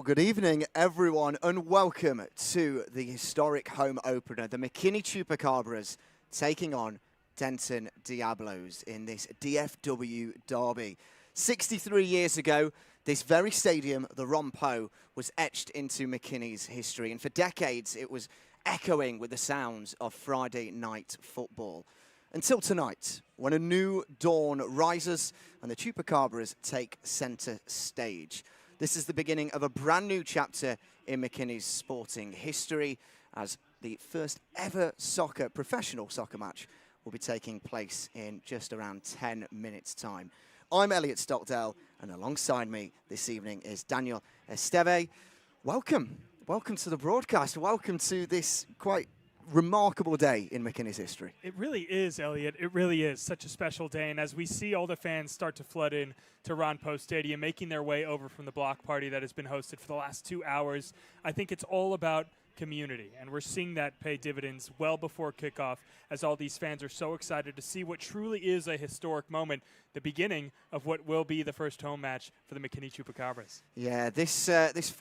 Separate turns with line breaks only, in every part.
good evening, everyone, and welcome to the historic home opener. The McKinney Chupacabras taking on Denton Diablos in this DFW derby. 63 years ago, this very stadium, the Rompo, was etched into McKinney's history, and for decades it was echoing with the sounds of Friday night football. Until tonight, when a new dawn rises and the Chupacabras take centre stage. This is the beginning of a brand new chapter in McKinney's sporting history, as the first ever professional soccer match will be taking place in just around 10 minutes' time. I'm Elliot Stockdale, and alongside me this evening is Daniel Esteve. Welcome to the broadcast. Welcome to this quite remarkable day in McKinney's history.
It really is, Elliot. It really is such a special day. And as we see all the fans start to flood in to Rompo Stadium, making their way over from the block party that has been hosted for the last 2 hours, I think it's all about community. And we're seeing that pay dividends well before kickoff, as all these fans are so excited to see what truly is a historic moment, the beginning of what will be the first home match for the McKinney Chupacabras.
Yeah, this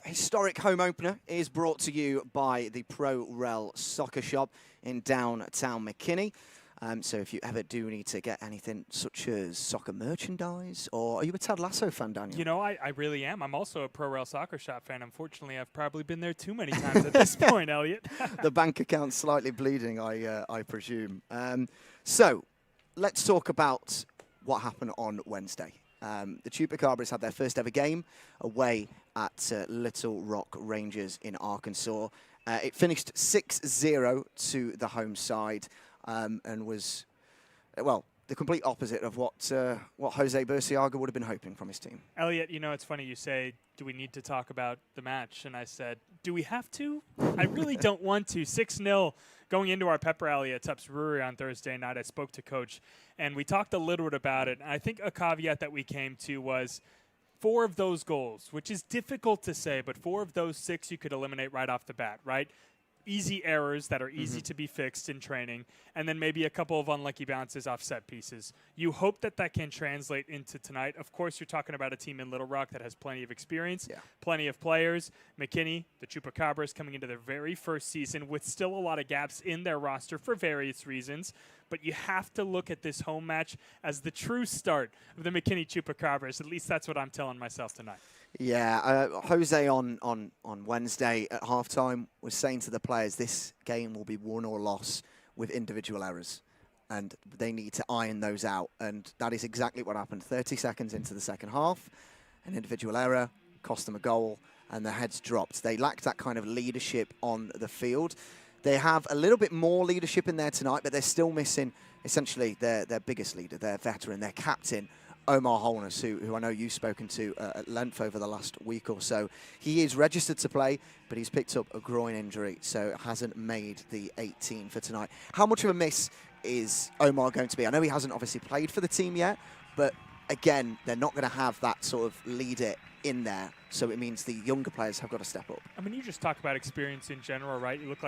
historic home opener is brought to you by the Pro Rel Soccer Shop in downtown McKinney. So if you ever do need to get anything such as soccer merchandise, or are you a Ted Lasso fan, Daniel?
You know, I really am. I'm also a Pro Rel Soccer Shop fan. Unfortunately, I've probably been there too many times at this point, Elliot.
The bank account's slightly bleeding, I presume. So let's talk about what happened on Wednesday. The Chupacabras had their first ever game away at Little Rock Rangers in Arkansas. It finished 6-0 to the home side. And was, well, the complete opposite of what Jose Burciaga would have been hoping from his team.
Elliot, you know, it's funny you say, do we need to talk about the match? And I said, do we have to? I really don't want to. 6-0 going into our pep rally at Tups Brewery on Thursday night. I spoke to Coach, and we talked a little bit about it. And I think a caveat that we came to was 4 of those goals, which is difficult to say, but 4 of those 6 you could eliminate right off the bat, right? Easy errors that are easy to be fixed in training, and then maybe a couple of unlucky bounces off set pieces. You hope that that can translate into tonight. Of course, you're talking about a team in Little Rock that has plenty of experience, plenty of players. McKinney, the Chupacabras, coming into their very first season with still a lot of gaps in their roster for various reasons. But you have to look at this home match as the true start of the McKinney Chupacabras. At least that's what I'm telling myself tonight.
Yeah, Jose on Wednesday at halftime was saying to the players, this game will be won or lost with individual errors, and they need to iron those out. And that is exactly what happened. 30 seconds into the second half, an individual error cost them a goal, and their heads dropped. They lacked that kind of leadership on the field. They have a little bit more leadership in there tonight, but they're still missing essentially their biggest leader, their veteran, their captain, Omar Holness, who I know you've spoken to at length over the last week or so. He is registered to play, but he's picked up a groin injury, so hasn't made the 18 for tonight. How much of a miss is Omar going to be? I know he hasn't obviously played for the team yet, but again, they're not going to have that sort of leader in there, so it means the younger players have got to step up.
I mean, you just talk about experience in general, right? You look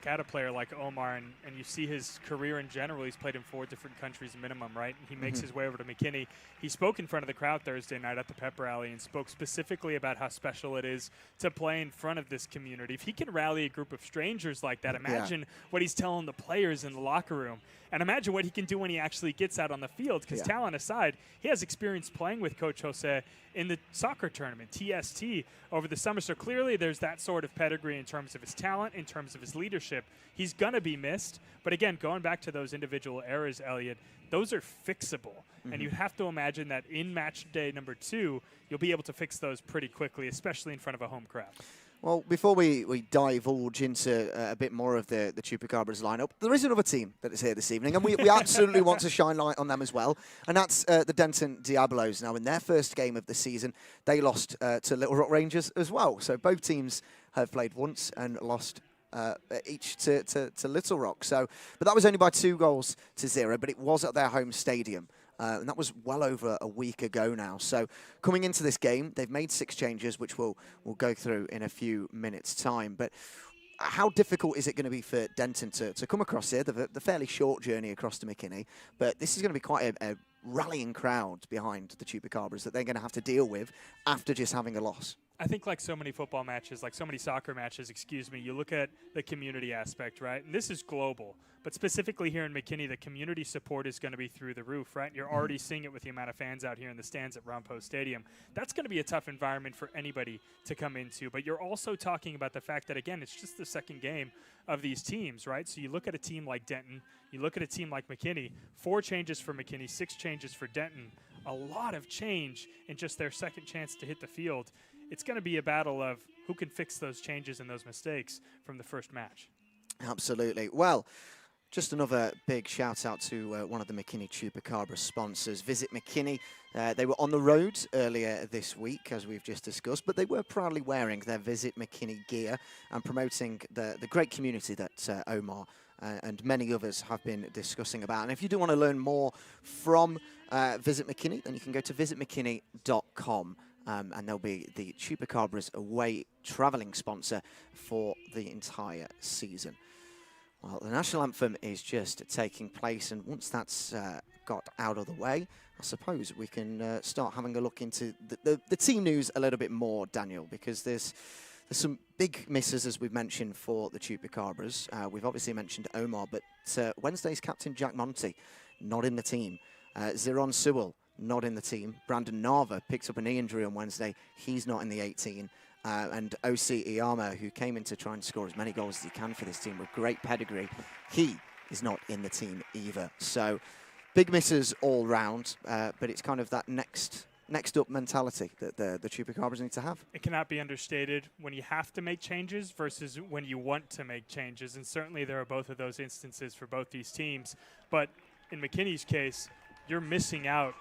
at a player like Omar, and you see his career in general. He's played in 4 different countries minimum, right? And he makes his way over to McKinney. He spoke in front of the crowd Thursday night at the pep rally and spoke specifically about how special it is to play in front of this community. If he can rally a group of strangers like that, imagine what he's telling the players in the locker room. And imagine what he can do when he actually gets out on the field, because talent aside, he has experience playing with Coach Jose in the soccer tournament, TST, over the summer. So clearly there's that sort of pedigree in terms of his talent, in terms of his leadership. He's going to be missed. But again, going back to those individual errors, Elliot, those are fixable. And you have to imagine that in match day number 2, you'll be able to fix those pretty quickly, especially in front of a home crowd.
Well, before we divulge into a bit more of the Chupacabras lineup, there is another team that is here this evening, and we absolutely want to shine light on them as well, and that's the Denton Diablos. Now, in their first game of the season, they lost to Little Rock Rangers as well. So both teams have played once and lost each to Little Rock. But that was only by 2-0, but it was at their home stadium. And that was well over a week ago now. So coming into this game, they've made 6 changes, which we'll go through in a few minutes' time. But how difficult is it going to be for Denton to come across here? The fairly short journey across to McKinney. But this is going to be quite a rallying crowd behind the Chupacabras that they're going to have to deal with after just having a loss.
I think like so many football matches, like so many soccer matches, you look at the community aspect, right? And this is global, but specifically here in McKinney, the community support is going to be through the roof, right? You're already seeing it with the amount of fans out here in the stands at Ron Post Stadium. That's going to be a tough environment for anybody to come into, but you're also talking about the fact that, again, it's just the second game of these teams, right? So you look at a team like Denton, you look at a team like McKinney, 4 changes for McKinney, 6 changes for Denton, a lot of change in just their second chance to hit the field. It's going to be a battle of who can fix those changes and those mistakes from the first match.
Absolutely. Well, just another big shout out to one of the McKinney Chupacabras sponsors, Visit McKinney. They were on the road earlier this week, as we've just discussed, but they were proudly wearing their Visit McKinney gear and promoting the great community that Omar and many others have been discussing about. And if you do want to learn more from Visit McKinney, then you can go to visitmckinney.com. And they'll be the Chupacabras away travelling sponsor for the entire season. Well, the national anthem is just taking place, and once that's got out of the way, I suppose we can start having a look into the team news a little bit more, Daniel, because there's some big misses, as we've mentioned, for the Chupacabras. We've obviously mentioned Omar, but Wednesday's captain Jack Monty, not in the team. Ziron Sewell, not in the team. Brandon Nava picked up a knee injury on Wednesday. He's not in the 18. And O.C. Iyama, who came in to try and score as many goals as he can for this team with great pedigree, he is not in the team either. So big misses all round, but it's kind of that next up mentality that the Chupacabras need to have.
It cannot be understated when you have to make changes versus when you want to make changes. And certainly there are both of those instances for both these teams. But in McKinney's case, you're missing out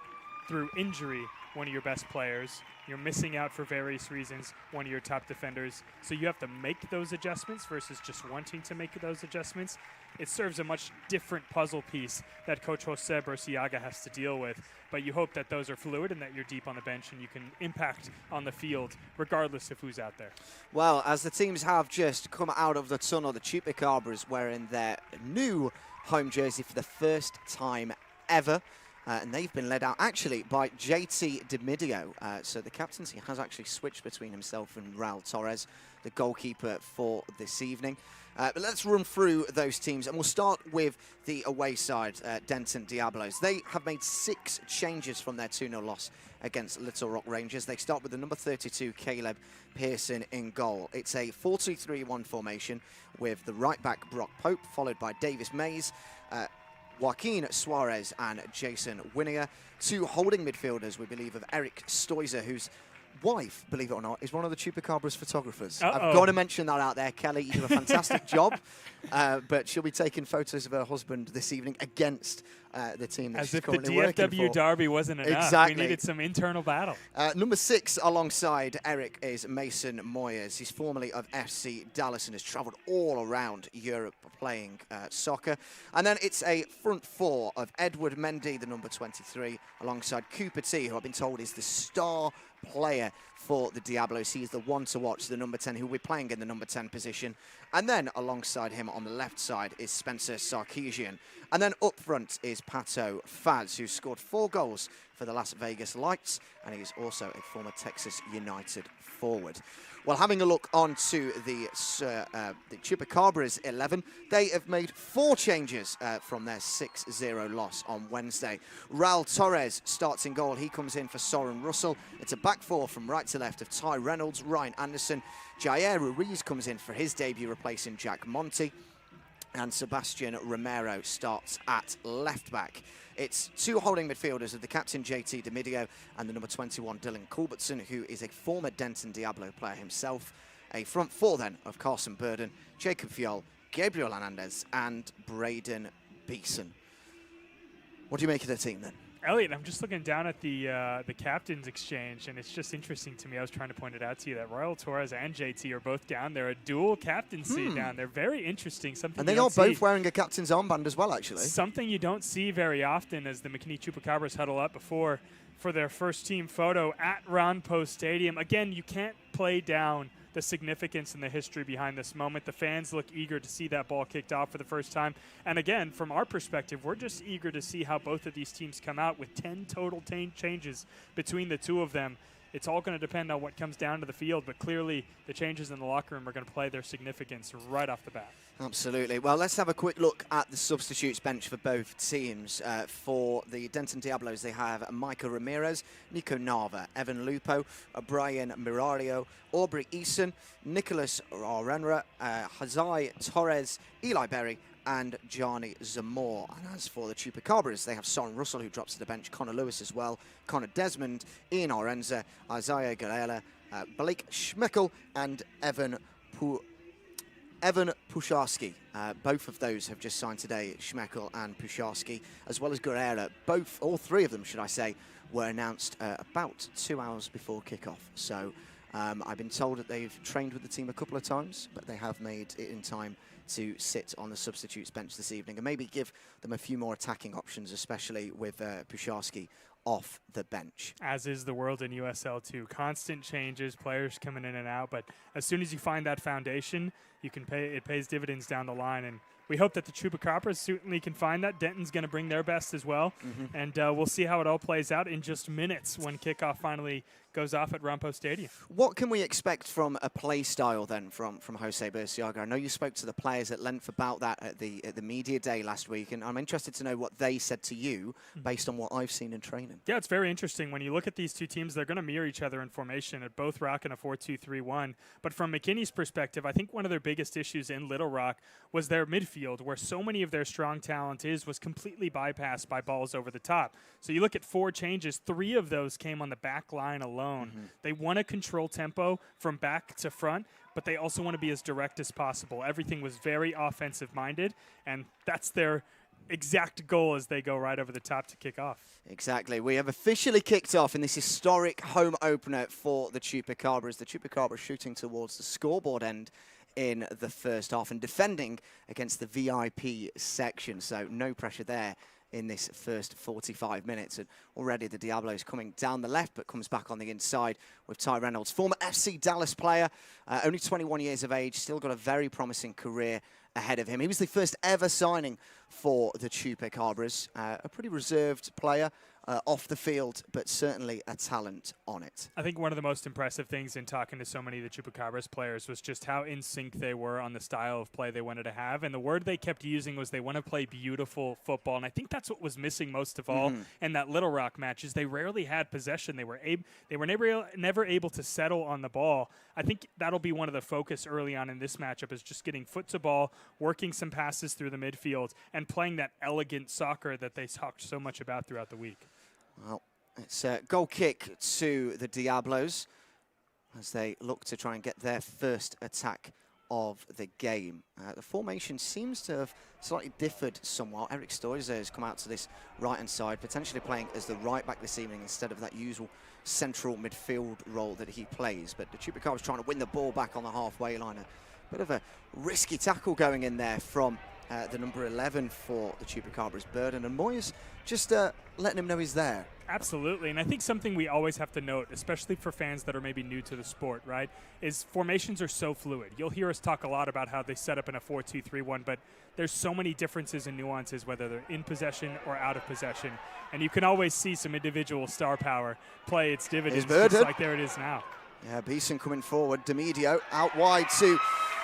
through injury one of your best players. You're missing out for various reasons one of your top defenders. So you have to make those adjustments versus just wanting to make those adjustments. It serves a much different puzzle piece that Coach Jose Burciaga has to deal with. But you hope that those are fluid and that you're deep on the bench and you can impact on the field regardless of who's out there.
Well, as the teams have just come out of the tunnel, the Chupacabras wearing their new home jersey for the first time ever. And they've been led out, actually, by JT Demidio. So the captaincy has actually switched between himself and Raul Torres, the goalkeeper for this evening. But let's run through those teams, and we'll start with the away side, Denton Diablos. They have made 6 changes from their 2-0 loss against Little Rock Rangers. They start with the number 32, Caleb Pearson, in goal. It's a 4-2-3-1 formation with the right-back Brock Pope, followed by Davis Mays, Joaquin Suarez and Jason Winiger. 2 holding midfielders, we believe, of Eric Stoizer, whose wife, believe it or not, is one of the Chupacabras photographers. I've got to mention that out there. Kelly, you do a fantastic job, but she'll be taking photos of her husband this evening against the team that she's currently working for.
As if the DFW derby wasn't enough.
Exactly.
We needed some internal battle.
Number 6 alongside Eric is Mason Moyers. He's formerly of FC Dallas and has travelled all around Europe playing soccer. And then it's a front 4 of Edward Mendy, the number 23, alongside Cooper T, who I've been told is the star player for the Diablos. He is the one to watch, the number 10, who will be playing in the number 10 position. And then alongside him on the left side is Spencer Sarkeesian. And then up front is Pato Faz, who scored 4 goals for the Las Vegas Lights, and he is also a former Texas United forward. Well, having a look onto the Chupacabras 11, they have made 4 changes from their 6-0 loss on Wednesday. Raul Torres starts in goal. He comes in for Soren Russell. It's a back 4 from right to left of Ty Reynolds, Ryan Anderson. Jair Ruiz comes in for his debut, replacing Jack Monty. And Sebastian Romero starts at left back. It's 2 holding midfielders of the captain, JT Demidio, and the number 21, Dylan Culbertson, who is a former Denton Diablo player himself. A front 4 then of Carson Burden, Jacob Fiol, Gabriel Hernandez, and Braden Beeson. What do you make of the team then?
Elliot, I'm just looking down at the captain's exchange, and it's just interesting to me. I was trying to point it out to you that Raul Torres and JT are both down there, a dual captaincy down there. Very interesting. Something
and they are both wearing a captain's armband as well, actually.
Something you don't see very often as the McKinney Chupacabras huddle up before for their first team photo at Ron Post Stadium. Again, you can't play down the significance and the history behind this moment. The fans look eager to see that ball kicked off for the first time. And again, from our perspective, we're just eager to see how both of these teams come out with 10 total changes between the two of them. it's all going to depend on what comes down to the field, but clearly the changes in the locker room are going to play their significance right off the bat.
Absolutely. Well, let's have a quick look at the substitutes bench for both teams. For the Denton Diablos, they have Michael Ramirez, Nico Nava, Evan Lupo, Brian Mirario, Aubrey Eason, Nicholas Arenra, Hazai Torres, Eli Berry, and Johnny Zamore. And as for the Chupacabras, they have Soren Russell, who drops to the bench, Connor Lewis as well, Connor Desmond, Ian Orenza, Isaiah Galela, Blake Schmeckel, and Evan Pusharski. Both of those have just signed today, Schmeckel and Pusharski, as well as Guerrera. All three of them, should I say, were announced about 2 hours before kickoff. So I've been told that they've trained with the team a couple of times, but they have made it in time to sit on the substitutes bench this evening and maybe give them a few more attacking options, especially with Pusharski off the bench.
As is the world in USL too. Constant changes, players coming in and out, but as soon as you find that foundation, you can it pays dividends down the line, and we hope that the Chupacabras certainly can find that. Denton's going to bring their best as well, and we'll see how it all plays out in just minutes when kickoff finally goes off at Rampo Stadium.
What can we expect from a play style then from Jose Burciaga? I know you spoke to the players at length about that at the media day last week, and I'm interested to know what they said to you based on what I've seen in training.
Yeah, it's very interesting. When you look at these two teams, they're going to mirror each other in formation at both Rock and a 4-2-3-1. But from McKinney's perspective, I think one of their biggest issues in Little Rock was their midfield, where so many of their strong talent was completely bypassed by balls over the top. So you look at 4 changes, 3 of those came on the back line alone. They want to control tempo from back to front, but they also want to be as direct as possible. Everything was very offensive-minded, and that's their exact goal as they go right over the top to kick off.
Exactly. We have officially kicked off in this historic home opener for the Chupacabras. The Chupacabras shooting towards the scoreboard end in the first half and defending against the VIP section, so no pressure there in this first 45 minutes. And already the Diablos coming down the left, but comes back on the inside with Ty Reynolds, former FC Dallas player, only 21 years of age, still got a very promising career ahead of him. He was the first ever signing for the Chupacabras, a pretty reserved player off the field, but certainly a talent on it.
I think one of the most impressive things in talking to so many of the Chupacabras players was just how in sync they were on the style of play they wanted to have. And the word they kept using was they want to play beautiful football. And I think that's what was missing most of all in that Little Rock match is they rarely had possession. They were never able to settle on the ball. I think that'll be one of the focus early on in this matchup is just getting foot to ball, working some passes through the midfield, and playing that elegant soccer that they talked so much about throughout the week.
Well, it's a goal kick to the Diablos as they look to try and get their first attack of the game. The formation seems to have slightly differed somewhat. Eric Stoizer has come out to this right-hand side, potentially playing as the right-back this evening instead of that usual central midfield role that he plays. But the Chupacabras trying to win the ball back on the halfway line. A bit of a risky tackle going in there from the number 11 for the Chupacabras, Burden, and Moyes just letting him know he's there.
Absolutely, and I think something we always have to note, especially for fans that are maybe new to the sport, right, is formations are so fluid. You'll hear us talk a lot about how they set up in a 4-2-3-1, but there's so many differences and nuances, whether they're in possession or out of possession, and you can always see some individual star power play its dividends, just like there it is now.
Yeah, Beeson coming forward, Demedio out wide to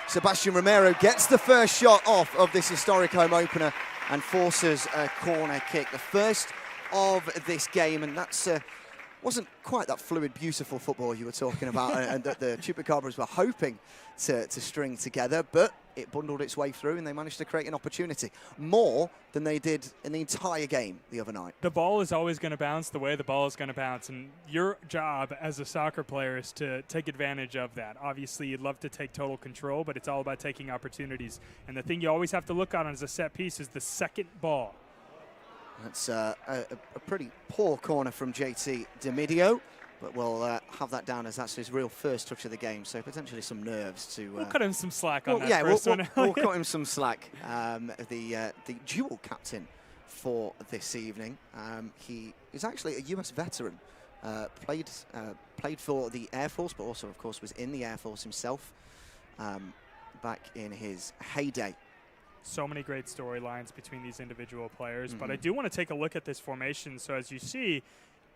Sebastian Romero, gets the first shot off of this historic home opener and forces a corner kick. The first of this game, and that's wasn't quite that fluid, beautiful football you were talking about and that the Chupacabras were hoping to string together, but it bundled its way through and they managed to create an opportunity. More than they did in the entire game the other night.
The ball is always going to bounce the way the ball is going to bounce, and your job as a soccer player is to take advantage of that. Obviously, you'd love to take total control, but it's all about taking opportunities. And the thing you always have to look on as a set piece is the second ball.
That's a pretty poor corner from JT Demedio, but we'll have that down as that's his real first touch of the game, so potentially some nerves to...
we'll cut him some slack on that
yeah,
first one.
We'll cut him some slack. The dual captain for this evening, he is actually a US veteran, played for the Air Force, but also, of course, was in the Air Force himself back in his heyday.
So many great storylines between these individual players, but I do want to take a look at this formation. So as you see,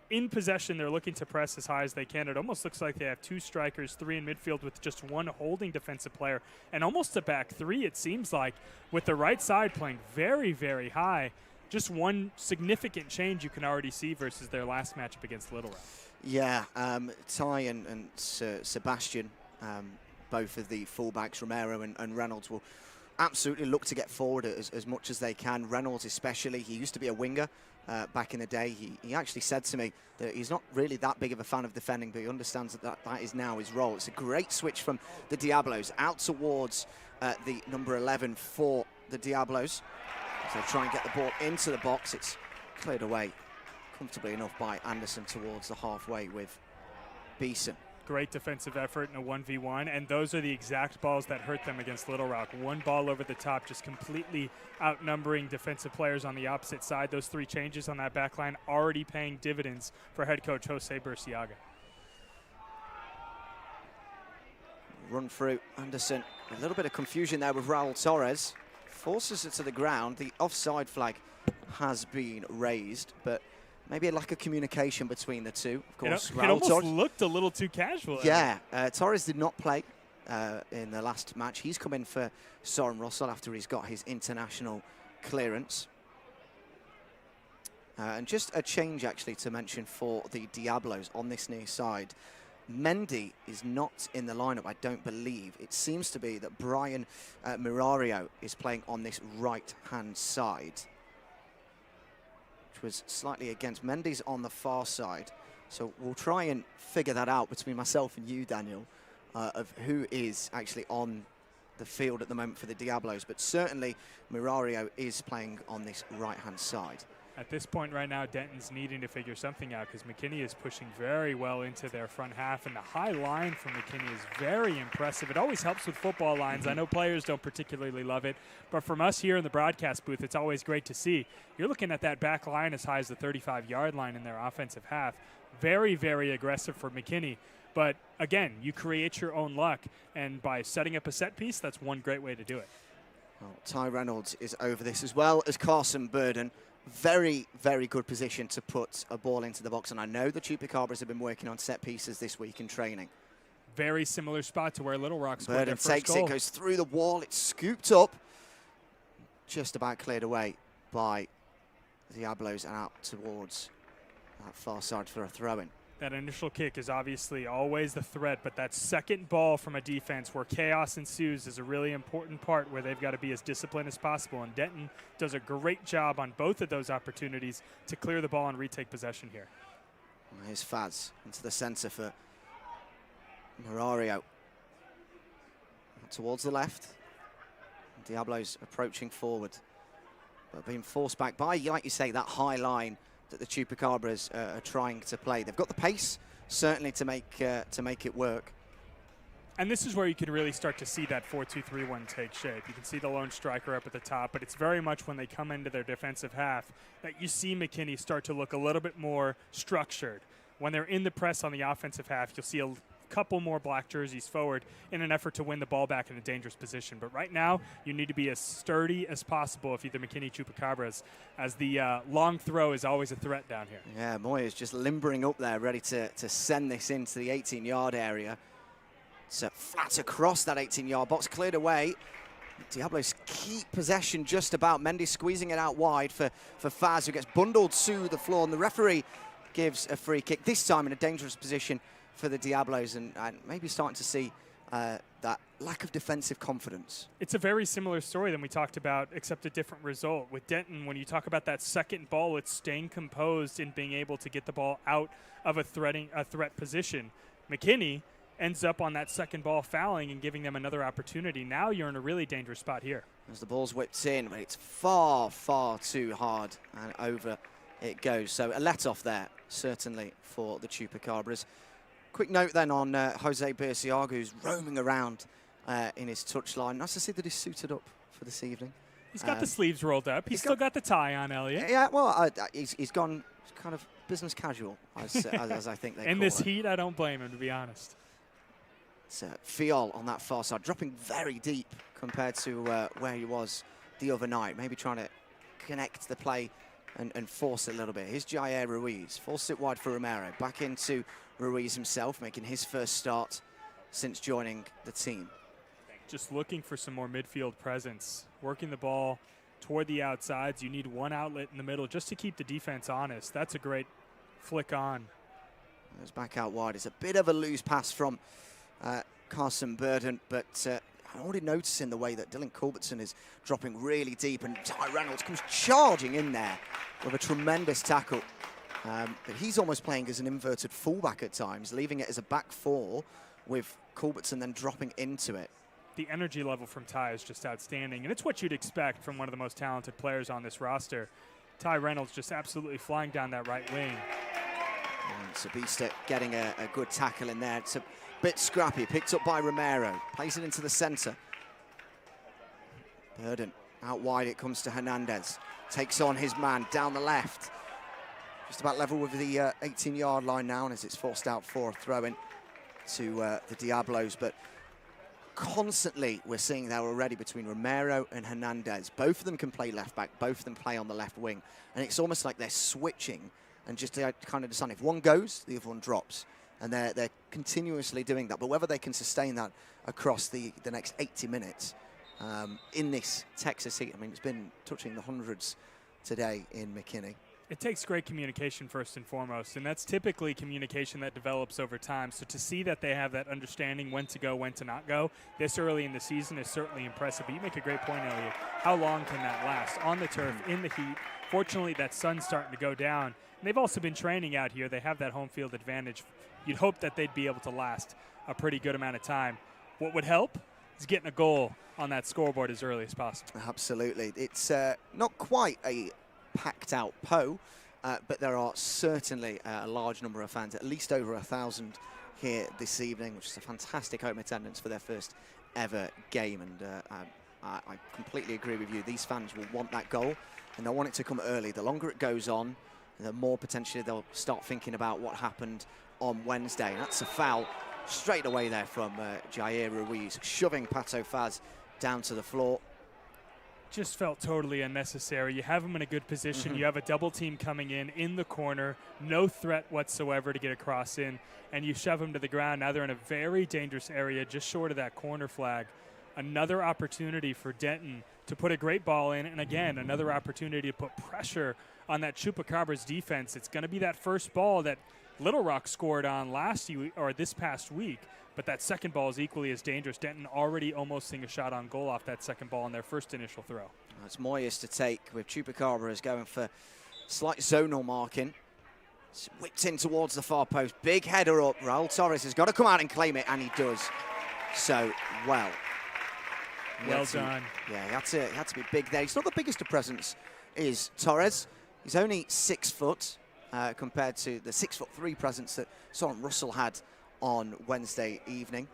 in possession, they're looking to press as high as they can. It almost looks like they have 2 strikers, 3 in midfield with just 1 holding defensive player, and almost a back 3, it seems like, with the right side playing very, very high. Just one significant change you can already see versus their last matchup against Little Rock.
Yeah, Ty and Sebastian, both of the fullbacks, Romero and Reynolds, will absolutely look to get forward as much as they can. Reynolds especially, he used to be a winger back in the day. He actually said to me that he's not really that big of a fan of defending, but he understands that is now his role. It's a great switch from the Diablos out towards the number 11 for the Diablos. So try and get the ball into the box. It's cleared away comfortably enough by Anderson towards the halfway with Beeson.
Great defensive effort in a 1v1, and those are the exact balls that hurt them against Little Rock. One ball over the top, just completely outnumbering defensive players on the opposite side. Those 3 changes on that back line already paying dividends for head coach Jose Burciaga.
Run through Anderson. A little bit of confusion there with Raul Torres. Forces it to the ground. The offside flag has been raised, but maybe a lack of communication between the two. Of course,
it almost looked a little too casual.
Yeah, Torres did not play in the last match. He's come in for Soren Russell after he's got his international clearance. And just a change, actually, to mention for the Diablos on this near side. Mendy is not in the lineup, I don't believe. It seems to be that Brian Mirario is playing on this right-hand side, which was slightly against. Mendy's on the far side. So we'll try and figure that out between myself and you, Daniel, of who is actually on the field at the moment for the Diablos. But certainly Mirario is playing on this right-hand side.
At this point right now, Denton's needing to figure something out because McKinney is pushing very well into their front half, and the high line from McKinney is very impressive. It always helps with football lines. I know players don't particularly love it, but from us here in the broadcast booth, it's always great to see. You're looking at that back line as high as the 35-yard line in their offensive half. Very, very aggressive for McKinney. But again, you create your own luck, and by setting up a set piece, that's one great way to do it.
Well, Ty Reynolds is over this as well as Carson Burden. Very, very good position to put a ball into the box. And I know the Chupacabras have been working on set pieces this week in training.
Very similar spot to where Little Rock scored their
Burden
first
takes
goal.
it, goes through the wall. It's scooped up. Just about cleared away by Diablos and out towards that far side for a throw-in.
That initial kick is obviously always the threat, but that second ball from a defense where chaos ensues is a really important part where they've got to be as disciplined as possible. And Denton does a great job on both of those opportunities to clear the ball and retake possession here.
Well, here's Faz into the centre for Mirario. Towards the left. Diablos approaching forward, but being forced back by, like you say, that high line that the Chupacabras are trying to play. They've got the pace, certainly, to make it work.
And this is where you can really start to see that 4-2-3-1 take shape. You can see the lone striker up at the top, but it's very much when they come into their defensive half that you see McKinney start to look a little bit more structured. When they're in the press on the offensive half, you'll see a couple more black jerseys forward in an effort to win the ball back in a dangerous position. But right now, you need to be as sturdy as possible if you're the McKinney Chupacabras, as the long throw is always a threat down here.
Yeah, Moyer's just limbering up there, ready to send this into the 18-yard area. So flat across that 18-yard box, cleared away. Diablos keep possession just about. Mendy squeezing it out wide for Faz, who gets bundled to the floor, and the referee gives a free kick, this time in a dangerous position for the Diablos, and maybe starting to see that lack of defensive confidence.
It's a very similar story than we talked about, except a different result. With Denton, when you talk about that second ball, it's staying composed and being able to get the ball out of a threat position. McKinney ends up on that second ball fouling and giving them another opportunity. Now you're in a really dangerous spot here.
As the ball's whipped in, but it's far, far too hard, and over it goes. So a let-off there, certainly, for the Chupacabras. Quick note then on Jose Burciaga, who's roaming around in his touchline. Nice to see that he's suited up for this evening.
He's got the sleeves rolled up. He's still got the tie on, Elliot.
Yeah, well, he's gone kind of business casual, as I think they call it.
In this heat, I don't blame him, to be honest.
It's Fiol on that far side, dropping very deep compared to where he was the other night. Maybe trying to connect the play and force it a little bit. Here's Jair Ruiz, forces it wide for Romero. Back into Ruiz himself, making his first start since joining the team.
Just looking for some more midfield presence, working the ball toward the outsides. You need one outlet in the middle just to keep the defense honest. That's a great flick on.
Goes back out wide. It's a bit of a loose pass from Carson Burden, but I'm already noticing the way that Dylan Culbertson is dropping really deep, and Ty Reynolds comes charging in there with a tremendous tackle. But he's almost playing as an inverted fullback at times, leaving it as a back four with Culbertson then dropping into it.
The energy level from Ty is just outstanding, and it's what you'd expect from one of the most talented players on this roster. Ty Reynolds just absolutely flying down that right wing.
And Sabista getting a good tackle in there. It's a bit scrappy, picked up by Romero, plays it into the centre. Burden out wide, it comes to Hernandez. Takes on his man down the left. Just about level with the 18-yard line now, and as it's forced out for a throw-in to the Diablos. But constantly we're seeing there already between Romero and Hernandez. Both of them can play left back, both of them play on the left wing. And it's almost like they're switching and just kind of decide if one goes, the other one drops. And they're continuously doing that. But whether they can sustain that across the next 80 minutes in this Texas heat, I mean, it's been touching the hundreds today in McKinney.
It takes great communication first and foremost, and that's typically communication that develops over time. So to see that they have that understanding when to go, when to not go, this early in the season is certainly impressive. But you make a great point, Elliot. How long can that last? On the turf, in the heat. Fortunately, that sun's starting to go down. And they've also been training out here. They have that home field advantage. You'd hope that they'd be able to last a pretty good amount of time. What would help is getting a goal on that scoreboard as early as possible.
Absolutely. It's not quite a packed out Po, but there are certainly a large number of fans, at least over 1,000 here this evening, which is a fantastic home attendance for their first ever game. And I completely agree with you. These fans will want that goal, and they'll want it to come early. The longer it goes on, the more potentially they'll start thinking about what happened on Wednesday. And that's a foul straight away there from Jair Ruiz, shoving Pato Faz down to the floor.
Just felt totally unnecessary. You have him in a good position. You have a double team coming in the corner, no threat whatsoever to get across in, and you shove him to the ground. Now they're in a very dangerous area just short of that corner flag. Another opportunity for Denton to put a great ball in, and again, another opportunity to put pressure on that Chupacabras defense. It's going to be that first ball that Little Rock scored on this past week. But that second ball is equally as dangerous. Denton already almost seeing a shot on goal off that second ball on their first initial throw.
It's Moyes to take, with Chupacabras going for slight zonal marking. It's whipped in towards the far post. Big header up. Raul Torres has got to come out and claim it, and he does so well.
Well done.
Yeah, he had to be big there. He's not the biggest of presence, is Torres. He's only 6 foot compared to the 6'3" presence that Soren Russell had on Wednesday evening.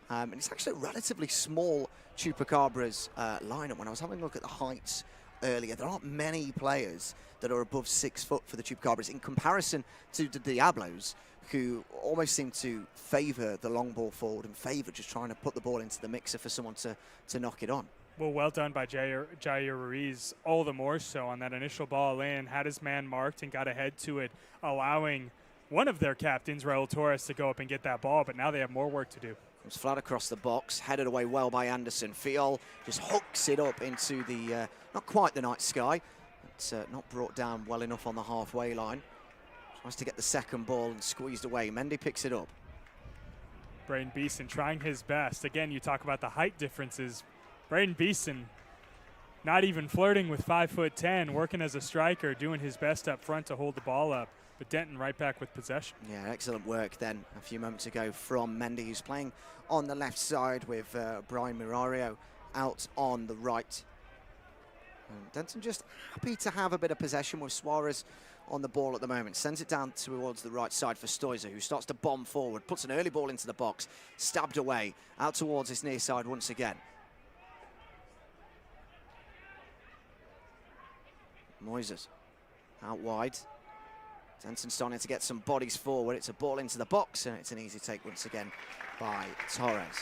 And it's actually a relatively small Chupacabras lineup. When I was having a look at the heights earlier, there aren't many players that are above 6 foot for the Chupacabras in comparison to the Diablos, who almost seem to favour the long ball forward and favour just trying to put the ball into the mixer for someone to knock it on.
Well done by Jair Ruiz, all the more so on that initial ball in, had his man marked and got ahead to it, allowing one of their captains, Raul Torres, to go up and get that ball, but now they have more work to do.
Comes flat across the box, headed away well by Anderson. Fiol just hooks it up into the, not quite the night sky. It's not brought down well enough on the halfway line. Tries to get the second ball and squeezed away. Mendy picks it up.
Braden Beeson trying his best. Again, you talk about the height differences. Braden Beeson not even flirting with 5'10", working as a striker, doing his best up front to hold the ball up. But Denton right back with possession. Yeah,
excellent work then a few moments ago from Mendy, who's playing on the left side with Brian Mirario out on the right. And Denton just happy to have a bit of possession with Suarez on the ball at the moment. Sends it down towards the right side for Stoizer, who starts to bomb forward, puts an early ball into the box, stabbed away, out towards his near side once again. Moises out wide. Denton starting to get some bodies forward. It's a ball into the box, and it's an easy take once again by Torres.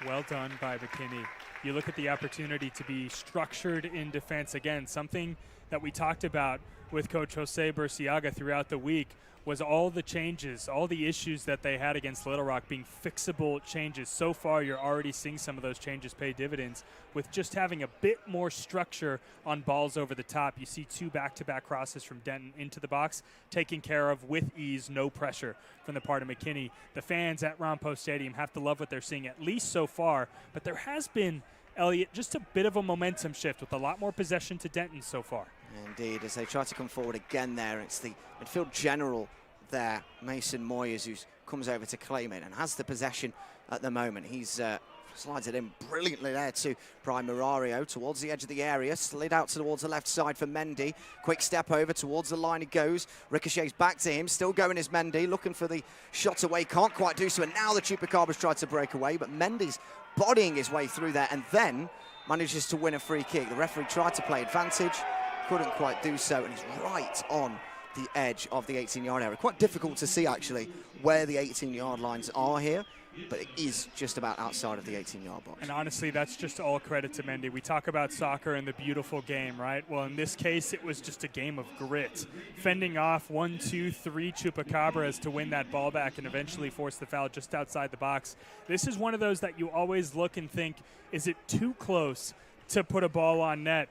Well done by McKinney. You look at the opportunity to be structured in defense. Again, something that we talked about with Coach Jose Burciaga throughout the week was all the changes, all the issues that they had against Little Rock being fixable changes. So far, you're already seeing some of those changes pay dividends with just having a bit more structure on balls over the top. You see 2 back-to-back crosses from Denton into the box, taken care of with ease, no pressure from the part of McKinney. The fans at Rompo Stadium have to love what they're seeing, at least so far. But there has been, Elliot, just a bit of a momentum shift with a lot more possession to Denton so far.
Indeed, as they try to come forward again there, it's the midfield general there, Mason Moyers, who comes over to claim it and has the possession at the moment. He's slides it in brilliantly there to Prime Murario towards the edge of the area, slid out towards the left side for Mendy. Quick step over towards the line he goes, ricochets back to him, still going is Mendy, looking for the shot away, can't quite do so, and now the Chupacabras tried to break away, but Mendy's bodying his way through there and then manages to win a free kick. The referee tried to play advantage, couldn't quite do so, and he's right on the edge of the 18-yard area. Quite difficult to see, actually, where the 18-yard lines are here, but it is just about outside of the 18-yard box.
And honestly, that's just all credit to Mendy. We talk about soccer and the beautiful game, right? Well, in this case, it was just a game of grit. Fending off 1, 2, 3 Chupacabras to win that ball back and eventually force the foul just outside the box. This is one of those that you always look and think, is it too close to put a ball on net?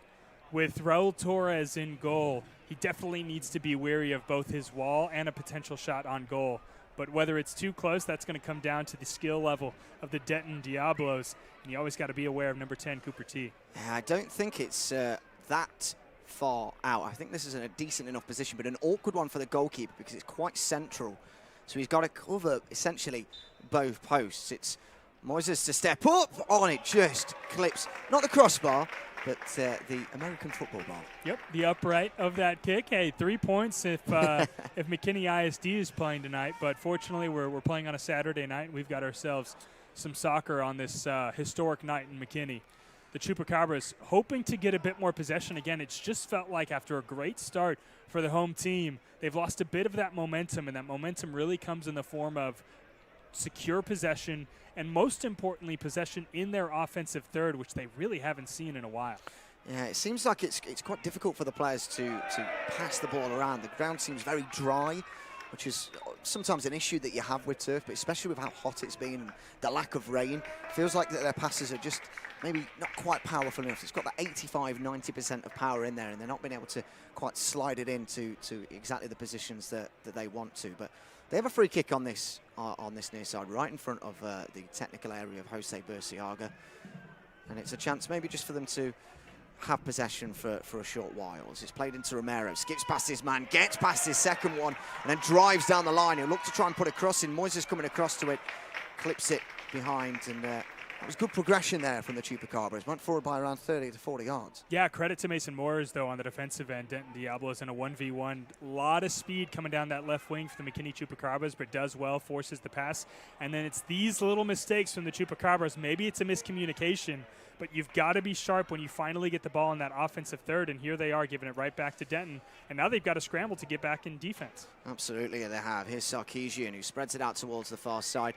With Raul Torres in goal, he definitely needs to be wary of both his wall and a potential shot on goal. But whether it's too close, that's going to come down to the skill level of the Denton Diablos. And you always got to be aware of number 10, Cooper T.
I don't think it's that far out. I think this is in a decent enough position, but an awkward one for the goalkeeper because it's quite central. So he's got to cover essentially both posts. It's Moises to step up on it, just clips, not the crossbar, but the American football bar.
Yep, the upright of that kick. Hey, 3 points if if McKinney ISD is playing tonight. But fortunately, we're playing on a Saturday night. We've got ourselves some soccer on this historic night in McKinney. The Chupacabras hoping to get a bit more possession. Again, it's just felt like after a great start for the home team, they've lost a bit of that momentum, and that momentum really comes in the form of secure possession, and most importantly, possession in their offensive third, which they really haven't seen in a while.
Yeah, it seems like it's quite difficult for the players to pass the ball around. The ground seems very dry, which is sometimes an issue that you have with turf, but especially with how hot it's been and the lack of rain. It feels like that their passes are just maybe not quite powerful enough. It's got that 85–90% of power in there, and they're not being able to quite slide it into exactly the positions that they want to. But they have a free kick on this near side, right in front of the technical area of Jose Burciaga. And it's a chance maybe just for them to have possession for a short while. As it's played into Romero, skips past his man, gets past his second one, and then drives down the line. He'll look to try and put a cross in. Moises coming across to it, clips it behind, and that was good progression there from the Chupacabras. Went forward by around 30 to 40 yards.
Yeah, credit to Mason Moores, though, on the defensive end. Denton Diablos in a 1v1. A lot of speed coming down that left wing for the McKinney Chupacabras, but does well, forces the pass. And then it's these little mistakes from the Chupacabras. Maybe it's a miscommunication, but you've got to be sharp when you finally get the ball in that offensive third, and here they are giving it right back to Denton. And now they've got to scramble to get back in defense.
Absolutely, they have. Here's Sarkeesian, who spreads it out towards the far side.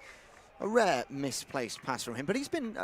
A rare misplaced pass from him, but he's been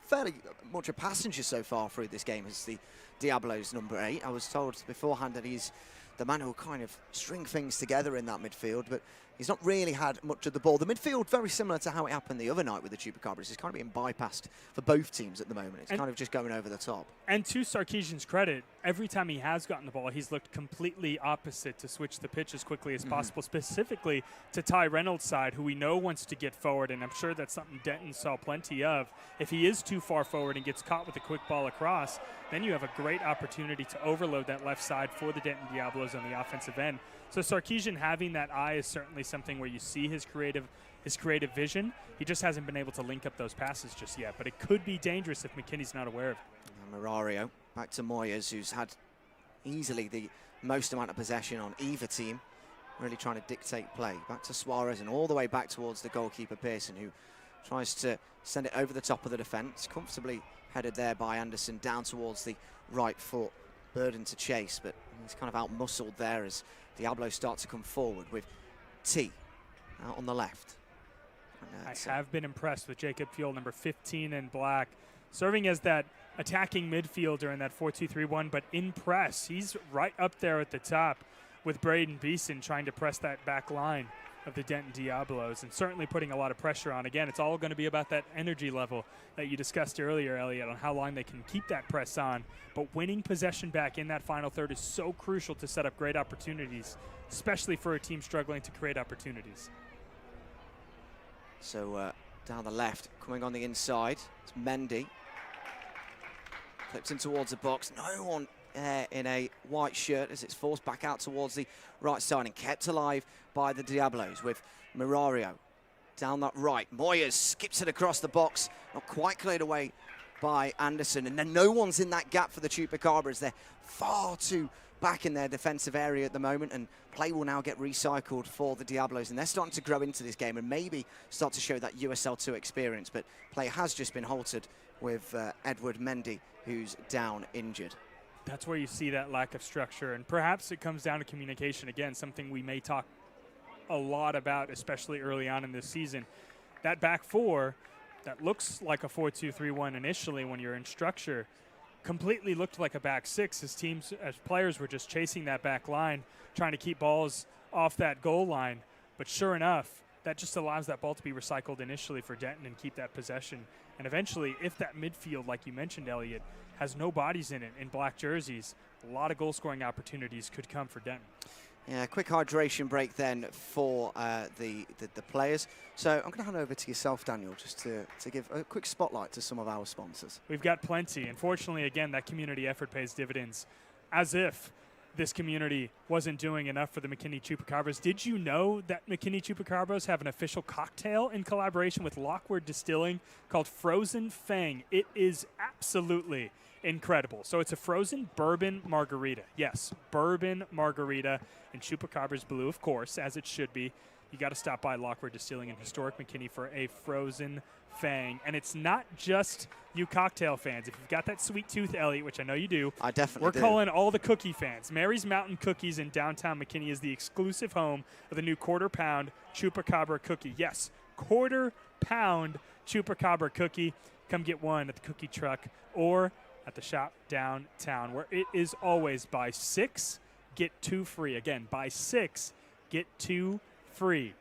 fairly much a passenger so far through this game as the Diablos number 8. I was told beforehand that he's the man who will kind of string things together in that midfield, but he's not really had much of the ball. The midfield, very similar to how it happened the other night with the Chupacabras, is kind of being bypassed for both teams at the moment. It's kind of just going over the top. And
to Sarkeesian's credit, every time he has gotten the ball, he's looked completely opposite to switch the pitch as quickly as possible, specifically to Ty Reynolds' side, who we know wants to get forward, and I'm sure that's something Denton saw plenty of. If he is too far forward and gets caught with a quick ball across, then you have a great opportunity to overload that left side for the Denton Diablos on the offensive end. So Sarkeesian having that eye is certainly something where you see his creative vision. He just hasn't been able to link up those passes just yet, but it could be dangerous if McKinney's not aware of it.
Murario back to Moyers, who's had easily the most amount of possession on either team, really trying to dictate play. Back to Suarez and all the way back towards the goalkeeper Pearson, who tries to send it over the top of the defence. Comfortably headed there by Anderson down towards the right foot. Burden to chase, but he's kind of out-muscled there as Diablo start to come forward with T out on the left.
I have been impressed with Jacob Fuel, number 15 in black. serving as that attacking midfielder in that 4-2-3-1, but in press, he's right up there at the top with Braden Beeson trying to press that back line of the Denton Diablos, and certainly putting a lot of pressure on. Again, it's all going to be about that energy level that you discussed earlier, Elliot, on how long they can keep that press on. But winning possession back in that final third is so crucial to set up great opportunities, especially for a team struggling to create opportunities.
So down the left, coming on the inside, it's Mendy. Clips in towards the box. No one in a white shirt as it's forced back out towards the right side and kept alive by the Diablos with Mirario down that right. Moyers skips it across the box, not quite cleared away by Anderson, and then no one's in that gap for the Chupacabras. They're far too back in their defensive area at the moment, and play will now get recycled for the Diablos, and they're starting to grow into this game and maybe start to show that USL 2 experience, but play has just been halted with Edward Mendy, who's down injured.
That's where you see that lack of structure, and perhaps it comes down to communication. Again, something we may talk a lot about, especially early on in this season. That back four that looks like a 4-2-3-1 initially when you're in structure completely looked like a back six as players were just chasing that back line, trying to keep balls off that goal line. But sure enough, that just allows that ball to be recycled initially for Denton and keep that possession. And eventually, if that midfield, like you mentioned, Elliot, has no bodies in it in black jerseys, a lot of goal-scoring opportunities could come for Denton.
Yeah, quick hydration break then for the players. So I'm going to hand over to yourself, Daniel, just to give a quick spotlight to some of our sponsors.
We've got plenty. Unfortunately, again, that community effort pays dividends. As if this community wasn't doing enough for the McKinney Chupacabras. Did you know that McKinney Chupacabras have an official cocktail in collaboration with Lockwood Distilling called Frozen Fang? It is absolutely incredible. So it's a frozen bourbon margarita. Yes, bourbon margarita in Chupacabras Blue, of course, as it should be. You got to stop by Lockwood Distilling in historic McKinney for a Frozen Fang. And it's not just you cocktail fans. If you've got that sweet tooth, Elliot, which I know you do,
I definitely do.
We're calling all the cookie fans. Mary's Mountain Cookies in downtown McKinney is the exclusive home of the new quarter-pound Chupacabra cookie. Yes, quarter-pound Chupacabra cookie. Come get one at the cookie truck or at the shop downtown, where it is always buy 6, get 2 free. Again, buy 6, get 2 free.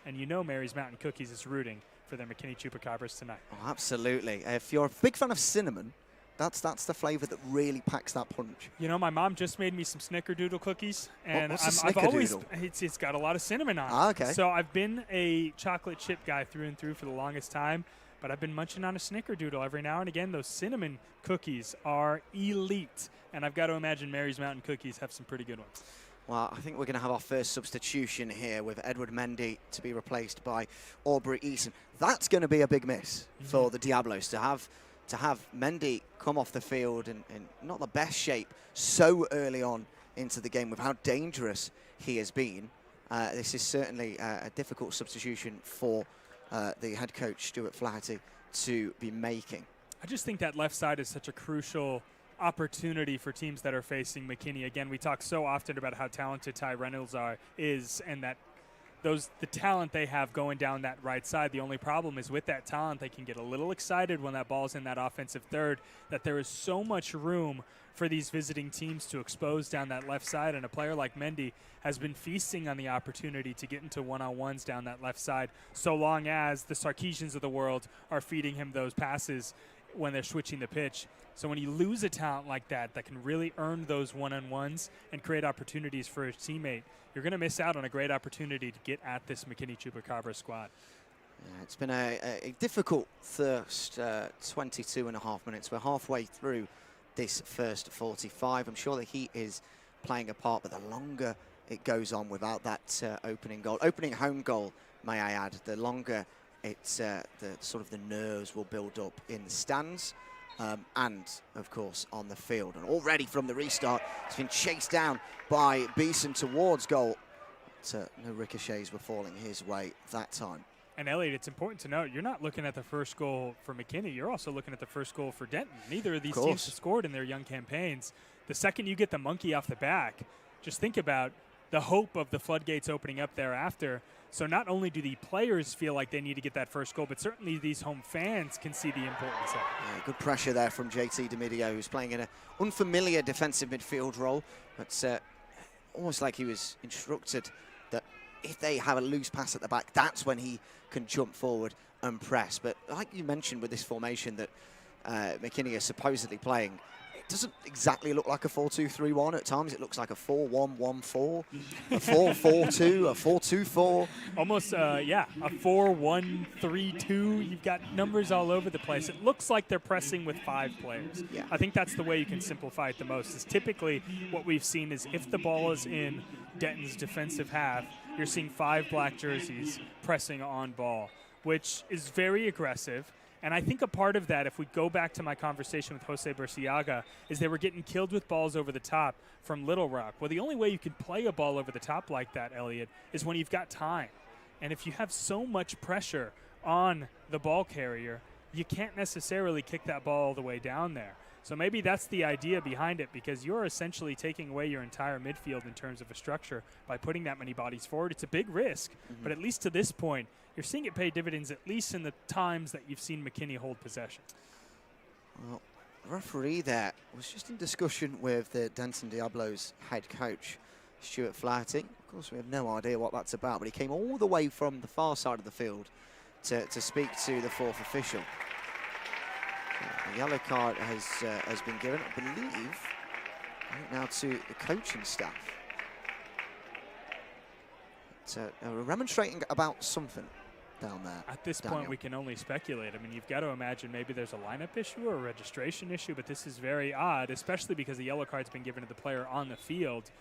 And you know Mary's Mountain Cookies is rooting for their McKinney Chupacabras tonight.
Oh, absolutely. If you're a big fan of cinnamon, that's the flavor that really packs that punch.
You know, my mom just made me some Snickerdoodle cookies, and
what's a
I've always
Snickerdoodle?
it's got a lot of cinnamon on it.
Ah, okay.
So I've been a chocolate chip guy through and through for the longest time, but I've been munching on a Snickerdoodle every now and again. Those cinnamon cookies are elite, and I've got to imagine Mary's Mountain Cookies have some pretty good ones.
Well, I think we're going to have our first substitution here with Edward Mendy to be replaced by Aubrey Eason. That's going to be a big miss for the Diablos to have Mendy come off the field in not the best shape so early on into the game with how dangerous he has been. This is certainly a difficult substitution for the head coach, Stuart Flaherty, to be making.
I just think that left side is such a crucial opportunity for teams that are facing McKinney. Again, we talk so often about how talented Ty Reynolds is, and that the talent they have going down that right side. The only problem is with that talent, they can get a little excited when that ball's in that offensive third, that there is so much room for these visiting teams to expose down that left side, and a player like Mendy has been feasting on the opportunity to get into one-on-ones down that left side, so long as the Sarkeesians of the world are feeding him those passes when they're switching the pitch. So when you lose a talent like that can really earn those one-on-ones and create opportunities for his teammate, you're going to miss out on a great opportunity to get at this McKinney Chupacabra squad.
Yeah, it's been a difficult first 22 and a half minutes. We're halfway through this first 45. I'm sure the heat is playing a part, but the longer it goes on without that opening home goal, may I add, the longer it's the nerves will build up in the stands. And, of course, on the field. And already from the restart, it's been chased down by Beeson towards goal. But, no ricochets were falling his way that time.
And, Elliot, it's important to note, you're not looking at the first goal for McKinney. You're also looking at the first goal for Denton. Neither of these teams have scored in their young campaigns. The second you get the monkey off the back, just think about the hope of the floodgates opening up thereafter. So not only do the players feel like they need to get that first goal, but certainly these home fans can see the importance of it.
Yeah, good pressure there from JT D'Amidio, who's playing in an unfamiliar defensive midfield role. But almost like he was instructed that if they have a loose pass at the back, that's when he can jump forward and press. But like you mentioned with this formation that McKinney is supposedly playing, it doesn't exactly look like a 4-2-3-1 at times. It looks like a 4-1-1-4, a 4-4-2, a 4-2-4.
Almost, yeah, a 4-1-3-2. You've got numbers all over the place. It looks like they're pressing with 5 players.
Yeah.
I think that's the way you can simplify it the most. Is typically what we've seen is if the ball is in Denton's defensive half, you're seeing 5 black jerseys pressing on ball, which is very aggressive. And I think a part of that, if we go back to my conversation with Jose Burciaga, is they were getting killed with balls over the top from Little Rock. Well, the only way you can play a ball over the top like that, Elliot, is when you've got time. And if you have so much pressure on the ball carrier, you can't necessarily kick that ball all the way down there. So maybe that's the idea behind it, because you're essentially taking away your entire midfield in terms of a structure by putting that many bodies forward. It's a big risk, but at least to this point, you're seeing it pay dividends, at least in the times that you've seen McKinney hold possession.
Well, the referee there was just in discussion with the Denton Diablos head coach, Stuart Flaherty. Of course, we have no idea what that's about, but he came all the way from the far side of the field to speak to the 4th official. The yellow card has been given, I believe, now to the coaching staff. We're remonstrating about something down there.
At this
Daniel.
point, we can only speculate. I mean, you've got to imagine maybe there's a lineup issue or a registration issue, but this is very odd, especially because the yellow card's been given to the player on the field,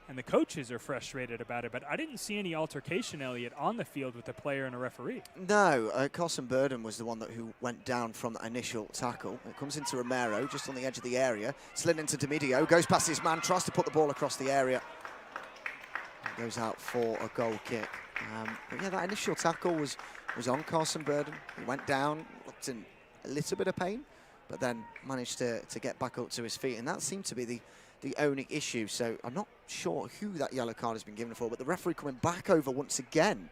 and the coaches are frustrated about it. But I didn't see any altercation, Elliot, on the field with the player and a referee.
No, Carson Burden was the one who went down from that initial tackle. It comes into Romero, just on the edge of the area. Slid into D'Amidio, goes past his man, tries to put the ball across the area. Goes out for a goal kick. But yeah, that initial tackle was on Carson Burden. He went down, looked in a little bit of pain, but then managed to get back up to his feet. And that seemed to be the only issue. So I'm not sure who that yellow card has been given for, but the referee coming back over once again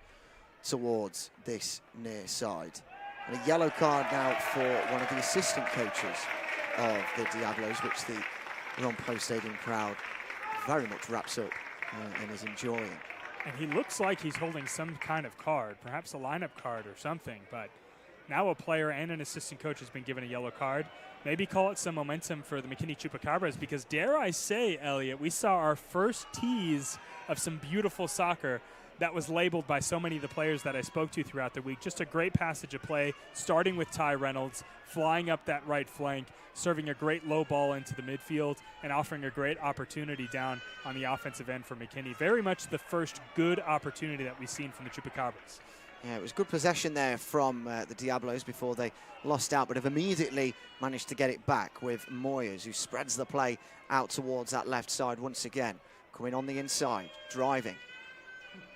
towards this near side. And a yellow card now for one of the assistant coaches of the Diablos, which the Ron Post Stadium crowd very much wraps up and is enjoying.
And he looks like he's holding some kind of card, perhaps a lineup card or something. But now a player and an assistant coach has been given a yellow card. Maybe call it some momentum for the McKinney Chupacabras, because dare I say, Elliot, we saw our first tease of some beautiful soccer that was labeled by so many of the players that I spoke to throughout the week. Just a great passage of play, starting with Ty Reynolds, flying up that right flank, serving a great low ball into the midfield, and offering a great opportunity down on the offensive end for McKinney. Very much the first good opportunity that we've seen from the Chupacabras.
Yeah, it was good possession there from the Diablos before they lost out, but have immediately managed to get it back with Moyes, who spreads the play out towards that left side once again. Coming on the inside, driving.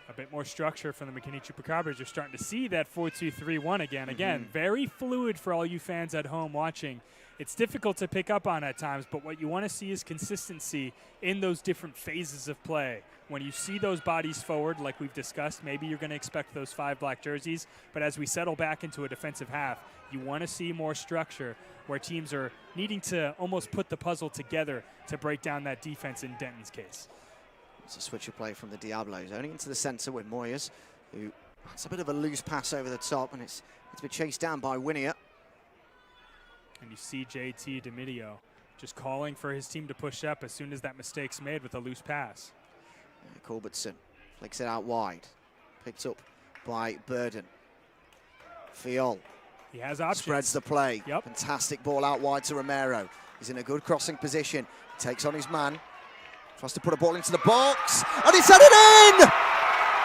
A bit more structure from the McKinney Chupacabras. You're starting to see that 4-2-3-1 again. Again, very fluid for all you fans at home watching. It's difficult to pick up on at times, but what you want to see is consistency in those different phases of play. When you see those bodies forward, like we've discussed, maybe you're going to expect those 5 black jerseys, but as we settle back into a defensive half, you want to see more structure where teams are needing to almost put the puzzle together to break down that defense in Denton's case.
It's a switch of play from the Diablos, only into the centre with Moyes, who has a bit of a loose pass over the top, and it's been chased down by Winnier.
And you see JT D'Amidio just calling for his team to push up as soon as that mistake's made with a loose pass.
Culbertson flicks it out wide, picked up by Burden. Fiol.
He has options.
Spreads the play.
Yep.
Fantastic ball out wide to Romero. He's in a good crossing position. Takes on his man. Tries to put a ball into the box. And he's headed in!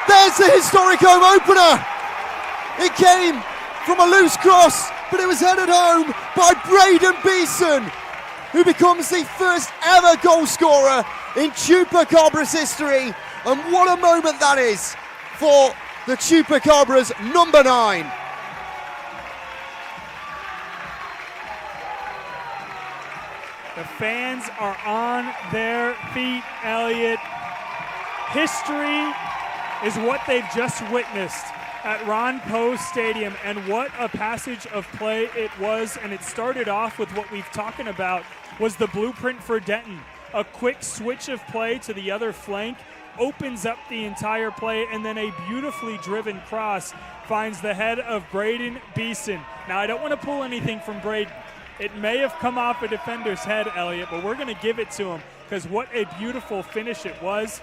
There's the historic home opener. It came from a loose cross, but it was headed home by Braden Beeson, who becomes the first ever goal scorer in Chupacabras history. And what a moment that is for the Chupacabras number 9.
The fans are on their feet, Elliot. History is what they've just witnessed at Ron Poe Stadium, and what a passage of play it was. And it started off with what we've talking about was the blueprint for Denton. A quick switch of play to the other flank opens up the entire play, and then a beautifully driven cross finds the head of Braden Beeson. Now, I don't want to pull anything from Braden. It may have come off a defender's head, Elliot, but we're going to give it to him, because what a beautiful finish it was.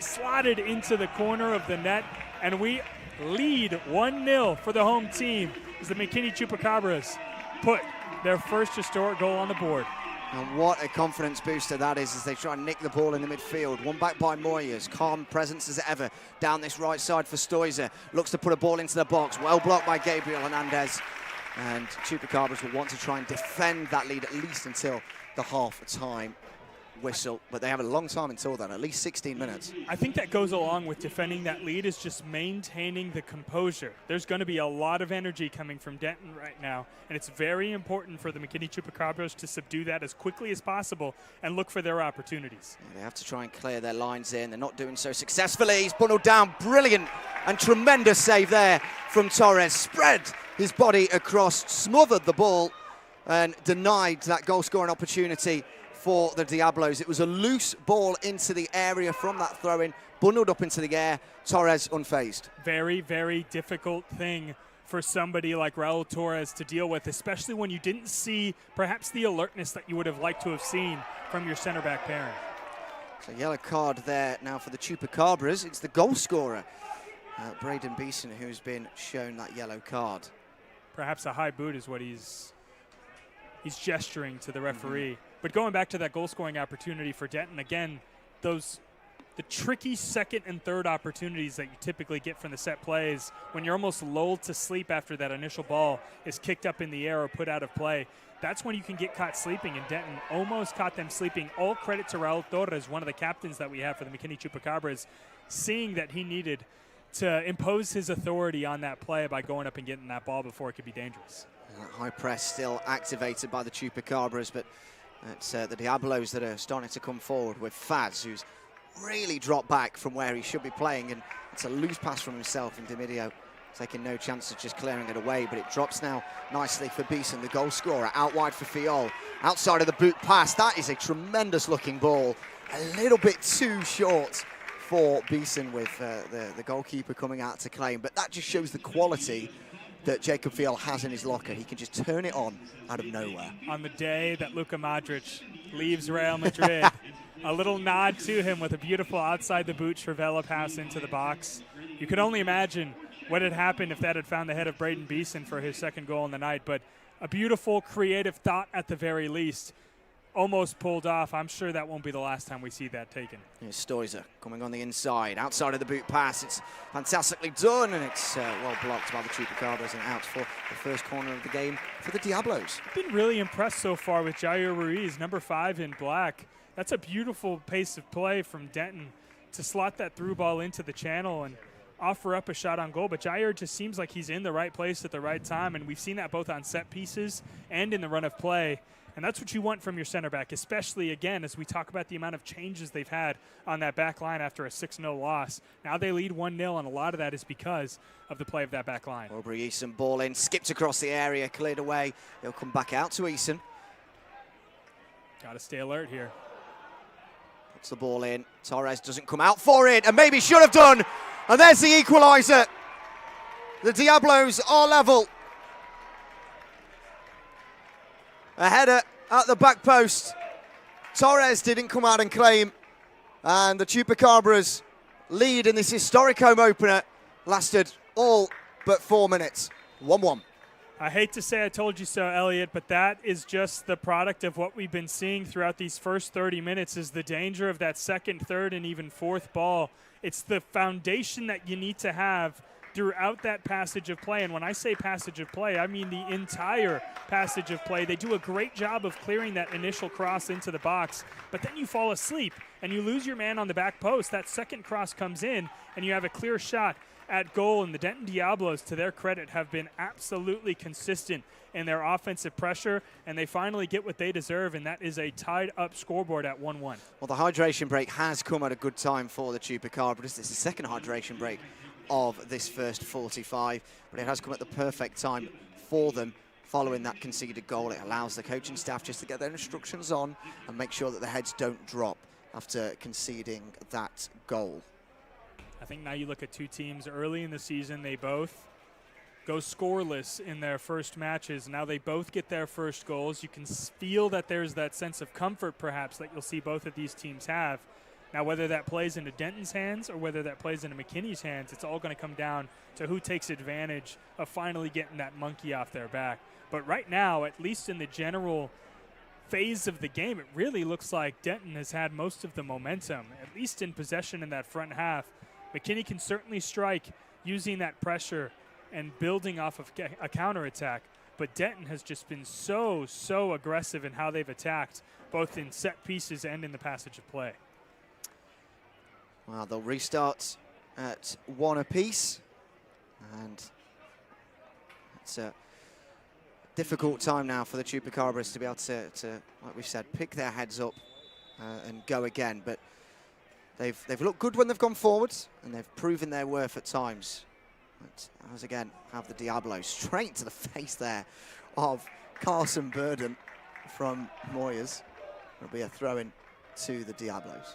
Slotted into the corner of the net, and we lead 1-0 for the home team as the McKinney Chupacabras put their first historic goal on the board.
And what a confidence booster that is as they try and nick the ball in the midfield. One back by Moyes. Calm presence as ever down this right side for Stoizer. Looks to put a ball into the box. Well blocked by Gabriel Hernandez. And Chupacabras will want to try and defend that lead at least until the half-time whistle, but they have a long time until then, at least 16 minutes.
I think that goes along with defending that lead, is just maintaining the composure. There's going to be a lot of energy coming from Denton right now, and it's very important for the McKinney Chupacabras to subdue that as quickly as possible and look for their opportunities.
Yeah, they have to try and clear their lines in. They're not doing so successfully. He's bundled down. Brilliant and tremendous save there from Torres. Spread his body across, smothered the ball, and denied that goal-scoring opportunity for the Diablos. It was a loose ball into the area from that throw-in, bundled up into the air. Torres unfazed.
Very, very difficult thing for somebody like Raul Torres to deal with, especially when you didn't see perhaps the alertness that you would have liked to have seen from your center-back pairing.
So yellow card there now for the Chupacabras. It's the goal scorer, Braden Beeson, who's been shown that yellow card.
Perhaps a high boot is what he's gesturing to the referee. But going back to that goal-scoring opportunity for Denton, again, the tricky second and third opportunities that you typically get from the set plays when you're almost lulled to sleep after that initial ball is kicked up in the air or put out of play. That's when you can get caught sleeping, and Denton almost caught them sleeping. All credit to Raul Torres, one of the captains that we have for the McKinney Chupacabras, seeing that he needed to impose his authority on that play by going up and getting that ball before it could be dangerous.
That high press still activated by the Chupacabras, but it's the Diablos that are starting to come forward with Faz, who's really dropped back from where he should be playing, and it's a loose pass from himself, and Dimidio taking no chance of just clearing it away, but it drops now nicely for Beeson, the goal scorer, out wide for Fiol, outside of the boot pass. That is a tremendous looking ball, a little bit too short for Beeson with the goalkeeper coming out to claim, but that just shows the quality that Jacob Fiol has in his locker. He can just turn it on out of nowhere.
On the day that Luka Modric leaves Real Madrid, a little nod to him with a beautiful outside the boot Trivela pass into the box. You could only imagine what had happened if that had found the head of Braden Beeson for his second goal in the night, but a beautiful creative thought at the very least. Almost pulled off. I'm sure that won't be the last time we see that taken.
Here's Stoizer coming on the inside, outside of the boot pass. It's fantastically done, and it's well blocked by the Chupacabras and out for the first corner of the game for the Diablos.
I've been really impressed so far with Jair Ruiz, number 5 in black. That's a beautiful pace of play from Denton to slot that through ball into the channel and offer up a shot on goal. But Jair just seems like he's in the right place at the right time, and we've seen that both on set pieces and in the run of play. And that's what you want from your center back, especially, again, as we talk about the amount of changes they've had on that back line after a 6-0 loss. Now they lead 1-0, and a lot of that is because of the play of that back line.
Aubrey Eason ball in, skipped across the area, cleared away. He'll come back out to Eason.
Got to stay alert here.
Puts the ball in. Torres doesn't come out for it, and maybe should have done. And there's the equaliser. The Diablos are level. A header at the back post. Torres didn't come out and claim. And the Chupacabras lead in this historic home opener lasted all but 4 minutes. 1-1.
I hate to say I told you so, Elliot, but that is just the product of what we've been seeing throughout these first 30 minutes is the danger of that second, third, and even fourth ball. It's the foundation that you need to have throughout that passage of play. And when I say passage of play, I mean the entire passage of play. They do a great job of clearing that initial cross into the box, but then you fall asleep and you lose your man on the back post. That second cross comes in and you have a clear shot at goal. And the Denton Diablos, to their credit, have been absolutely consistent in their offensive pressure, and they finally get what they deserve, and that is a tied-up scoreboard at 1-1.
Well, the hydration break has come at a good time for the Chupacabras. It's the second hydration break of this first 45, but it has come at the perfect time for them following that conceded goal. It allows the coaching staff just to get their instructions on and make sure that the heads don't drop after conceding that goal.
I think now you look at two teams early in the season, they both go scoreless in their first matches. Now they both get their first goals. You can feel that there's that sense of comfort perhaps that you'll see both of these teams have. Now whether that plays into Denton's hands or whether that plays into McKinney's hands, it's all going to come down to who takes advantage of finally getting that monkey off their back. But right now, at least in the general phase of the game, it really looks like Denton has had most of the momentum, at least in possession in that front half. McKinney can certainly strike using that pressure and building off of a counterattack, but Denton has just been so aggressive in how they've attacked, both in set pieces and in the passage of play.
Well, they'll restart at 1 apiece, and it's a difficult time now for the Chupacabras to be able to like we said, pick their heads up and go again. But they've looked good when they've gone forwards, and they've proven their worth at times. But as again, have the Diablos straight to the face there of Carson Burden from Moyers. It'll be a throw-in to the Diablos.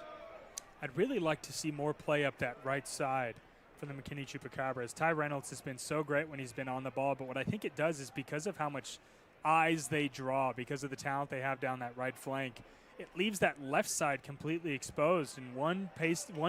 I'd really like to see more play up that right side for the McKinney Chupacabras. Ty Reynolds has been so great when he's been on the ball, but what I think it does is because of how much eyes they draw, because of the talent they have down that right flank, it leaves that left side completely exposed. And one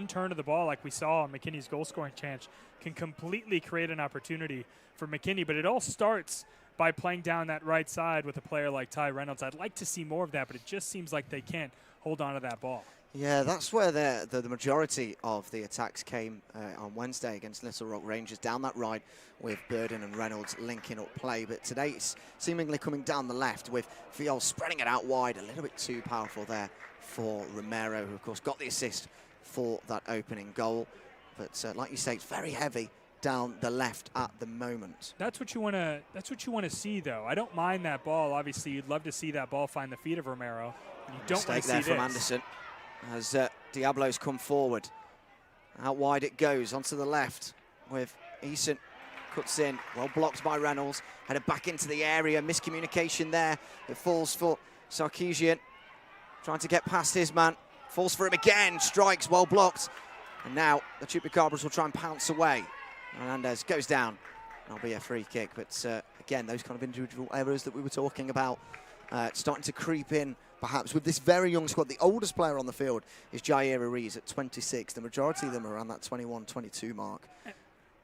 turn of the ball, like we saw on McKinney's goal-scoring chance, can completely create an opportunity for McKinney. But it all starts by playing down that right side with a player like Ty Reynolds. I'd like to see more of that, but it just seems like they can't hold on to that ball.
Yeah, that's where the majority of the attacks came on Wednesday against Little Rock Rangers, down that right with Burden and Reynolds linking up play. But today it's seemingly coming down the left with Fiol spreading it out wide, a little bit too powerful there for Romero, who of course got the assist for that opening goal. But like you say, it's very heavy down the left at the moment.
That's what you want to. That's what you want to see, though. I don't mind that ball. Obviously, you'd love to see that ball find the feet of Romero. You don't want to see
there from
this.
Anderson as Diablos come forward. Out wide it goes onto the left with Eason. Cuts in, well blocked by Reynolds. Headed back into the area. Miscommunication there. It falls for Sarkeesian. Trying to get past his man. Falls for him again. Strikes, well blocked. And now the Chupacabras will try and pounce away. Hernandez goes down. That'll be a free kick. But again, those kind of individual errors that we were talking about starting to creep in, perhaps, with this very young squad. The oldest player on the field is Jair Ruiz at 26. The majority of them are around that 21, 22 mark.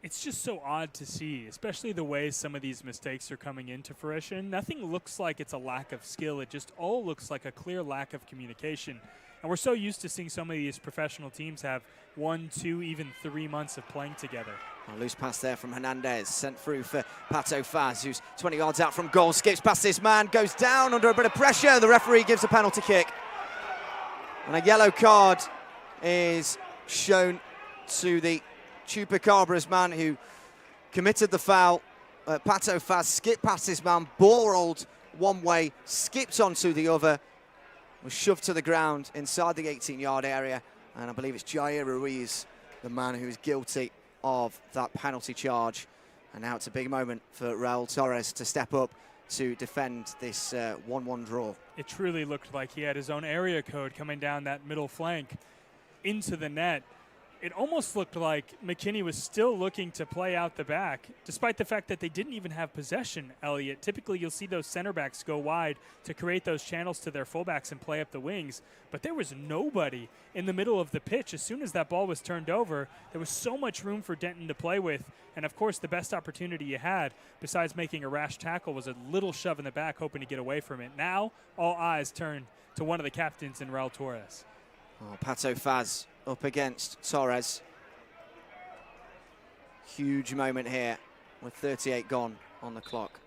It's just so odd to see, especially the way some of these mistakes are coming into fruition. Nothing looks like it's a lack of skill. It just all looks like a clear lack of communication. And we're so used to seeing some of these professional teams have 1, 2, even 3 months of playing together.
A loose pass there from Hernandez, sent through for Pato Faz, who's 20 yards out from goal, skips past this man, goes down under a bit of pressure. The referee gives a penalty kick. And a yellow card is shown to the Chupacabras man who committed the foul. Pato Faz skipped past this man, ball rolled one way, skipped onto the other, was shoved to the ground inside the 18-yard area. And I believe it's Jair Ruiz, the man who's guilty of that penalty charge. And now it's a big moment for Raul Torres to step up to defend this 1-1 draw.
It truly looked like he had his own area code coming down that middle flank into the net. It almost looked like McKinney was still looking to play out the back, despite the fact that they didn't even have possession, Elliot. Typically, you'll see those center backs go wide to create those channels to their fullbacks and play up the wings. But there was nobody in the middle of the pitch. As soon as that ball was turned over, there was so much room for Denton to play with. And, of course, the best opportunity you had, besides making a rash tackle, was a little shove in the back, hoping to get away from it. Now, all eyes turn to one of the captains in Raul Torres.
Oh, Pato Faz up against Torres. Huge moment here with 38 gone on the clock.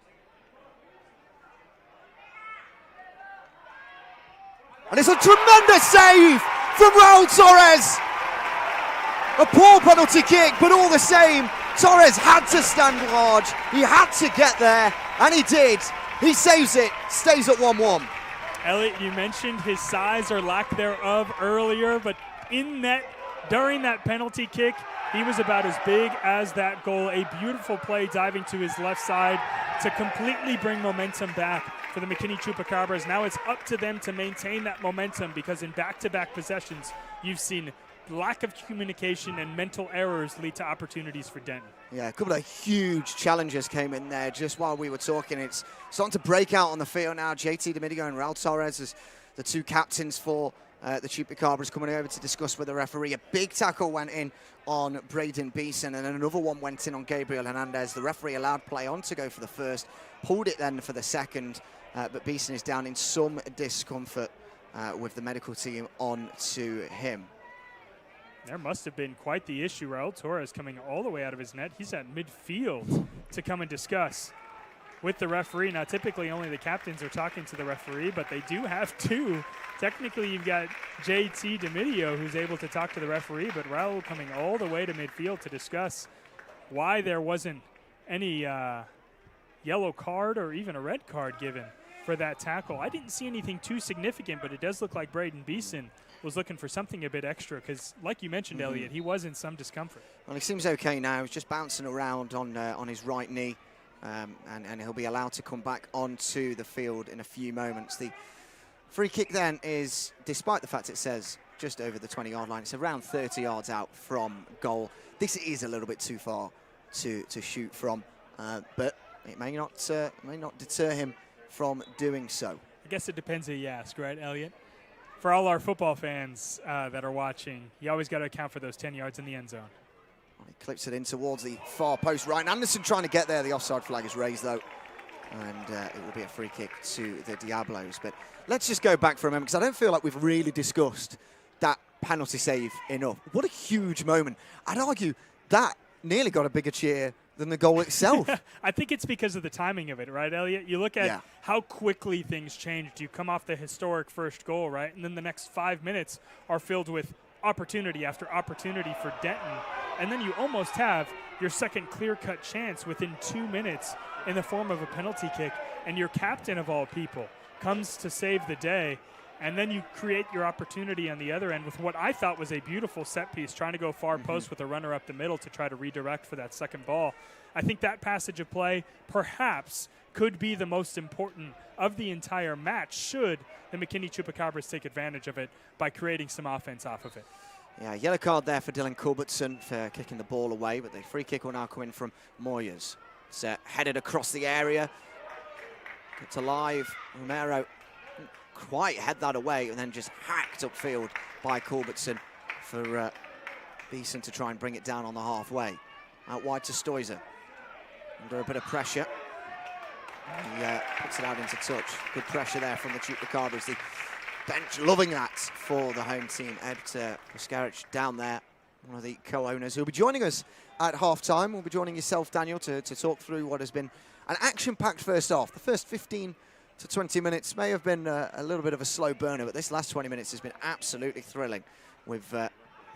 And it's a tremendous save from Raul Torres. A poor penalty kick, but all the same, Torres had to stand large. He had to get there, and he did. He saves it, stays at 1-1.
Elliot, you mentioned his size or lack thereof earlier, but during that penalty kick, he was about as big as that goal. A beautiful play diving to his left side to completely bring momentum back for the McKinney Chupacabras. Now it's up to them to maintain that momentum, because in back-to-back possessions, you've seen lack of communication and mental errors lead to opportunities for Denton.
Yeah, a couple of huge challenges came in there just while we were talking. It's starting to break out on the field now. JT Domingo and Raul Torres as the two captains for the Chupacabras coming over to discuss with the referee. A big tackle went in on Braden Beeson, and another one went in on Gabriel Hernandez. The referee allowed play on to go for the first, pulled it then for the second, but Beeson is down in some discomfort with the medical team on to him.
There must have been quite the issue. Raul Torres coming all the way out of his net. He's at midfield to come and discuss with the referee. Now, typically only the captains are talking to the referee, but they do have two. Technically, you've got JT Domingo who's able to talk to the referee, but Raul coming all the way to midfield to discuss why there wasn't any yellow card or even a red card given for that tackle. I didn't see anything too significant, but it does look like Braden Beeson was looking for something a bit extra, because like you mentioned, Elliot, he was in some discomfort. Well,
he seems okay now. He's just bouncing around on his right knee, and he'll be allowed to come back onto the field in a few moments. The free kick then is, despite the fact it says just over the 20-yard line, it's around 30 yards out from goal. This is a little bit too far to shoot from, but it may not deter him from doing so.
I guess it depends who you ask, right, Elliot? For all our football fans that are watching, you always got to account for those 10 yards in the end zone.
Well, he clips it in towards the far post. Ryan Anderson trying to get there. The offside flag is raised, though, and it will be a free kick to the Diablos. But let's just go back for a moment, because I don't feel like we've really discussed that penalty save enough. What a huge moment. I'd argue that nearly got a bigger cheer than the goal itself.
I think it's because of the timing of it, right, Elliot? You look at how quickly things changed. You come off the historic first goal, right? And then the next 5 minutes are filled with opportunity after opportunity for Denton. And then you almost have your second clear-cut chance within 2 minutes in the form of a penalty kick. And your captain, of all people, comes to save the day. And then you create your opportunity on the other end with what I thought was a beautiful set piece, trying to go far post with a runner up the middle to try to redirect for that second ball. I think that passage of play perhaps could be the most important of the entire match, should the McKinney Chupacabras take advantage of it by creating some offense off of it.
Yeah, yellow card there for Dylan Culbertson for kicking the ball away, but the free kick will now come in from Moyers. It's headed across the area. Gets alive. Romero quite head that away, and then just hacked upfield by Culbertson for Beeson to try and bring it down on the halfway. Out wide to Stoizer. Under a bit of pressure. He puts it out into touch. Good pressure there from the Chupacabras. The bench loving that for the home team. Ed Puskaric down there, one of the co-owners, who'll be joining us at half-time. We'll be joining yourself, Daniel, to talk through what has been an action-packed first half. The first 15 to 20 minutes may have been a little bit of a slow burner, but this last 20 minutes has been absolutely thrilling, with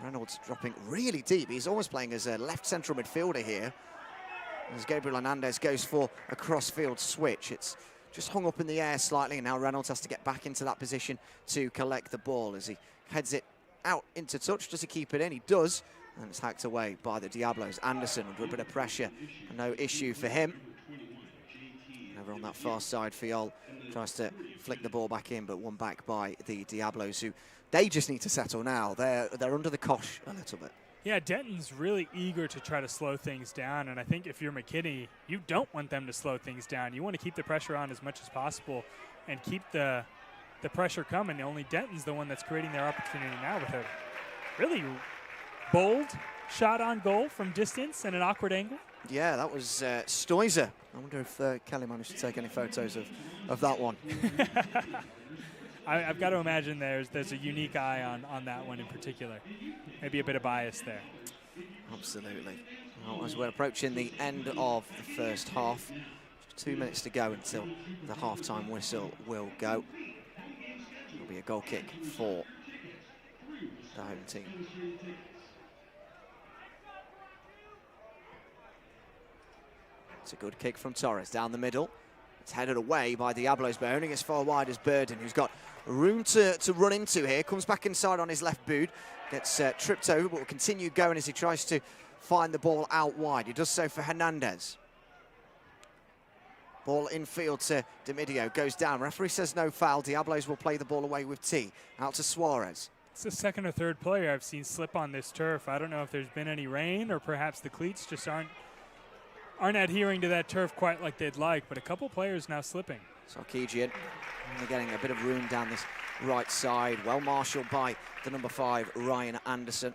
Reynolds dropping really deep. He's almost playing as a left central midfielder here, as Gabriel Hernandez goes for a cross-field switch. It's just hung up in the air slightly, and now Reynolds has to get back into that position to collect the ball as he heads it out into touch. Does he keep it in? He does, and it's hacked away by the Diablos. Anderson under a bit of pressure, no issue for him. Over on that far side, Fiol tries to flick the ball back in, but won back by the Diablos, who they just need to settle now. They're under the cosh a little bit.
Yeah, Denton's really eager to try to slow things down, and I think if you're McKinney, you don't want them to slow things down. You want to keep the pressure on as much as possible and keep the pressure coming. Only Denton's the one that's creating their opportunity now with a really bold shot on goal from distance and an awkward angle.
Yeah, that was Stoizer. I wonder if Kelly managed to take any photos of that one.
I've got to imagine there's a unique eye on that one in particular. Maybe a bit of bias there.
Absolutely. Well, as we're approaching the end of the first half, just 2 minutes to go until the half-time whistle will go. It'll be a goal kick for the home team. It's a good kick from Torres down the middle. It's headed away by Diablos, but only as far wide as Burden, who's got room to run into here. Comes back inside on his left boot, gets tripped over, but will continue going as he tries to find the ball out wide. He does so for Hernandez. Ball infield to Dimidio, goes down. Referee says no foul. Diablos will play the ball away with T. Out to Suarez.
It's the second or third player I've seen slip on this turf. I don't know if there's been any rain or perhaps the cleats just aren't adhering to that turf quite like they'd like, but a couple players now slipping.
Sarkisian, they're getting a bit of room down this right side. Well marshalled by the number 5, Ryan Anderson.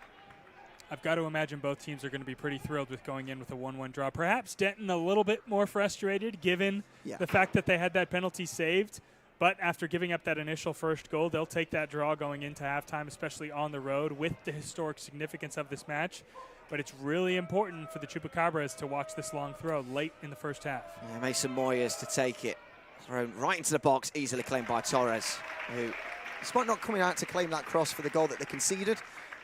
I've got to imagine both teams are going to be pretty thrilled with going in with a 1-1 draw. Perhaps Denton a little bit more frustrated given the fact that they had that penalty saved. But after giving up that initial first goal, they'll take that draw going into halftime, especially on the road with the historic significance of this match. But it's really important for the Chupacabras to watch this long throw late in the first half.
Yeah, Mason Moyes to take it. Thrown right into the box, easily claimed by Torres, who, despite not coming out to claim that cross for the goal that they conceded,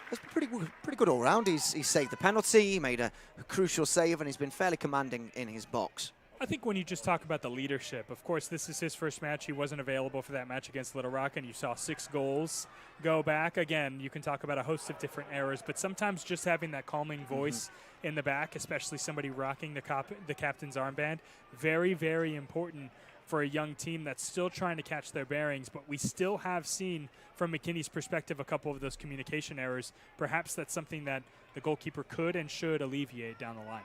was pretty good all round. He saved the penalty, he made a crucial save, and he's been fairly commanding in his box.
I think when you just talk about the leadership, of course, this is his first match. He wasn't available for that match against Little Rock, and you saw 6 goals go back. Again, you can talk about a host of different errors, but sometimes just having that calming voice in the back, especially somebody rocking the captain's armband, very, very important for a young team that's still trying to catch their bearings. But we still have seen, from McKinney's perspective, a couple of those communication errors. Perhaps that's something that the goalkeeper could and should alleviate down the line.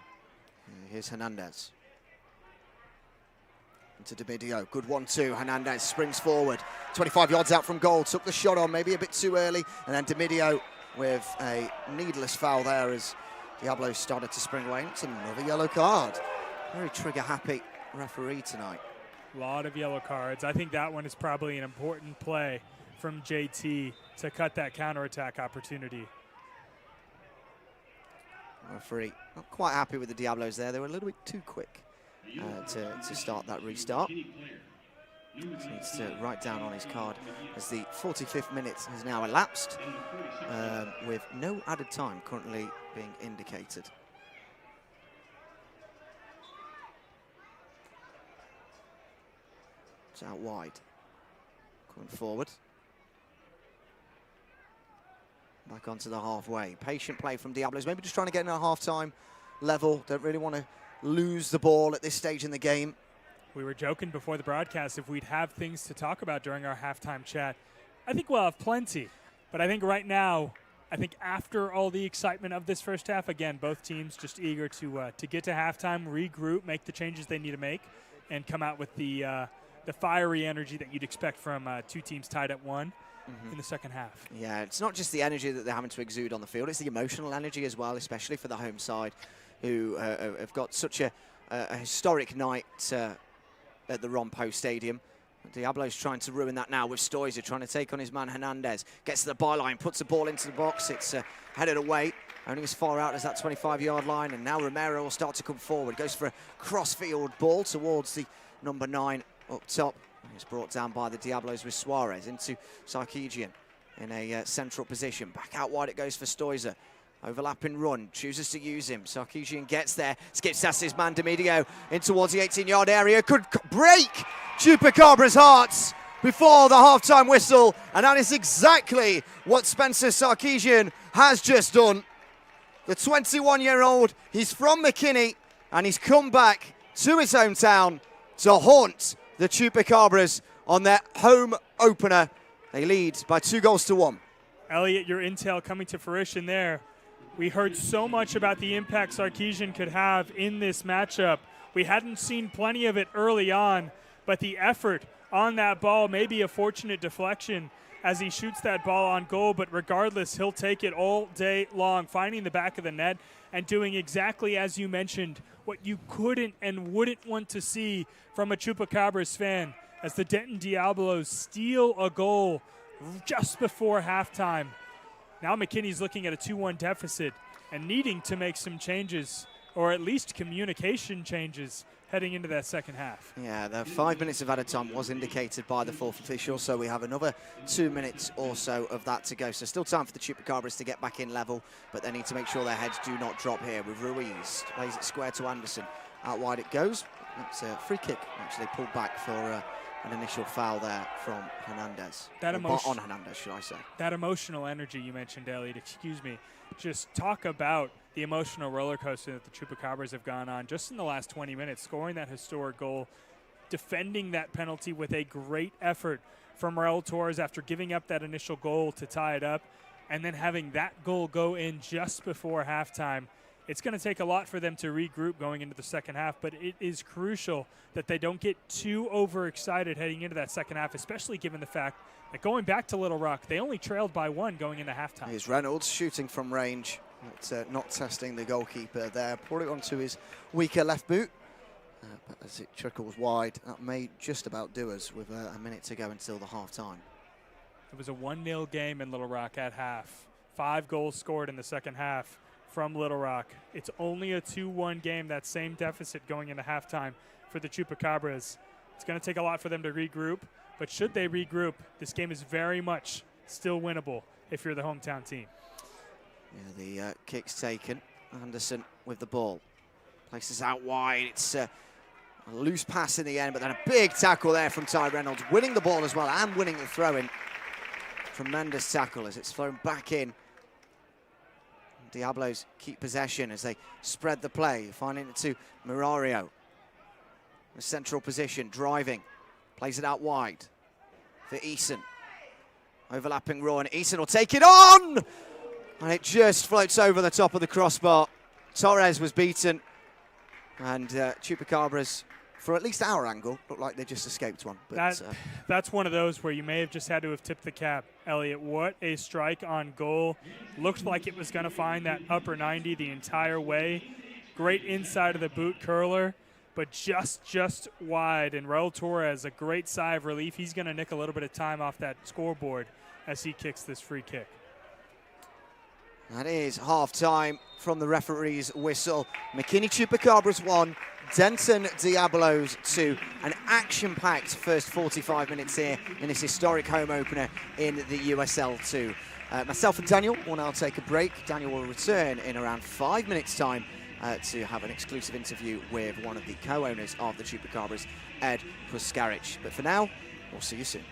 Here's Hernandez. Into Dimidio, good 1-2. Hernandez springs forward, 25 yards out from goal, took the shot on maybe a bit too early, and then Dimidio with a needless foul there as Diablos started to spring away. It's another yellow card. Very trigger-happy referee tonight.
A lot of yellow cards. I think that one is probably an important play from JT to cut that counterattack opportunity.
Referee not quite happy with the Diablos there. They were a little bit too quick to start that restart. He needs to write down on his card as the 45th minute has now elapsed with no added time currently being indicated. It's out wide. Coming forward. Back onto the halfway. Patient play from Diablos. Maybe just trying to get in a half-time level. Don't really want to lose the ball at this stage in the game.
We were joking before the broadcast if we'd have things to talk about during our halftime chat. I think we'll have plenty. But I think right now, I think after all the excitement of this first half, again, both teams just eager to get to halftime, regroup, make the changes they need to make, and come out with the fiery energy that you'd expect from 2 teams tied at 1 in the second half. Yeah,
it's not just the energy that they're having to exude on the field, it's the emotional energy as well, especially for the home side, who have got such a historic night at the Rompo Stadium. Diablo's trying to ruin that now with Stoizer trying to take on his man Hernandez. Gets to the byline, puts the ball into the box. It's headed away, only as far out as that 25-yard line. And now Romero will start to come forward. Goes for a cross-field ball towards the number 9 up top. It's brought down by the Diablos with Suarez into Sarkisian in a central position. Back out wide it goes for Stoizer. Overlapping run, chooses to use him. Sarkisian gets there, skips past his man Dimidio in towards the 18-yard area. Could break Chupacabras' hearts before the halftime whistle. And that is exactly what Spencer Sarkisian has just done. The 21-year-old, he's from McKinney, and he's come back to his hometown to haunt the Chupacabras on their home opener. They lead by 2-1.
Elliot, your intel coming to fruition there. We heard so much about the impact Sarkisian could have in this matchup. We hadn't seen plenty of it early on, but the effort on that ball may be a fortunate deflection as he shoots that ball on goal, but regardless, he'll take it all day long, finding the back of the net and doing exactly as you mentioned, what you couldn't and wouldn't want to see from a Chupacabras fan, as the Denton Diablos steal a goal just before halftime. Now McKinney's looking at a 2-1 deficit, and needing to make some changes, or at least communication changes, heading into that second half.
Yeah, the 5 minutes of added time was indicated by the fourth official, so we have another 2 minutes or so of that to go. So still time for the Chupacabras to get back in level, but they need to make sure their heads do not drop here with Ruiz. Plays it square to Anderson. Out wide it goes. It's a free kick, actually pulled back for an initial foul there from Hernandez. On Hernandez, should I say.
That emotional energy you mentioned, Elliot, excuse me. Just talk about the emotional roller coaster that the Chupacabras have gone on just in the last 20 minutes, scoring that historic goal, defending that penalty with a great effort from Raul Torres after giving up that initial goal to tie it up, and then having that goal go in just before halftime. It's going to take a lot for them to regroup going into the second half, but it is crucial that they don't get too overexcited heading into that second half, especially given the fact that going back to Little Rock, they only trailed by 1 going into halftime.
Here's Reynolds shooting from range. Not testing the goalkeeper there. Brought it onto his weaker left boot. But as it trickles wide, that may just about do us with a minute to go until the half-time.
It was a 1-0 game in Little Rock at half. 5 goals scored in the second half from Little Rock. It's only a 2-1 game, that same deficit going into halftime for the Chupacabras. It's going to take a lot for them to regroup, but should they regroup, this game is very much still winnable if you're the hometown team.
Yeah, the kick's taken. Anderson with the ball. Places out wide. It's a loose pass in the end, but then a big tackle there from Ty Reynolds, winning the ball as well and winning the throw-in. Tremendous tackle as it's thrown back in. Diablos keep possession as they spread the play, finding it to Mirario. A central position, driving, plays it out wide for Eason. Overlapping Raw, and Eason will take it on! And it just floats over the top of the crossbar. Torres was beaten, and Chupacabras, for at least our angle, looked like they just escaped one. But
that's one of those where you may have just had to have tipped the cap. Elliot, what a strike on goal. Looked like it was going to find that upper 90 the entire way. Great inside of the boot curler, but just wide. And Raul Torres, a great sigh of relief. He's going to nick a little bit of time off that scoreboard as he kicks this free kick.
That is half-time from the referee's whistle. McKinney Chupacabras 1, Denton Diablos 2. An action-packed first 45 minutes here in this historic home opener in the USL 2. Myself and Daniel will now take a break. Daniel will return in around 5 minutes' time to have an exclusive interview with one of the co-owners of the Chupacabras, Ed Puskaric. But for now, we'll see you soon.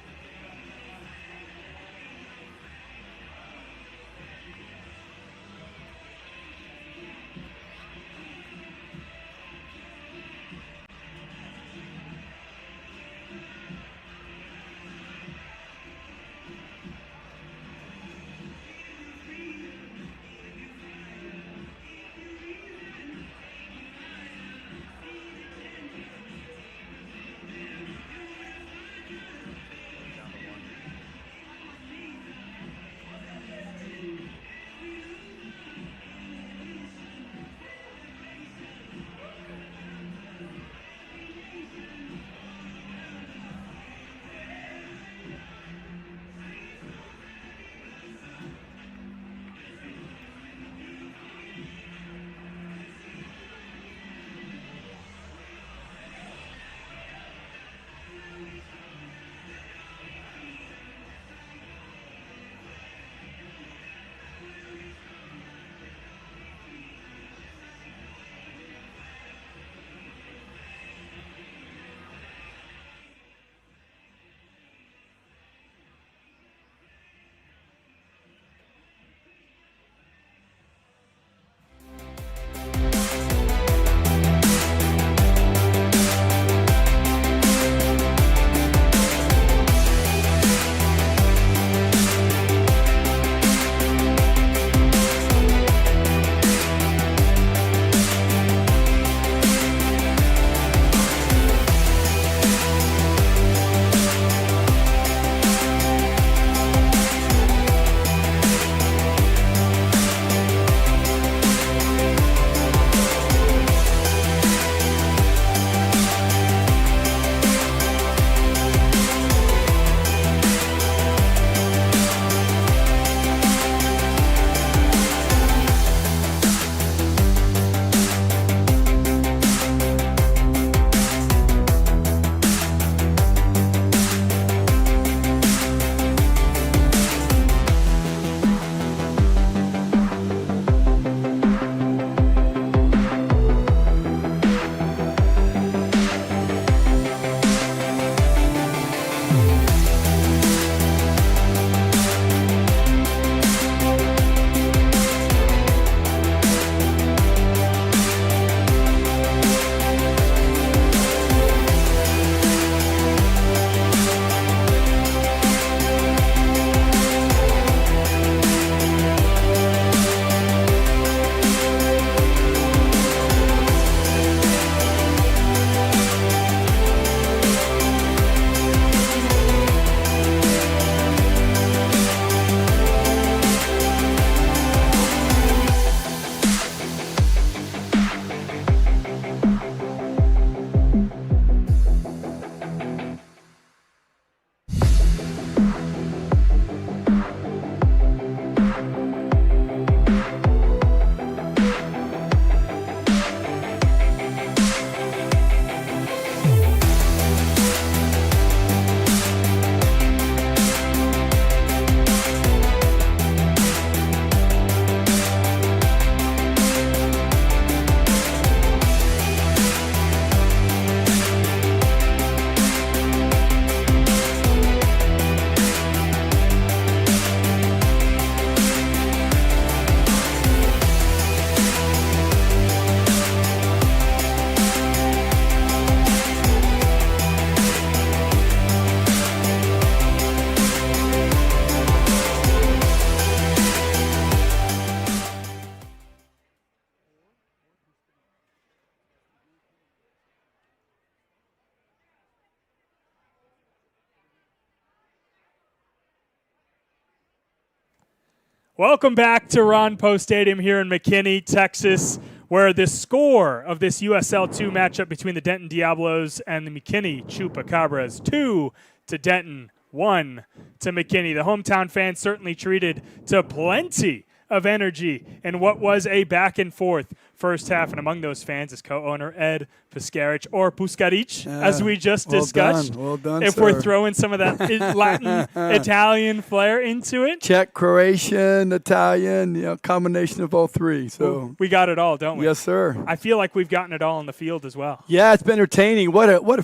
Welcome back to Ron Post Stadium here in McKinney, Texas, where the score of this USL2 matchup between the Denton Diablos and the McKinney Chupacabras, 2 to Denton, 1 to McKinney. The hometown fans certainly treated to plenty of energy in what was a back and forth first half, and among those fans is co-owner Ed Piskarich, or Puskaric, as we just discussed.
Well done,
if
sir.
we're throwing some of that Latin, Italian flair into it.
Czech, Croatian, Italian, combination of all three. So
we got it all, don't we?
Yes, sir.
I feel like we've gotten it all on the field as well.
Yeah, it's been entertaining.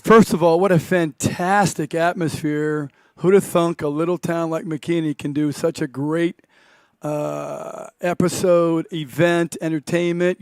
First of all, what a fantastic atmosphere. Who'd have thunk a little town like McKinney can do such a great episode, event, entertainment.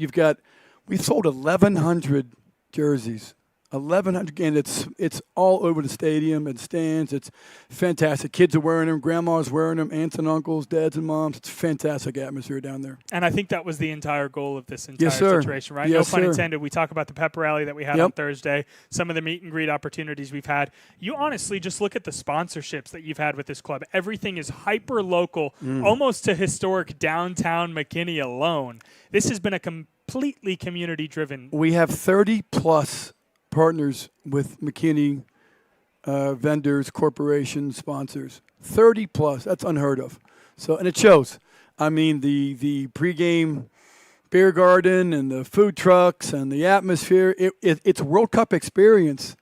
We sold 1,100 jerseys, 1,100, and it's all over the stadium and stands. It's fantastic. Kids are wearing them, grandmas wearing them, aunts and uncles, dads and moms. It's a fantastic atmosphere down there.
And I think that was the entire goal of this entire
Yes, sir.
situation, right?
Yes,
no pun
sir.
intended. We talk about the pep rally that we had on Thursday, some of the meet and greet opportunities we've had. You honestly just look at the sponsorships that you've had with this club. Everything is hyper local, almost to historic downtown McKinney alone. This has been a completely community driven.
We have 30 plus partners with McKinney, vendors, corporations, sponsors. 30 plus. That's unheard of. So, and it shows. I mean, the pregame beer garden and the food trucks and the atmosphere. It's a World Cup experience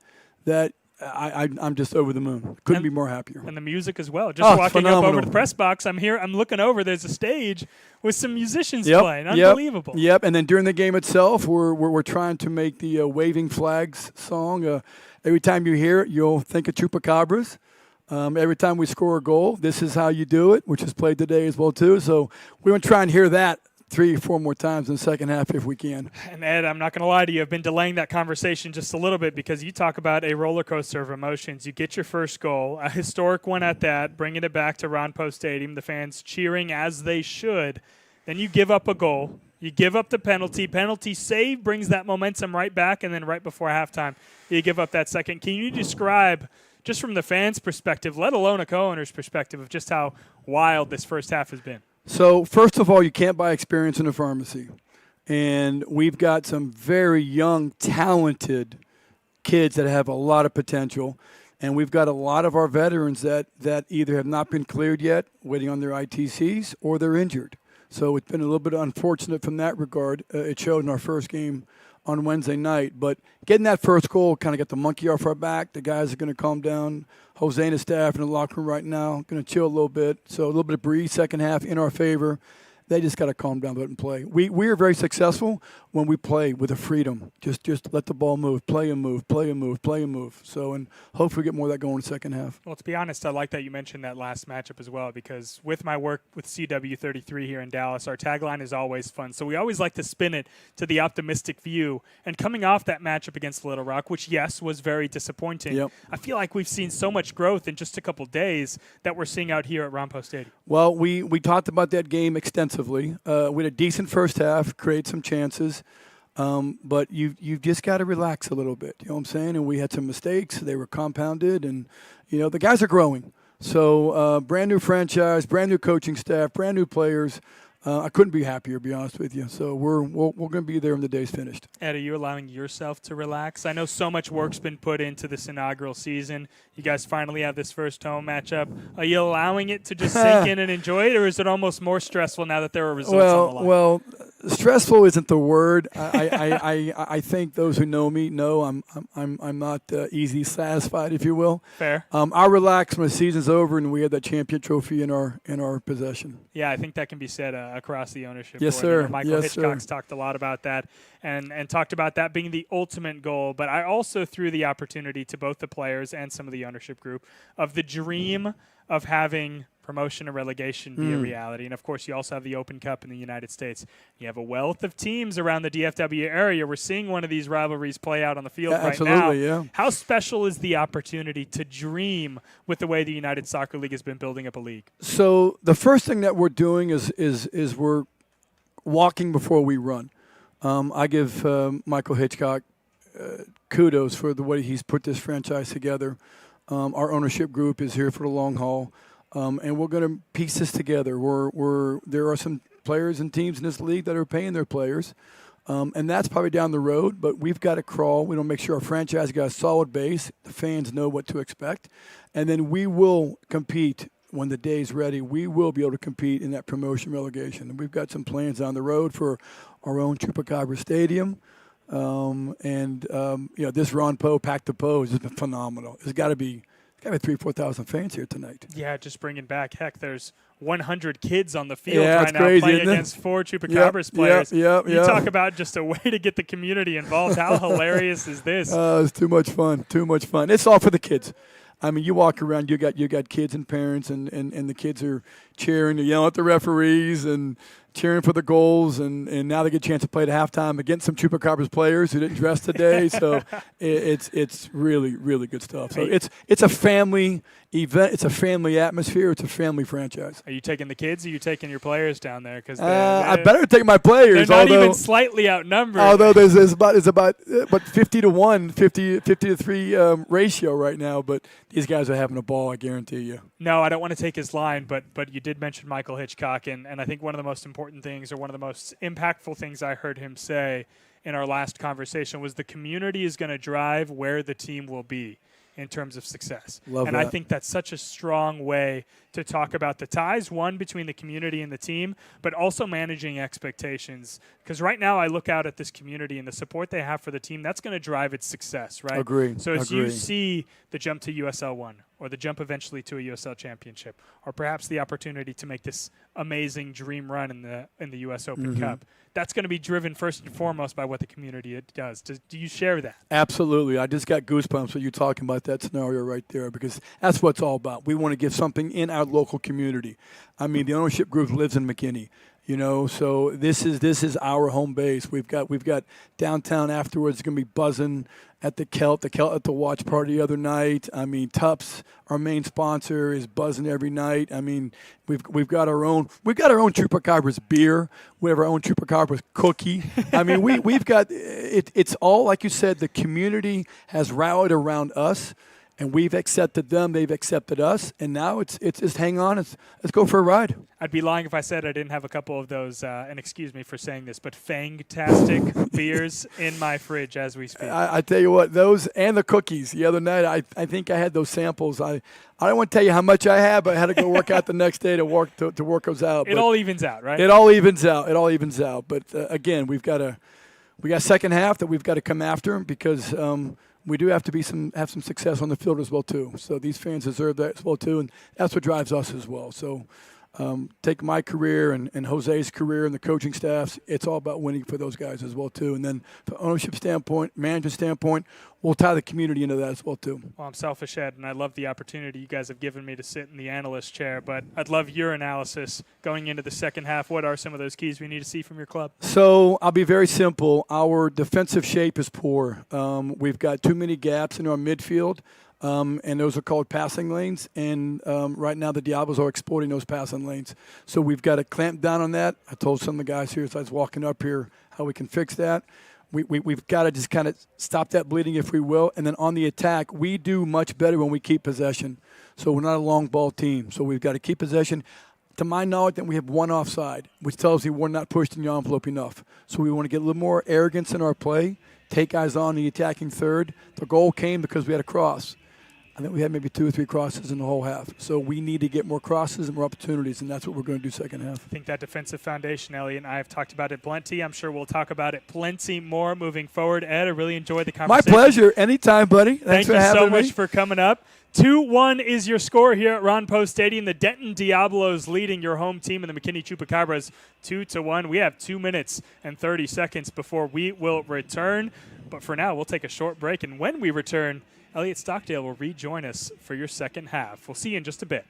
that I'm just over the moon. Couldn't be more happier.
And the music as well. Just walking
phenomenal.
up over to the press box, I'm looking over. There's a stage with some musicians playing. Unbelievable.
Yep. And then during the game itself, we're trying to make the waving flags song. Every time you hear it, you'll think of Chupacabras. Every time we score a goal, this is how you do it, which is played today as well too. So we're going to try and hear that 3 or 4 more times in the second half if we can.
And Ed, I'm not going to lie to you. I've been delaying that conversation just a little bit because you talk about a roller coaster of emotions. You get your first goal, a historic one at that, bringing it back to Ron Post Stadium, the fans cheering as they should. Then you give up a goal. You give up the penalty. Penalty save brings that momentum right back, and then right before halftime, you give up that second. Can you describe, just from the fans' perspective, let alone a co-owner's perspective, of just how wild this first half has been?
So, first of all, you can't buy experience in a pharmacy. And we've got some very young, talented kids that have a lot of potential. And we've got a lot of our veterans that either have not been cleared yet, waiting on their ITCs, or they're injured. So it's been a little bit unfortunate from that regard. It showed in our first game on Wednesday night. But getting that first goal kind of got the monkey off our back. The guys are going to calm down. Jose and his staff in the locker room right now going to chill a little bit. So a little bit of breeze, second half in our favor. They just got to calm down and play. We are very successful when we play with a freedom. Just let the ball move, play and move, play and move, play and move. So, and hopefully get more of that going in the second half.
Well, to be honest, I like that you mentioned that last matchup as well, because with my work with CW33 here in Dallas, our tagline is always fun. So we always like to spin it to the optimistic view. And coming off that matchup against Little Rock, which, yes, was very disappointing, I feel like we've seen so much growth in just a couple days that we're seeing out here at Ron Post Stadium.
Well, we talked about that game extensively. We had a decent first half, create some chances, but you've just got to relax a little bit. You know what I'm saying? And we had some mistakes. They were compounded, and, the guys are growing. So brand new franchise, brand new coaching staff, brand new players. I couldn't be happier, to be honest with you. So we're going to be there when the day's finished.
Ed, are you allowing yourself to relax? I know so much work's been put into this inaugural season. You guys finally have this first home matchup. Are you allowing it to just sink in and enjoy it, or is it almost more stressful now that there are results on the line?
Well, stressful isn't the word. I think those who know me know I'm not easily satisfied, if you will.
Fair.
I'll relax when the season's over and we have that champion trophy in our possession.
Yeah, I think that can be said across the ownership.
Yes,
board.
sir.
Michael Hitchcock's talked a lot about that and talked about that being the ultimate goal. But I also threw the opportunity to both the players and some of the ownership group of the dream of having promotion and relegation be a reality. And, of course, you also have the Open Cup in the United States. You have a wealth of teams around the DFW area. We're seeing one of these rivalries play out on the field right now.
Absolutely, yeah.
How special is the opportunity to dream with the way the United Soccer League has been building up a league?
So the first thing that we're doing is we're walking before we run. I give Michael Hitchcock kudos for the way he's put this franchise together. Our ownership group is here for the long haul. and we're going to piece this together. There are some players and teams in this league that are paying their players, and that's probably down the road. But we've got to crawl. We don't make sure our franchise got a solid base. The fans know what to expect, and then we will compete when the day's ready. We will be able to compete in that promotion relegation. And we've got some plans on the road for our own Chupacabra Stadium. This Ron Poe, Pack the Poe has just been phenomenal. It's got to be 3,000-4,000 fans here tonight.
Yeah, just bringing back. Heck, there's 100 kids on the field
right
now
crazy,
playing against 4 Chupacabras players. You talk about just a way to get the community involved. How hilarious is this?
It's too much fun. Too much fun. It's all for the kids. I mean, you walk around, you got kids and parents, and the kids are cheering, they're yelling at the referees and cheering for the goals, and now they get a chance to play at halftime against some Chupacabras players who didn't dress today. So it's really, really good stuff. So it's a family event. It's a family atmosphere. It's a family franchise.
Are you taking the kids, or are you taking your players down there? Because
I better take my players.
They're not even slightly outnumbered.
Although there's about 50 to 1, 50 to 3 ratio right now. But these guys are having a ball, I guarantee you.
No, I don't want to take his line, but you did mention Michael Hitchcock, and I think one of the most important things, or one of the most impactful things I heard him say in our last conversation, was the community is going to drive where the team will be in terms of success.
Love
and
that.
I think that's such a strong way to talk about the ties, one, between the community and the team, but also managing expectations. Because right now I look out at this community and the support they have for the team, that's going to drive its success, right?
Agreed.
So as you see the jump to USL 1, or the jump eventually to a USL championship, or perhaps the opportunity to make this amazing dream run in the US Open Cup, that's going to be driven first and foremost by what the community does. Do you share that?
Absolutely. I just got goosebumps when you talking about that scenario right there, because that's what it's all about. We want to give something in our local community. I mean, the ownership group lives in McKinney. So this is our home base. We've got downtown afterwards. It's gonna be buzzing at the Celt at the watch party the other night. I mean, Tups, our main sponsor, is buzzing every night. I mean, we've got our own Chupacabras beer. We have our own Chupacabras cookie. I mean, we've got it. It's all like you said. The community has rallied around us. And we've accepted them, they've accepted us, and now it's just hang on, let's go for a ride.
I'd be lying if I said I didn't have a couple of those, and excuse me for saying this, but fantastic beers in my fridge as we speak.
I tell you what, those and the cookies. The other night, I think I had those samples. I don't want to tell you how much I had, but I had to go work out the next day to work those out.
It all evens out, right?
It all evens out. But again, we got second half that we've got to come after, because we do have to have some success on the field as well too. So these fans deserve that as well too, and that's what drives us as well. So take my career and Jose's career and the coaching staffs. It's all about winning for those guys as well too. And then from ownership standpoint, management standpoint, we'll tie the community into that as well too.
Well, I'm selfish, Ed, and I love the opportunity you guys have given me to sit in the analyst chair. But I'd love your analysis going into the second half. What are some of those keys we need to see from your club?
So I'll be very simple. Our defensive shape is poor. We've got too many gaps in our midfield. And those are called passing lanes. And right now the Diablos are exploiting those passing lanes. So we've got to clamp down on that. I told some of the guys here as I was walking up here how we can fix that. We've got to just kind of stop that bleeding, if we will. And then on the attack, we do much better when we keep possession. So we're not a long ball team. So we've got to keep possession. To my knowledge, then we have one offside, which tells me we're not pushed in the envelope enough. So we want to get a little more arrogance in our play, take guys on the attacking third. The goal came because we had a cross. I think we had maybe 2 or 3 crosses in the whole half. So we need to get more crosses and more opportunities, and that's what we're going to do second half.
I think that defensive foundation, Elliot and I have talked about it plenty. I'm sure we'll talk about it plenty more moving forward. Ed, I really enjoyed the conversation.
My pleasure. Anytime, buddy. Thanks for having me.
Thank you so much for coming up. 2-1 is your score here at Ron Poe Stadium. The Denton Diablos leading your home team in the McKinney Chupacabras 2-1. We have 2 minutes and 30 seconds before we will return. But for now, we'll take a short break, and when we return, Elliot Stockdale will rejoin us for your second half. We'll see you in just a bit.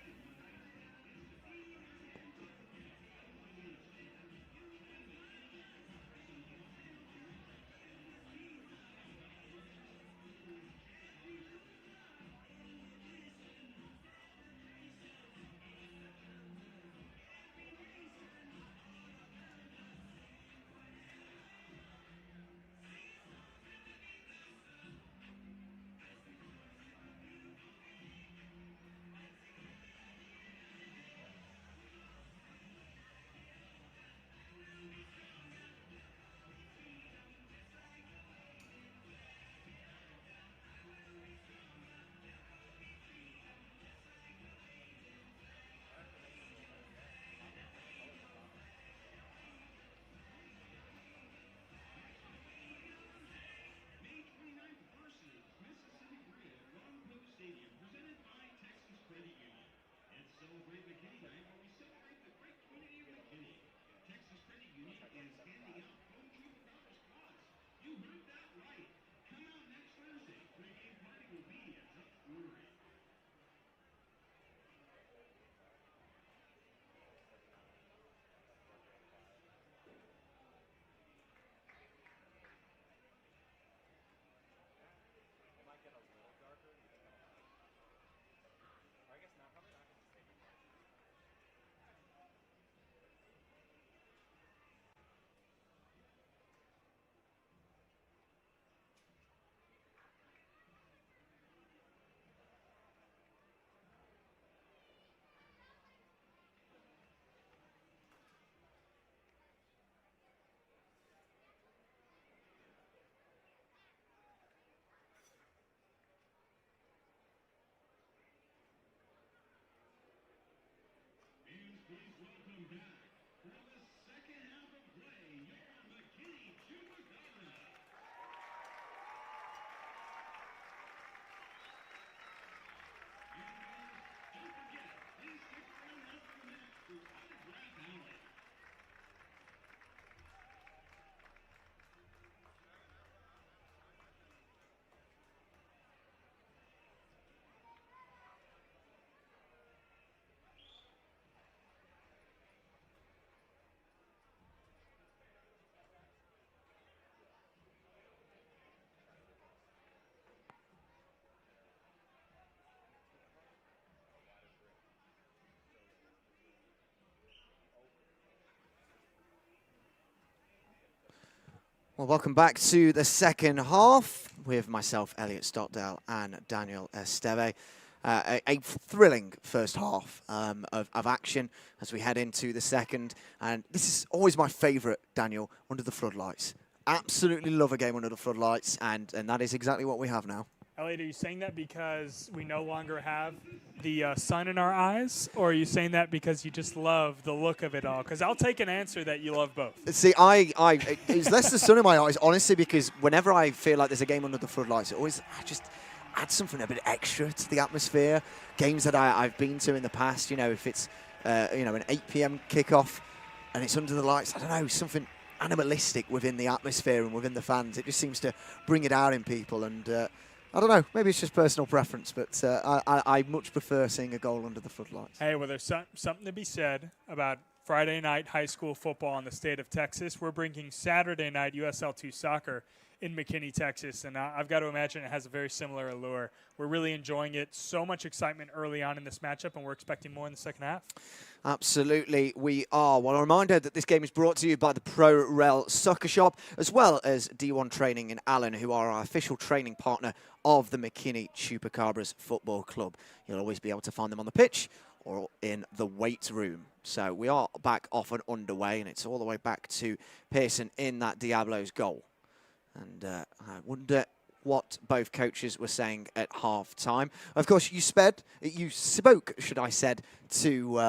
Well, welcome back to the second half with myself, Elliot Stockdale, and Daniel Esteve. A thrilling first half of action as we head into the second. And this is always my favourite, Daniel, under the floodlights. Absolutely love a game under the floodlights, and that is exactly what we have now.
Elliot, are you saying that because we no longer have the sun in our eyes, or are you saying that because you just love the look of it all? Because I'll take an answer that you love both.
See, it's less the sun in my eyes, honestly, because whenever I feel like there's a game under the floodlights, I just add something a bit extra to the atmosphere. Games that I've been to in the past, if it's an 8 p.m. kickoff and it's under the lights, I don't know, something animalistic within the atmosphere and within the fans. It just seems to bring it out in people, and I don't know, maybe it's just personal preference, but I much prefer seeing a goal under the floodlights.
Hey, well, there's something to be said about Friday night high school football in the state of Texas. We're bringing Saturday night USL2 soccer in McKinney, Texas, and I've got to imagine it has a very similar allure. We're really enjoying it. So much excitement early on in this matchup, and we're expecting more in the second half.
Absolutely, we are. Well, a reminder that this game is brought to you by the ProRel Soccer Shop, as well as D1 Training in Allen, who are our official training partner of the McKinney Chupacabras Football Club. You'll always be able to find them on the pitch or in the weight room. So we are back off and underway, and it's all the way back to Pearson in that Diablos goal. And I wonder what both coaches were saying at half-time. Of course, you spoke, should I said, to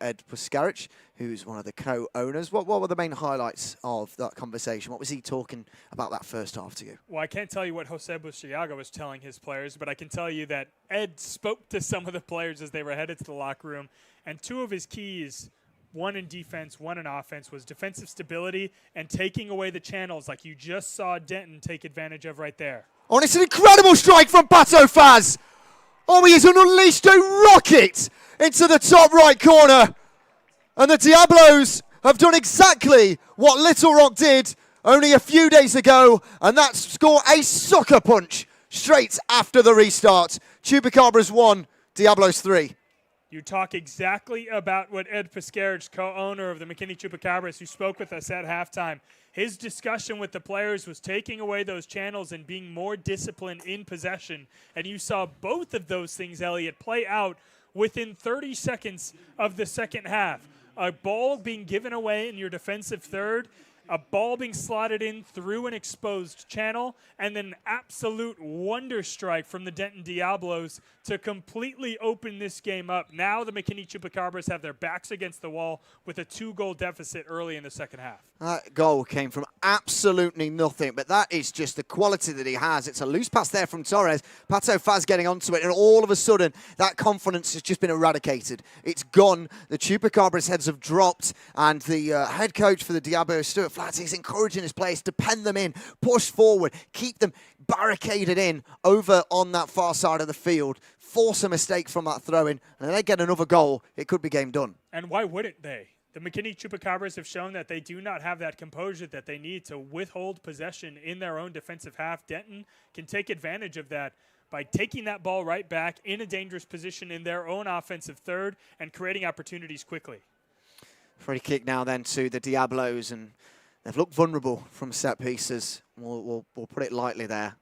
Ed Puskaric, who's one of the co-owners. What were the main highlights of that conversation? What was he talking about that first half to you?
Well, I can't tell you what Jose Bustiaga was telling his players, but I can tell you that Ed spoke to some of the players as they were headed to the locker room, and two of his keys, one in defense, one in offense, was defensive stability and taking away the channels like you just saw Denton take advantage of right there.
Oh, and it's an incredible strike from Pato Faz. Oh, he has unleashed a rocket into the top right corner. And the Diablos have done exactly what Little Rock did only a few days ago, and that's score a sucker punch straight after the restart. Chupacabras 1, Diablos 3.
You talk exactly about what Ed Puskaric, co-owner of the McKinney Chupacabras, who spoke with us at halftime, his discussion with the players was taking away those channels and being more disciplined in possession. And you saw both of those things, Elliot, play out within 30 seconds of the second half. A ball being given away in your defensive third, a ball being slotted in through an exposed channel, and then an absolute wonder strike from the Denton Diablos to completely open this game up. Now the McKinney Chupacabras have their backs against the wall with a 2-goal deficit early in the second half.
That goal came from absolutely nothing, but that is just the quality that he has. It's a loose pass there from Torres. Pato Faz getting onto it, and all of a sudden, that confidence has just been eradicated. It's gone. The Chupacabras' heads have dropped, and the head coach for the Diablos, Stuart Flatty, is encouraging his players to pen them in, push forward, keep them barricaded in over on that far side of the field, force a mistake from that throw-in, and they get another goal. It could be game done.
And why wouldn't they? The McKinney Chupacabras have shown that they do not have that composure that they need to withhold possession in their own defensive half. Denton can take advantage of that by taking that ball right back in a dangerous position in their own offensive third and creating opportunities quickly.
Free kick now then to the Diablos, and they've looked vulnerable from set pieces. We'll put it lightly there.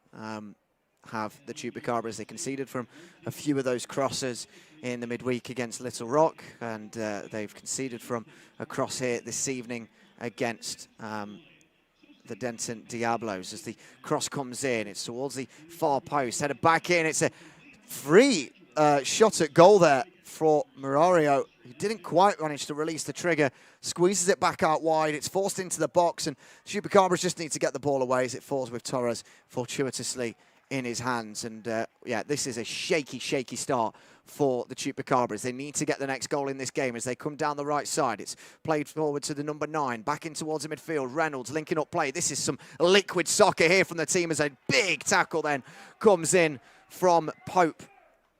Have the Chupacabras. They conceded from a few of those crosses in the midweek against Little Rock, and they've conceded from a cross here this evening against the Denton Diablos. As the cross comes in, it's towards the far post, headed back in. It's a free shot at goal there for Murario, who didn't quite manage to release the trigger, squeezes it back out wide. It's forced into the box, and Chupacabras just need to get the ball away as it falls with Torres fortuitously in his hands. And yeah, this is a shaky start for the Chupacabras. They need to get the next goal in this game as they come down the right side. It's played forward to the number 9, back in towards the midfield. Reynolds linking up play. This is some liquid soccer here from the team as a big tackle then comes in from Pope,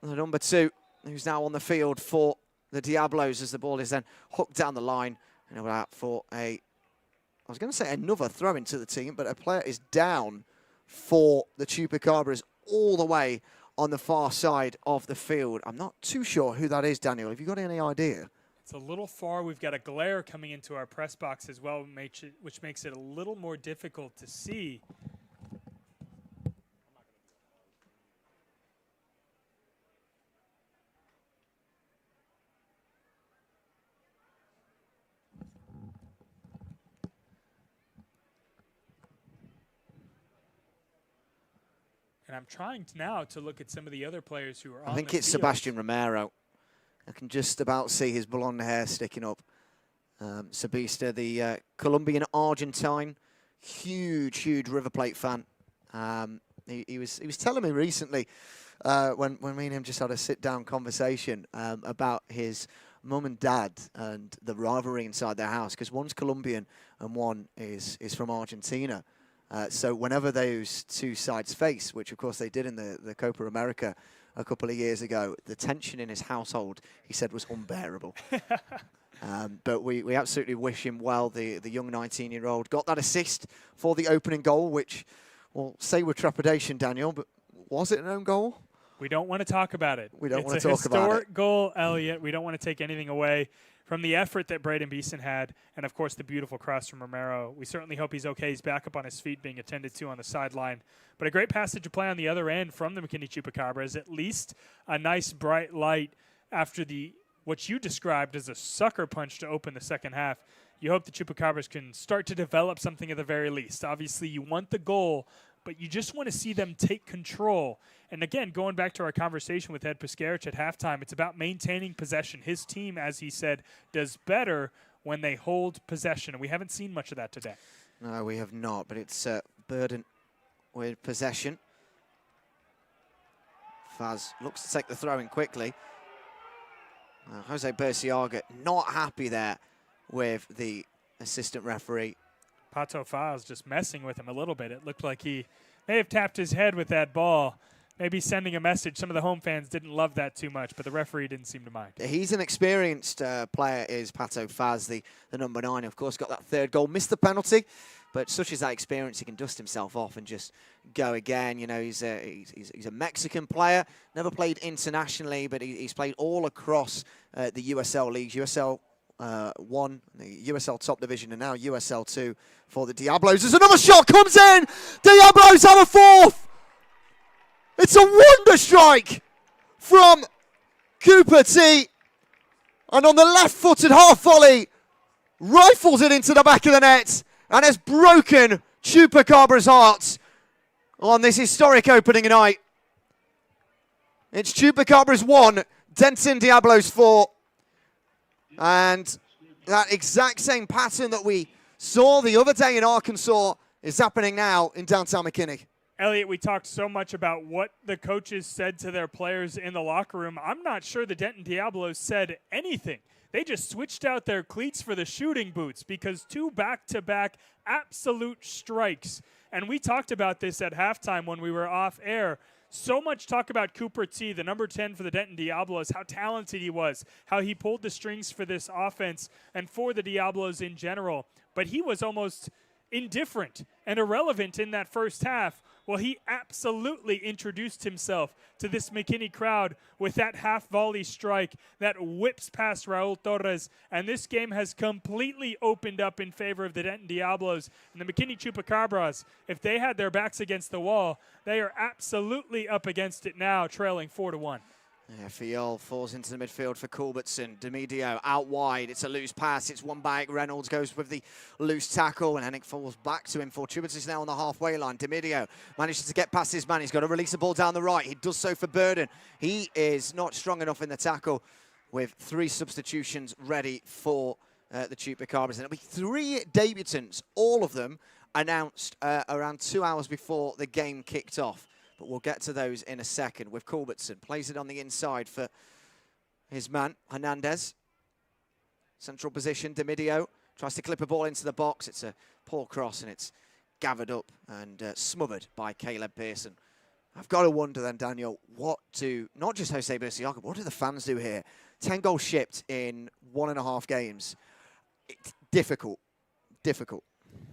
the number 2, who's now on the field for the Diablos, as the ball is then hooked down the line and we're out for I was going to say another throw into the team, but a player is down for the Chupacabras all the way on the far side of the field. I'm not too sure who that is, Daniel. Have you got any idea?
It's a little far. We've got a glare coming into our press box as well, which makes it a little more difficult to see. And I'm trying now to look at some of the other players who are on
I think
the
it's
field.
Sebastian Romero. I can just about see his blonde hair sticking up. Sabista, the Colombian Argentine, huge River Plate fan. He was telling me recently when me and him just had a sit-down conversation about his mum and dad and the rivalry inside their house, because one's Colombian and one is from Argentina. So whenever those two sides face, which of course they did in the Copa America a couple of years ago, the tension in his household, he said, was unbearable. But we absolutely wish him well, the young 19-year-old. Got that assist for the opening goal, which we'll say with trepidation, Daniel, but was it an own goal?
We don't want to talk about it.
We don't want
to
to talk about it.
It's a historic goal, Elliot. We don't want to take anything away from the effort that Braden Beeson had, and of course the beautiful cross from Romero. We certainly hope he's okay. He's back up on his feet, being attended to on the sideline. But a great passage of play on the other end from the McKinney Chupacabras. At least a nice bright light after what you described as a sucker punch to open the second half. You hope the Chupacabras can start to develop something at the very least. Obviously, you want the goal, but you just want to see them take control. And again, going back to our conversation with Ed Piskarich at halftime, it's about maintaining possession. His team, as he said, does better when they hold possession, and we haven't seen much of that today.
No, we have not, but it's Burden with possession. Faz looks to take the throw in quickly. Jose Berciaga not happy there with the assistant referee.
Pato Faz just messing with him a little bit. It looked like he may have tapped his head with that ball, maybe sending a message. Some of the home fans didn't love that too much, but the referee didn't seem to mind.
He's an experienced player, is Pato Faz, the number 9. Of course, got that third goal, missed the penalty, but such as that experience, he can dust himself off and just go again. You know, he's a Mexican player, never played internationally, but he's played all across the USL leagues, USL 1, the USL top division, and now USL 2 for the Diablos. There's another shot, comes in! Diablos have a fourth! It's a wonder strike from Cooper T. And on the left-footed half volley, rifles it into the back of the net and has broken Chupacabras' hearts on this historic opening night. It's Chupacabras 1, Denton Diablos 4. And that exact same pattern that we saw the other day in Arkansas is happening now in downtown McKinney.
Elliot, we talked so much about what the coaches said to their players in the locker room. I'm not sure the Denton Diablos said anything. They just switched out their cleats for the shooting boots because 2 back-to-back absolute strikes. And we talked about this at halftime when we were off air. So much talk about Cooper T, the number 10 for the Denton Diablos, how talented he was, how he pulled the strings for this offense and for the Diablos in general. But he was almost indifferent and irrelevant in that first half. Well, he absolutely introduced himself to this McKinney crowd with that half-volley strike that whips past Raul Torres, and this game has completely opened up in favor of the Denton Diablos. And the McKinney Chupacabras, if they had their backs against the wall, they are absolutely up against it now, trailing 4-1.
Yeah, Fiol falls into the midfield for Culbertson. Demedio out wide. It's a loose pass. It's one back. Reynolds goes with the loose tackle, and Hennig falls back to him. Fortuitous is now on the halfway line. Demedio manages to get past his man. He's got to release the ball down the right. He does so for Burden. He is not strong enough in the tackle with 3 substitutions ready for the Chupacabras. And it'll be 3 debutants, all of them announced around 2 hours before the game kicked off. But we'll get to those in a second with Culbertson. Plays it on the inside for his man, Hernandez. Central position, Demedio tries to clip a ball into the box. It's a poor cross, and it's gathered up and smothered by Caleb Pearson. I've got to wonder then, Daniel, what do, not just Jose Berciaga, what do the fans do here? 10 goals shipped in 1.5 games. It's difficult.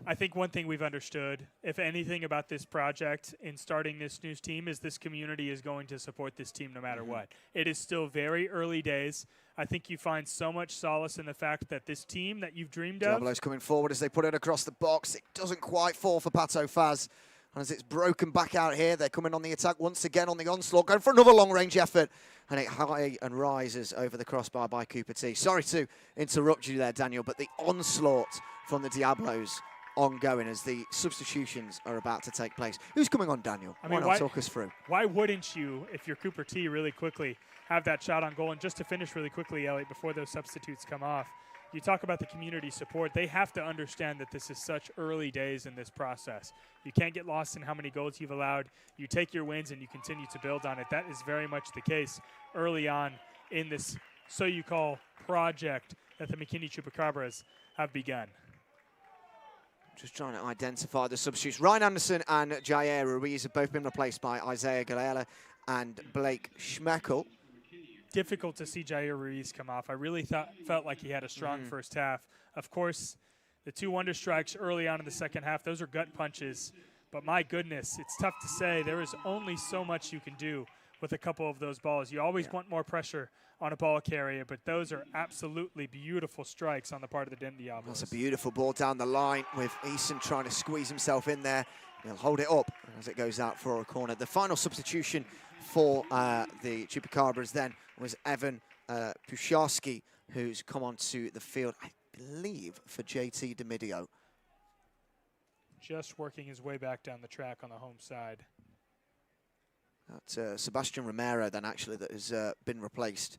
I think one thing we've understood, if anything, about this project in starting this news team is this community is going to support this team no matter what. It is still very early days. I think you find so much solace in the fact that this team that you've dreamed of.
Diablos coming forward as they put it across the box. It doesn't quite fall for Pato Faz. And as it's broken back out here, they're coming on the attack once again on the onslaught, going for another long-range effort. And it high and rises over the crossbar by Cooper T. Sorry to interrupt you there, Daniel, but the onslaught from the Diablos ongoing as the substitutions are about to take place. Who's coming on, Daniel?
I mean,
Why not talk us through?
Why wouldn't you, if you're Cooper T, really quickly have that shot on goal? And just to finish really quickly, Elliot, before those substitutes come off, you talk about the community support. They have to understand that this is such early days in this process. You can't get lost in how many goals you've allowed. You take your wins and you continue to build on it. That is very much the case early on in this so-you-call project that the McKinney Chupacabras have begun.
Just trying to identify the substitutes. Ryan Anderson and Jair Ruiz have both been replaced by Isaiah Galella and Blake Schmeckel.
Difficult to see Jair Ruiz come off. I really felt like he had a strong first half. Of course, the 2 wonder strikes early on in the second half, those are gut punches. But my goodness, it's tough to say. There is only so much you can do with a couple of those balls. You always want more pressure on a ball carrier, but those are absolutely beautiful strikes on the part of the Denton Diablos.
That's a beautiful ball down the line with Eason trying to squeeze himself in there. He'll hold it up as it goes out for a corner. The final substitution for the Chupacabras then was Evan Pusharski, who's come onto the field, I believe, for JT Demidio.
Just working his way back down the track on the home side.
That's Sebastian Romero then actually that has been replaced.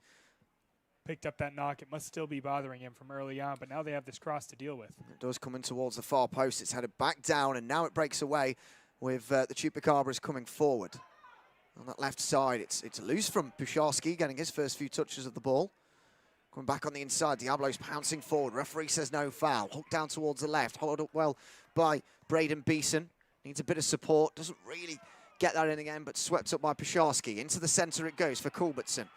Picked up that knock. It must still be bothering him from early on, but now they have this cross to deal with.
It does come in towards the far post. It's headed back down, and now it breaks away with the Chupacabras coming forward. On that left side, it's loose from Pusharski, getting his first few touches of the ball. Coming back on the inside, Diablos pouncing forward. Referee says no foul. Hooked down towards the left, followed up well by Braden Beeson. Needs a bit of support, doesn't really get that in again, but swept up by Pusharski. Into the centre it goes for Culbertson.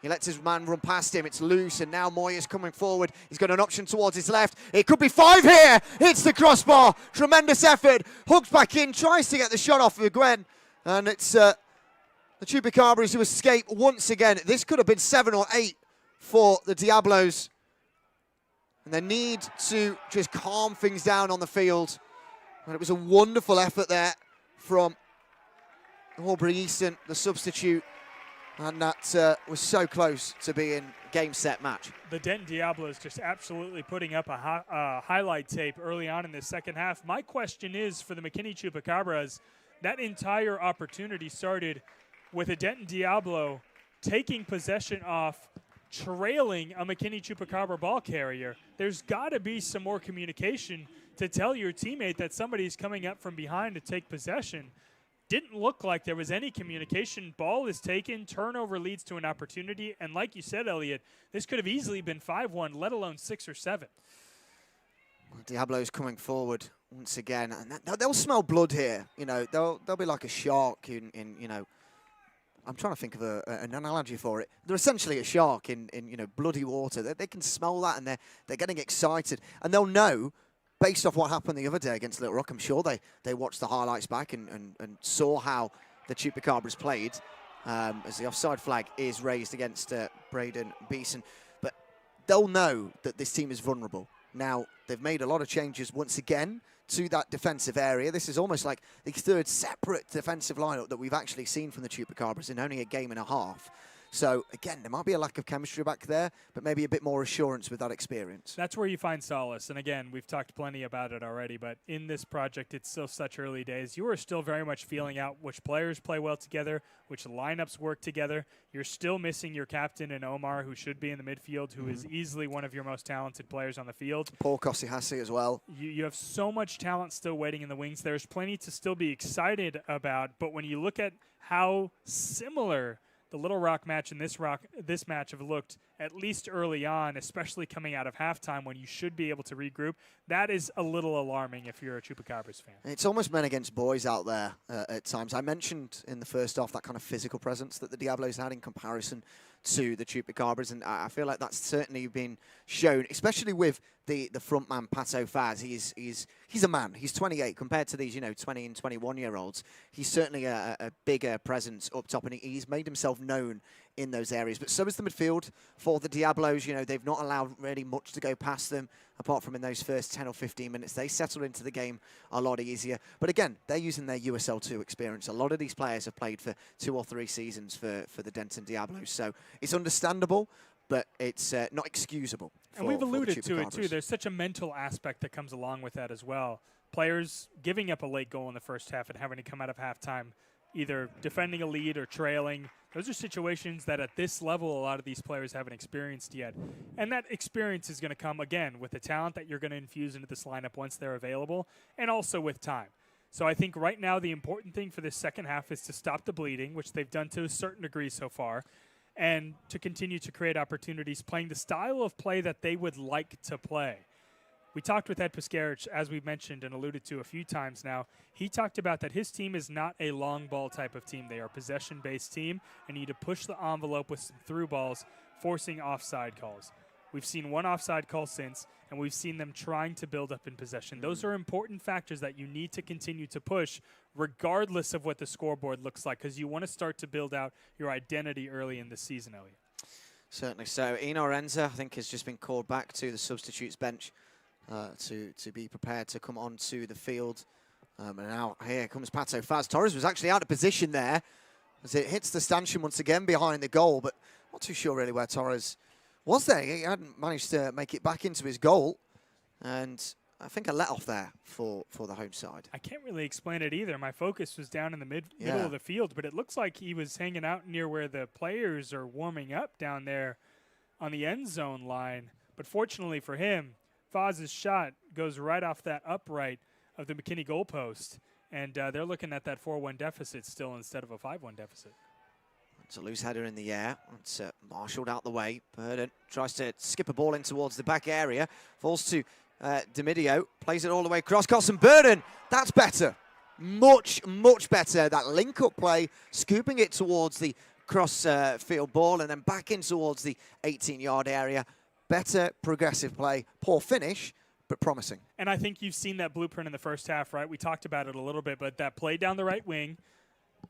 He lets his man run past him. It's loose, and now Moyer's coming forward. He's got an option towards his left. It could be 5 here. Hits the crossbar. Tremendous effort. Hooked back in, tries to get the shot off of Gwen. And it's the Chupacabras who escape once again. This could have been 7 or 8 for the Diablos. And they need to just calm things down on the field. And it was a wonderful effort there from Aubrey Easton, the substitute. And that was so close to being game, set, match.
The Denton Diablos just absolutely putting up a highlight tape early on in the second half. My question is, for the McKinney Chupacabras, that entire opportunity started with a Denton Diablo taking possession off, trailing a McKinney Chupacabra ball carrier. There's got to be some more communication to tell your teammate that somebody's coming up from behind to take possession. Didn't look like there was any communication. Ball is taken, turnover leads to an opportunity, and like you said, Elliot, this could have easily been 5-1, let alone 6 or 7.
Well, Diablo's coming forward once again, and they'll smell blood here. You know, they'll be like a shark in you know, I'm trying to think of an analogy for it. They're essentially a shark in you know, bloody water. They can smell that, and they're getting excited, and they'll know. Based off what happened the other day against Little Rock, I'm sure they watched the highlights back and saw how the Chupacabras played as the offside flag is raised against Braden Beeson. But they'll know that this team is vulnerable. Now, they've made a lot of changes once again to that defensive area. This is almost like the third separate defensive lineup that we've actually seen from the Chupacabras in only a game and a half. So, again, there might be a lack of chemistry back there, but maybe a bit more assurance with that experience.
That's where you find solace. And, again, we've talked plenty about it already, but in this project, it's still such early days. You are still very much feeling out which players play well together, which lineups work together. You're still missing your captain in Omar, who should be in the midfield, who is easily one of your most talented players on the field.
Paul Kosihasi as well.
You have so much talent still waiting in the wings. There's plenty to still be excited about, but when you look at how similar the Little Rock match and this match have looked, at least early on, especially coming out of halftime when you should be able to regroup. That is a little alarming if you're a Chupacabras fan.
It's almost men against boys out there at times. I mentioned in the first half that kind of physical presence that the Diablos had in comparison to the Chupacabras, and I feel like that's certainly been shown, especially with the front man, Pato Faz. He's a man. He's 28 compared to these, 20 and 21-year-olds. He's certainly a bigger presence up top, and he's made himself known in those areas. But so is the midfield for the Diablos. They've not allowed really much to go past them, apart from in those first 10 or 15 minutes. They settled into the game a lot easier. But again, they're using their USL2 experience. A lot of these players have played for 2 or 3 seasons for the Denton Diablos. So it's understandable, but it's not excusable.
And we've alluded to it, too. There's such a mental aspect that comes along with that as well. Players giving up a late goal in the first half and having to come out of halftime either defending a lead or trailing. Those are situations that at this level a lot of these players haven't experienced yet. And that experience is going to come, again, with the talent that you're going to infuse into this lineup once they're available, and also with time. So I think right now the important thing for this second half is to stop the bleeding, which they've done to a certain degree so far, and to continue to create opportunities playing the style of play that they would like to play. We talked with Ed Piskarich, as we've mentioned and alluded to a few times now. He talked about that his team is not a long ball type of team. They are a possession-based team and need to push the envelope with some through balls, forcing offside calls. We've seen one offside call since, and we've seen them trying to build up in possession. Those are important factors that you need to continue to push regardless of what the scoreboard looks like, because you want to start to build out your identity early in the season, Elliot.
Certainly so. Ian Orenza, I think, has just been called back to the substitutes bench to be prepared to come onto the field. And now here comes Pato Faz. Torres was actually out of position there as it hits the stanchion once again behind the goal, but not too sure really where Torres was there. He hadn't managed to make it back into his goal, and I think a let-off there for the home side.
I can't really explain it either. My focus was down in the middle of the field, but it looks like he was hanging out near where the players are warming up down there on the end zone line. But fortunately for him, Faz's shot goes right off that upright of the McKinney goalpost, and they're looking at that 4-1 deficit still instead of a 5-1 deficit.
It's a loose header in the air. It's marshalled out the way. Burden tries to skip a ball in towards the back area. Falls to Dimidio. Plays it all the way across. Carson Burden. That's better. Much, much better. That link-up play, scooping it towards the cross-field ball and then back in towards the 18-yard area. Better progressive play. Poor finish, but promising.
And I think you've seen that blueprint in the first half, right? We talked about it a little bit, but that play down the right wing,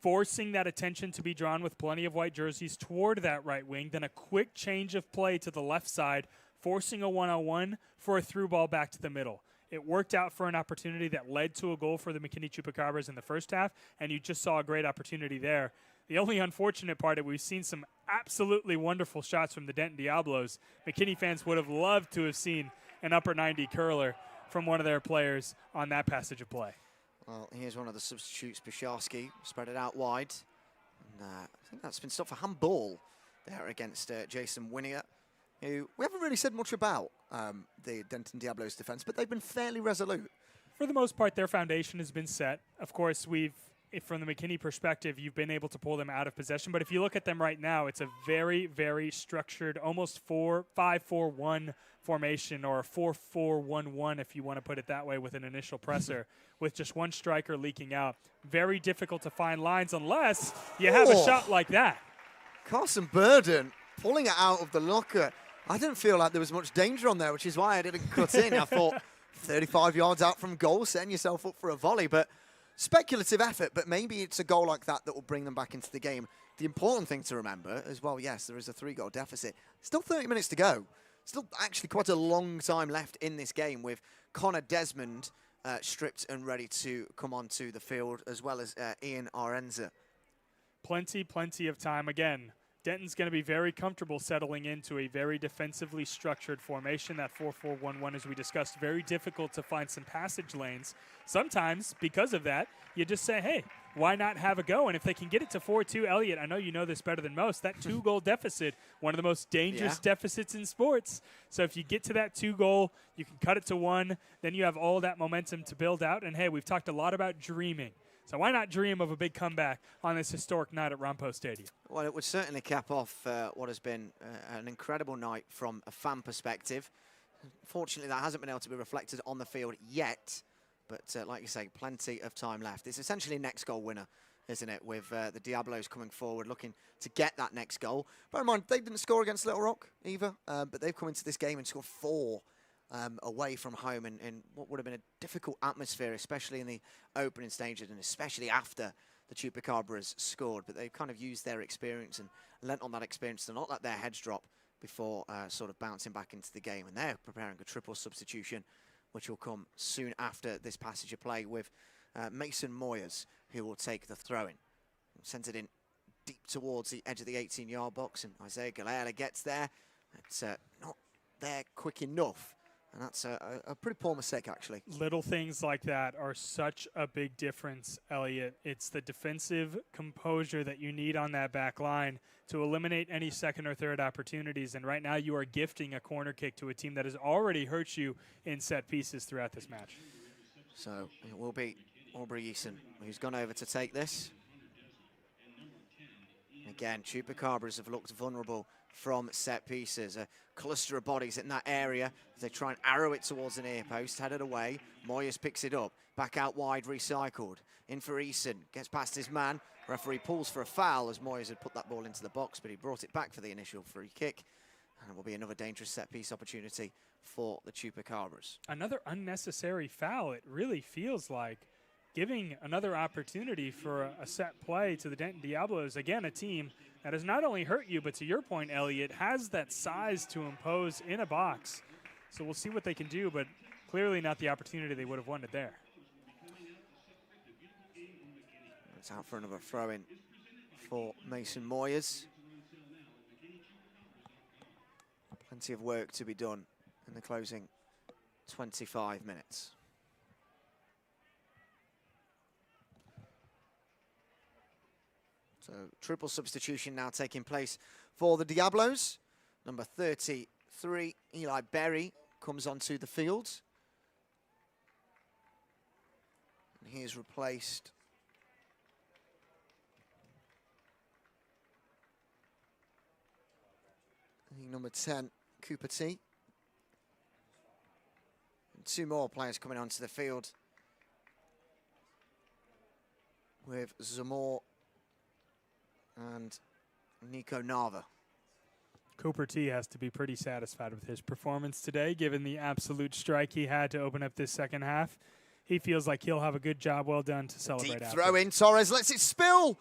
forcing that attention to be drawn with plenty of white jerseys toward that right wing, then a quick change of play to the left side, forcing a one-on-one for a through ball back to the middle. It worked out for an opportunity that led to a goal for the McKinney Chupacabras in the first half, and you just saw a great opportunity there. The only unfortunate part is we've seen some absolutely wonderful shots from the Denton Diablos. McKinney fans would have loved to have seen an upper 90 curler from one of their players on that passage of play.
Well, here's one of the substitutes, Bisharski, spread it out wide. And I think that's been stopped for handball there against Jason Winnier, who we haven't really said much about the Denton Diablos defense, but they've been fairly resolute.
For the most part, their foundation has been set. Of course, from the McKinney perspective, you've been able to pull them out of possession. But if you look at them right now, it's a very, very structured, almost 5-4-1 formation, or a 4-4-1-1 if you want to put it that way, with an initial presser, with just one striker leaking out. Very difficult to find lines unless you have a shot like that.
Carson Burden pulling it out of the locker. I didn't feel like there was much danger on there, which is why I didn't cut in. I thought 35 yards out from goal, setting yourself up for a volley. But speculative effort, but maybe it's a goal like that that will bring them back into the game. The important thing to remember as well, yes, there is a 3-goal deficit. Still 30 minutes to go. Still actually quite a long time left in this game, with Connor Desmond stripped and ready to come onto the field, as well as Ian Orenza.
Plenty of time. Again, Denton's going to be very comfortable settling into a very defensively structured formation. That 4-4-1-1, as we discussed, very difficult to find some passage lanes. Sometimes, because of that, you just say, hey, why not have a go? And if they can get it to 4-2, Elliot, I know you know this better than most, that 2-goal deficit, one of the most dangerous deficits in sports. So if you get to that 2-goal, you can cut it to 1, then you have all that momentum to build out. And, hey, we've talked a lot about dreaming. So why not dream of a big comeback on this historic night at Rampo Stadium? Well,
it would certainly cap off what has been an incredible night from a fan perspective. Fortunately, that hasn't been able to be reflected on the field yet. But like you say, plenty of time left. It's essentially next goal winner isn't it, with the Diablos coming forward, looking to get that next goal. Bear in mind, they didn't score against Little Rock either, but they've come into this game and scored 4 away from home in what would have been a difficult atmosphere, especially in the opening stages and especially after the Chupacabras scored. But they've kind of used their experience and lent on that experience to not let their heads drop before sort of bouncing back into the game. And they're preparing a triple substitution, which will come soon after this passage of play with Mason Moyers, who will take the throw-in. Sends it in deep towards the edge of the 18-yard box, and Isaiah Galea gets there. It's not there quick enough. And that's a pretty poor mistake, actually.
Little things like that are such a big difference, Elliot. It's the defensive composure that you need on that back line to eliminate any second or third opportunities. And right now you are gifting a corner kick to a team that has already hurt you in set pieces throughout this match.
So it will be Aubrey Eason who's gone over to take this. Again, Chupacabras have looked vulnerable from set pieces. A cluster of bodies in that area as they try and arrow it towards an near post. Headed away. Moyers picks it up. Back out wide, recycled. In for Eason. Gets past his man. Referee pulls for a foul as Moyers had put that ball into the box, but he brought it back for the initial free kick. And it will be another dangerous set piece opportunity for the Chupacabras.
Another unnecessary foul, it really feels like. Giving another opportunity for a set play to the Denton Diablos. Again, a team that has not only hurt you, but to your point, Elliot, has that size to impose in a box. So we'll see what they can do, but clearly not the opportunity they would have wanted there.
It's out for another throw-in for Mason Moyers. Plenty of work to be done in the closing 25 minutes. So triple substitution now taking place for the Diablos. Number 33, Eli Berry, comes onto the field. And he is replaced number 10, Cooper T. And 2 more players coming onto the field with Zamor and Nico Nava.
Cooper T has to be pretty satisfied with his performance today, given the absolute strike he had to open up this second half. He feels like he'll have a good job well done to celebrate.
Deep
after.
throw in, Torres lets it spill,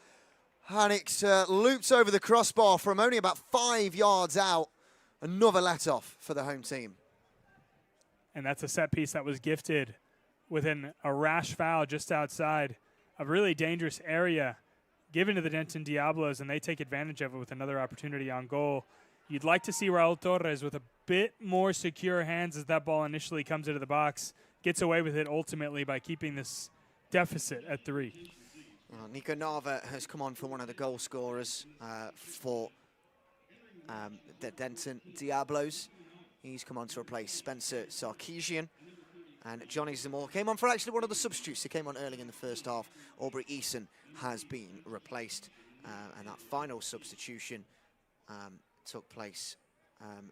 and it's looped over the crossbar from only about 5 yards out. Another let-off for the home team.
And that's a set piece that was gifted within a rash foul just outside a really dangerous area given to the Denton Diablos, and they take advantage of it with another opportunity on goal. You'd like to see Raul Torres with a bit more secure hands as that ball initially comes into the box, gets away with it ultimately by keeping this deficit at 3.
Nico Nava has come on for one of the goal scorers for the Denton Diablos. He's come on to replace Spencer Sarkeesian. And Johnny Zamor came on for actually one of the substitutes. He came on early in the first half. Aubrey Eason has been replaced. And that final substitution took place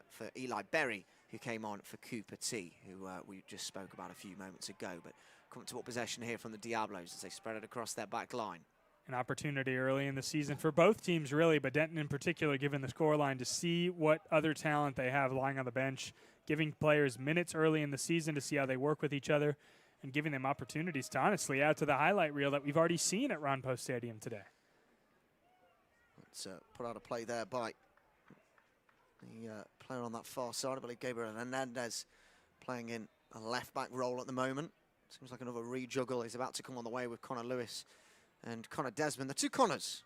for Eli Berry, who came on for Cooper T, who we just spoke about a few moments ago. But comfortable possession here from the Diablos as they spread it across their back line.
An opportunity early in the season for both teams, really, but Denton in particular, given the scoreline, to see what other talent they have lying on the bench, giving players minutes early in the season to see how they work with each other, and giving them opportunities to honestly add to the highlight reel that we've already seen at Ron Post Stadium today.
Let's put out a play there by the player on that far side. I believe Gabriel Hernandez playing in a left-back role at the moment. Seems like another rejuggle is about to come on the way with Connor Lewis and Connor Desmond. The 2 Connors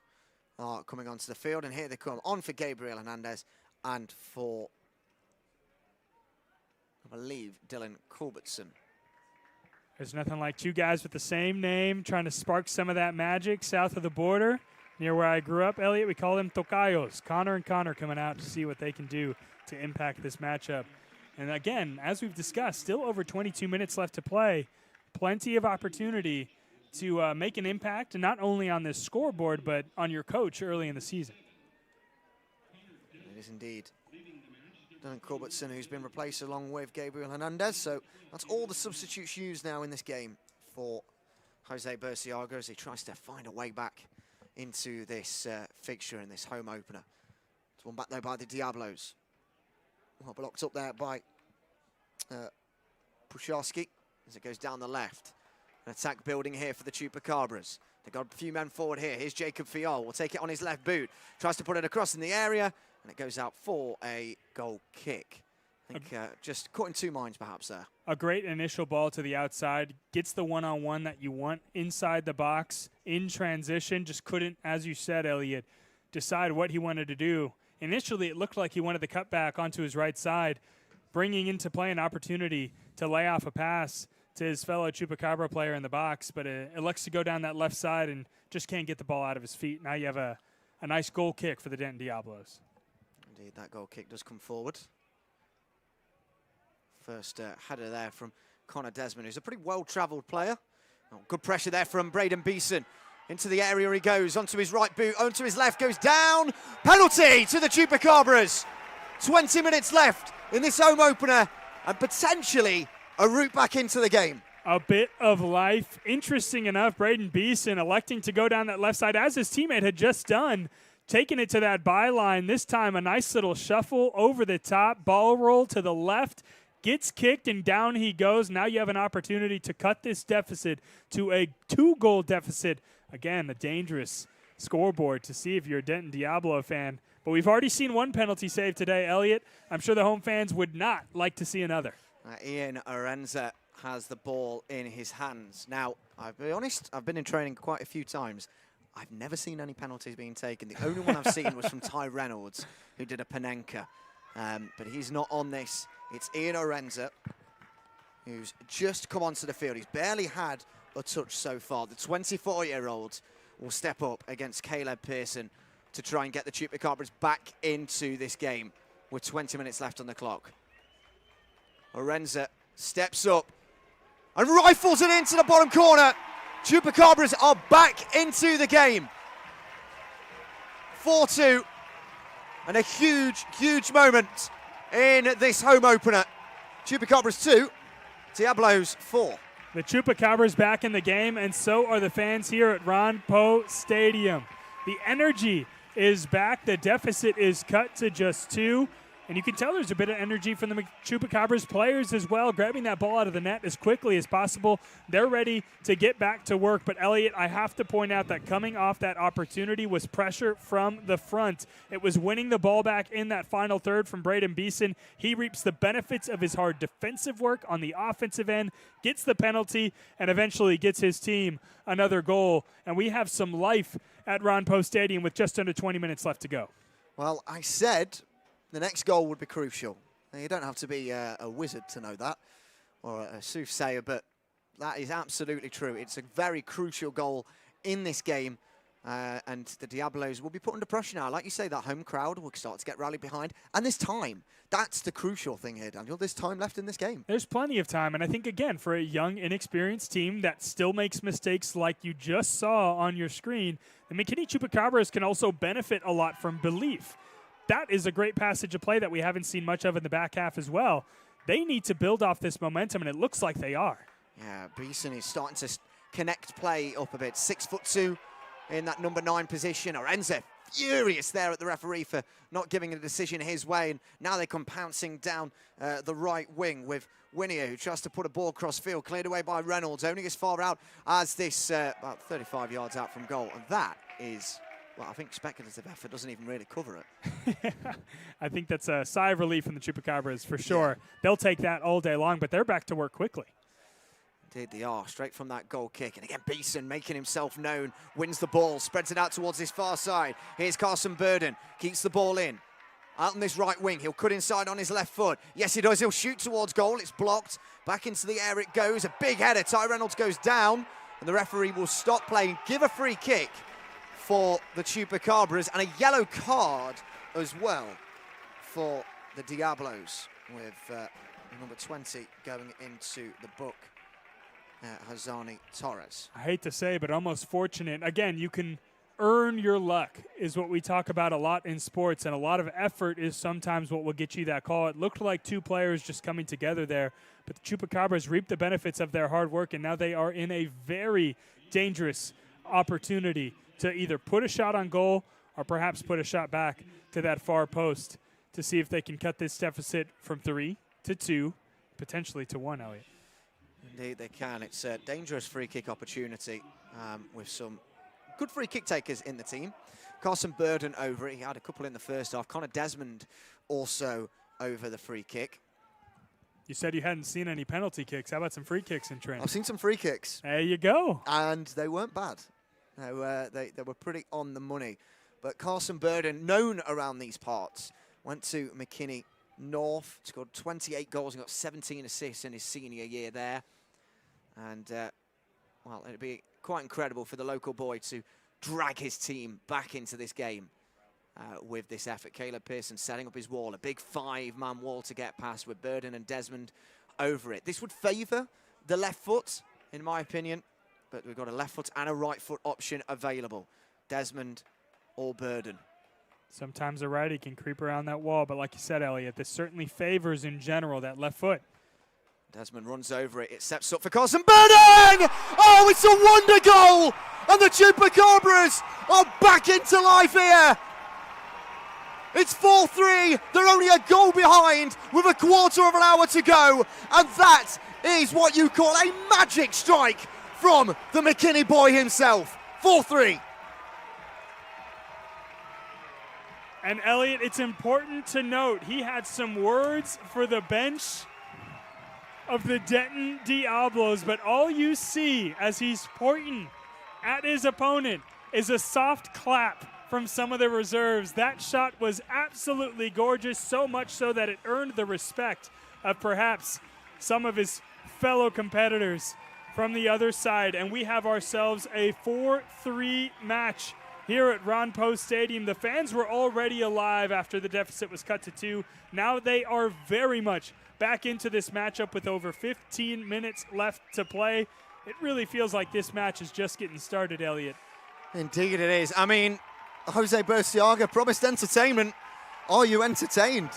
are coming onto the field, and here they come on for Gabriel Hernandez and for, I believe, Dylan Culbertson.
There's nothing like 2 guys with the same name trying to spark some of that magic south of the border. Near where I grew up, Elliot, we call them tocayos. Connor and Connor coming out to see what they can do to impact this matchup. And again, as we've discussed, still over 22 minutes left to play. Plenty of opportunity to make an impact, not only on this scoreboard, but on your coach early in the season.
It is indeed Dylan Culbertson, who's been replaced along with Gabriel Hernandez. So that's all the substitutes used now in this game for Jose Burciaga as he tries to find a way back into this fixture in this home opener. It's won back though by the Diablos. Well, blocked up there by Pusharski as it goes down the left. An attack building here for the Chupacabras. They've got a few men forward here. Here's Jacob Fial. Will take it on his left boot. Tries to put it across in the area, and it goes out for a goal kick. I think just caught in two minds perhaps there.
A great initial ball to the outside. Gets the one-on-one that you want inside the box in transition. Just couldn't, as you said, Elliot, decide what he wanted to do. Initially, it looked like he wanted the cut back onto his right side, bringing into play an opportunity to lay off a pass to his fellow Chupacabra player in the box, but it elects to go down that left side and just can't get the ball out of his feet. Now you have a nice goal kick for the Denton Diablos.
Indeed, that goal kick does come forward. First header there from Connor Desmond, who's a pretty well-travelled player. Oh, good pressure there from Braden Beeson. Into the area he goes, onto his right boot, onto his left, goes down. Penalty to the Chupacabras. 20 minutes left in this home opener, and potentially a route back into the game.
A bit of life. Interesting enough, Braden Beeson electing to go down that left side as his teammate had just done, taking it to that byline. This time a nice little shuffle over the top, ball roll to the left, gets kicked and down he goes. Now you have an opportunity to cut this deficit to a 2-goal deficit. Again, a dangerous scoreboard to see if you're a Denton Diablo fan. But we've already seen one penalty save today, Elliot. I'm sure the home fans would not like to see another.
Ian Arenza has the ball in his hands. Now, I'll be honest, I've been in training quite a few times. I've never seen any penalties being taken. The only one I've seen was from Ty Reynolds, who did a Panenka. But he's not on this. It's Ian Arenza, who's just come onto the field. He's barely had a touch so far. The 24-year-old will step up against Caleb Pearson to try and get the Chupacabras back into this game with 20 minutes left on the clock. Arenza steps up and rifles it into the bottom corner. Chupacabras are back into the game. 4-2, and a huge, huge moment in this home opener. Chupacabras 2, Diablos 4.
The Chupacabras back in the game, and so are the fans here at Ron Poe Stadium. The energy is back. The deficit is cut to just 2. And you can tell there's a bit of energy from the Chupacabras players as well, grabbing that ball out of the net as quickly as possible. They're ready to get back to work. But, Elliot, I have to point out that coming off that opportunity was pressure from the front. It was winning the ball back in that final third from Braden Beeson. He reaps the benefits of his hard defensive work on the offensive end, gets the penalty, and eventually gets his team another goal. And we have some life at Ron Poe Stadium with just under 20 minutes left to go.
Well, I said the next goal would be crucial. Now, you don't have to be a wizard to know that, or a soothsayer, but that is absolutely true. It's a very crucial goal in this game, and the Diablos will be put under pressure now. Like you say, that home crowd will start to get rallied behind, and there's time. That's the crucial thing here, Daniel. There's time left in this game.
There's plenty of time, and I think, again, for a young, inexperienced team that still makes mistakes like you just saw on your screen, the McKinney Chupacabras can also benefit a lot from belief. That is a great passage of play that we haven't seen much of in the back half as well. They need to build off this momentum, and it looks like they are.
Yeah, Beeson is starting to connect play up a bit. 6'2" in that number 9 position. Arenza furious there at the referee for not giving a decision his way, and now they come pouncing down the right wing with Winnier, who tries to put a ball across field, cleared away by Reynolds, only as far out as this, about 35 yards out from goal, and that is, well, I think speculative effort doesn't even really cover it.
I think that's a sigh of relief from the Chupacabras for sure. Yeah. They'll take that all day long, but they're back to work quickly.
Indeed they are, straight from that goal kick. And again, Beeson making himself known, wins the ball, spreads it out towards his far side. Here's Carson Burden, keeps the ball in. Out on this right wing, he'll cut inside on his left foot. Yes, he does, he'll shoot towards goal, it's blocked. Back into the air it goes, a big header. Ty Reynolds goes down, and the referee will stop play, give a free kick for the Chupacabras, and a yellow card as well for the Diablos, with number 20 going into the book, Hazani Torres.
I hate to say, but almost fortunate. Again, you can earn your luck is what we talk about a lot in sports, and a lot of effort is sometimes what will get you that call. It looked like two players just coming together there, but the Chupacabras reaped the benefits of their hard work, and now they are in a very dangerous opportunity to either put a shot on goal or perhaps put a shot back to that far post to see if they can cut this deficit from 3 to 2, potentially to 1, Elliot.
Indeed they can. It's a dangerous free kick opportunity with some good free kick takers in the team. Carson Burden over it. He had a couple in the first half. Connor Desmond also over the free kick.
You said you hadn't seen any penalty kicks. How about some free kicks in training?
I've seen some free kicks.
There you go.
And they weren't bad. They were pretty on the money. But Carson Burden, known around these parts, went to McKinney North, scored 28 goals and got 17 assists in his senior year there. And, well, it'd be quite incredible for the local boy to drag his team back into this game with this effort. Caleb Pearson setting up his wall, a big 5-man wall to get past with Burden and Desmond over it. This would favour the left foot, in my opinion, but we've got a left foot and a right foot option available. Desmond or Burden.
Sometimes a righty can creep around that wall, but like you said, Elliot, this certainly favors in general that left foot.
Desmond runs over it. It steps up for Carson Burden! Oh, it's a wonder goal! And the Chupacabras are back into life here. It's 4-3. They're only a goal behind with a quarter of an hour to go. And that is what you call a magic strike from the McKinney boy himself. 4-3.
And Elliot, it's important to note, he had some words for the bench of the Denton Diablos, but all you see as he's pointing at his opponent is a soft clap from some of the reserves. That shot was absolutely gorgeous, so much so that it earned the respect of perhaps some of his fellow competitors from the other side. And we have ourselves a 4-3 match here at Ron Post Stadium. The fans were already alive after the deficit was cut to 2. Now they are very much back into this matchup with over 15 minutes left to play. It really feels like this match is just getting started, Elliot.
Indeed it is. I mean, Jose Burciaga promised entertainment. Are you entertained?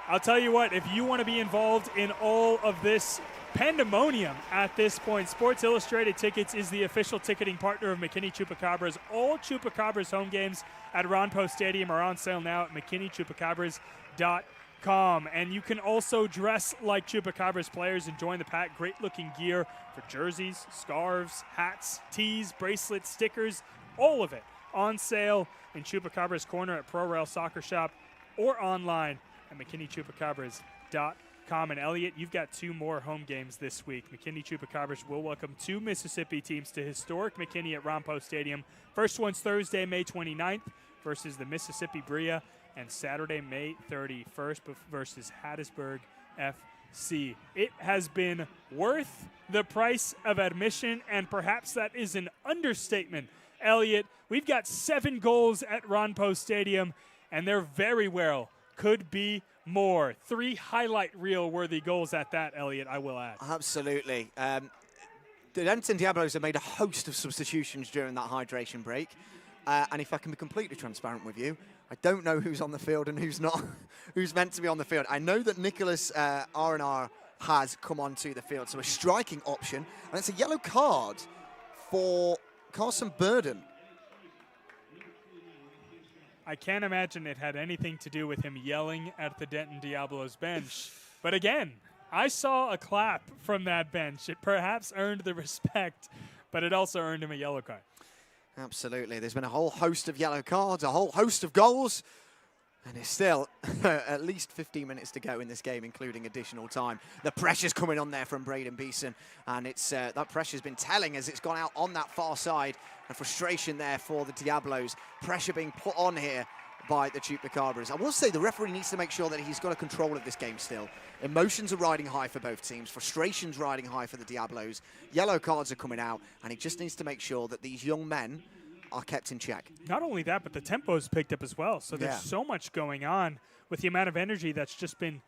I'll tell you what, if you want to be involved in all of this pandemonium at this point, Sports Illustrated Tickets is the official ticketing partner of McKinney Chupacabras. All Chupacabras home games at Ron Post Stadium are on sale now at McKinneyChupacabras.com. And you can also dress like Chupacabras players and join the pack. Great looking gear for jerseys, scarves, hats, tees, bracelets, stickers, all of it on sale in Chupacabras Corner at Pro Rail Soccer Shop or online at McKinneyChupacabras.com. And Elliot, you've got 2 more home games this week. McKinney Chupacabras will welcome 2 Mississippi teams to historic McKinney at Ron Post Stadium. First one's Thursday, May 29th versus the Mississippi Bria, and Saturday, May 31st versus Hattiesburg FC. It has been worth the price of admission, and perhaps that is an understatement. Elliot, we've got 7 goals at Ron Post Stadium, and there very well could be more. 3 highlight reel worthy goals at that, Elliot, I will add.
Absolutely. The Denton Diablos have made a host of substitutions during that hydration break. And if I can be completely transparent with you, I don't know who's on the field and who's not, who's meant to be on the field. I know that Nicholas R&R has come onto the field, so a striking option. And it's a yellow card for Carson Burden.
I can't imagine it had anything to do with him yelling at the Denton Diablos bench. But again, I saw a clap from that bench. It perhaps earned the respect, but it also earned him a yellow card.
Absolutely. There's been a whole host of yellow cards, a whole host of goals, and it's still at least 15 minutes to go in this game, including additional time. The pressure's coming on there from Braden Beeson, and it's that pressure's been telling as it's gone out on that far side. And frustration there for the Diablos. Pressure being put on here by the Chupacabras. I will say the referee needs to make sure that he's got a control of this game still. Emotions are riding high for both teams. Frustration's riding high for the Diablos. Yellow cards are coming out, and he just needs to make sure that these young men are kept in check.
Not only that, but the tempo's picked up as well. So there's so much going on with the amount of energy that's just been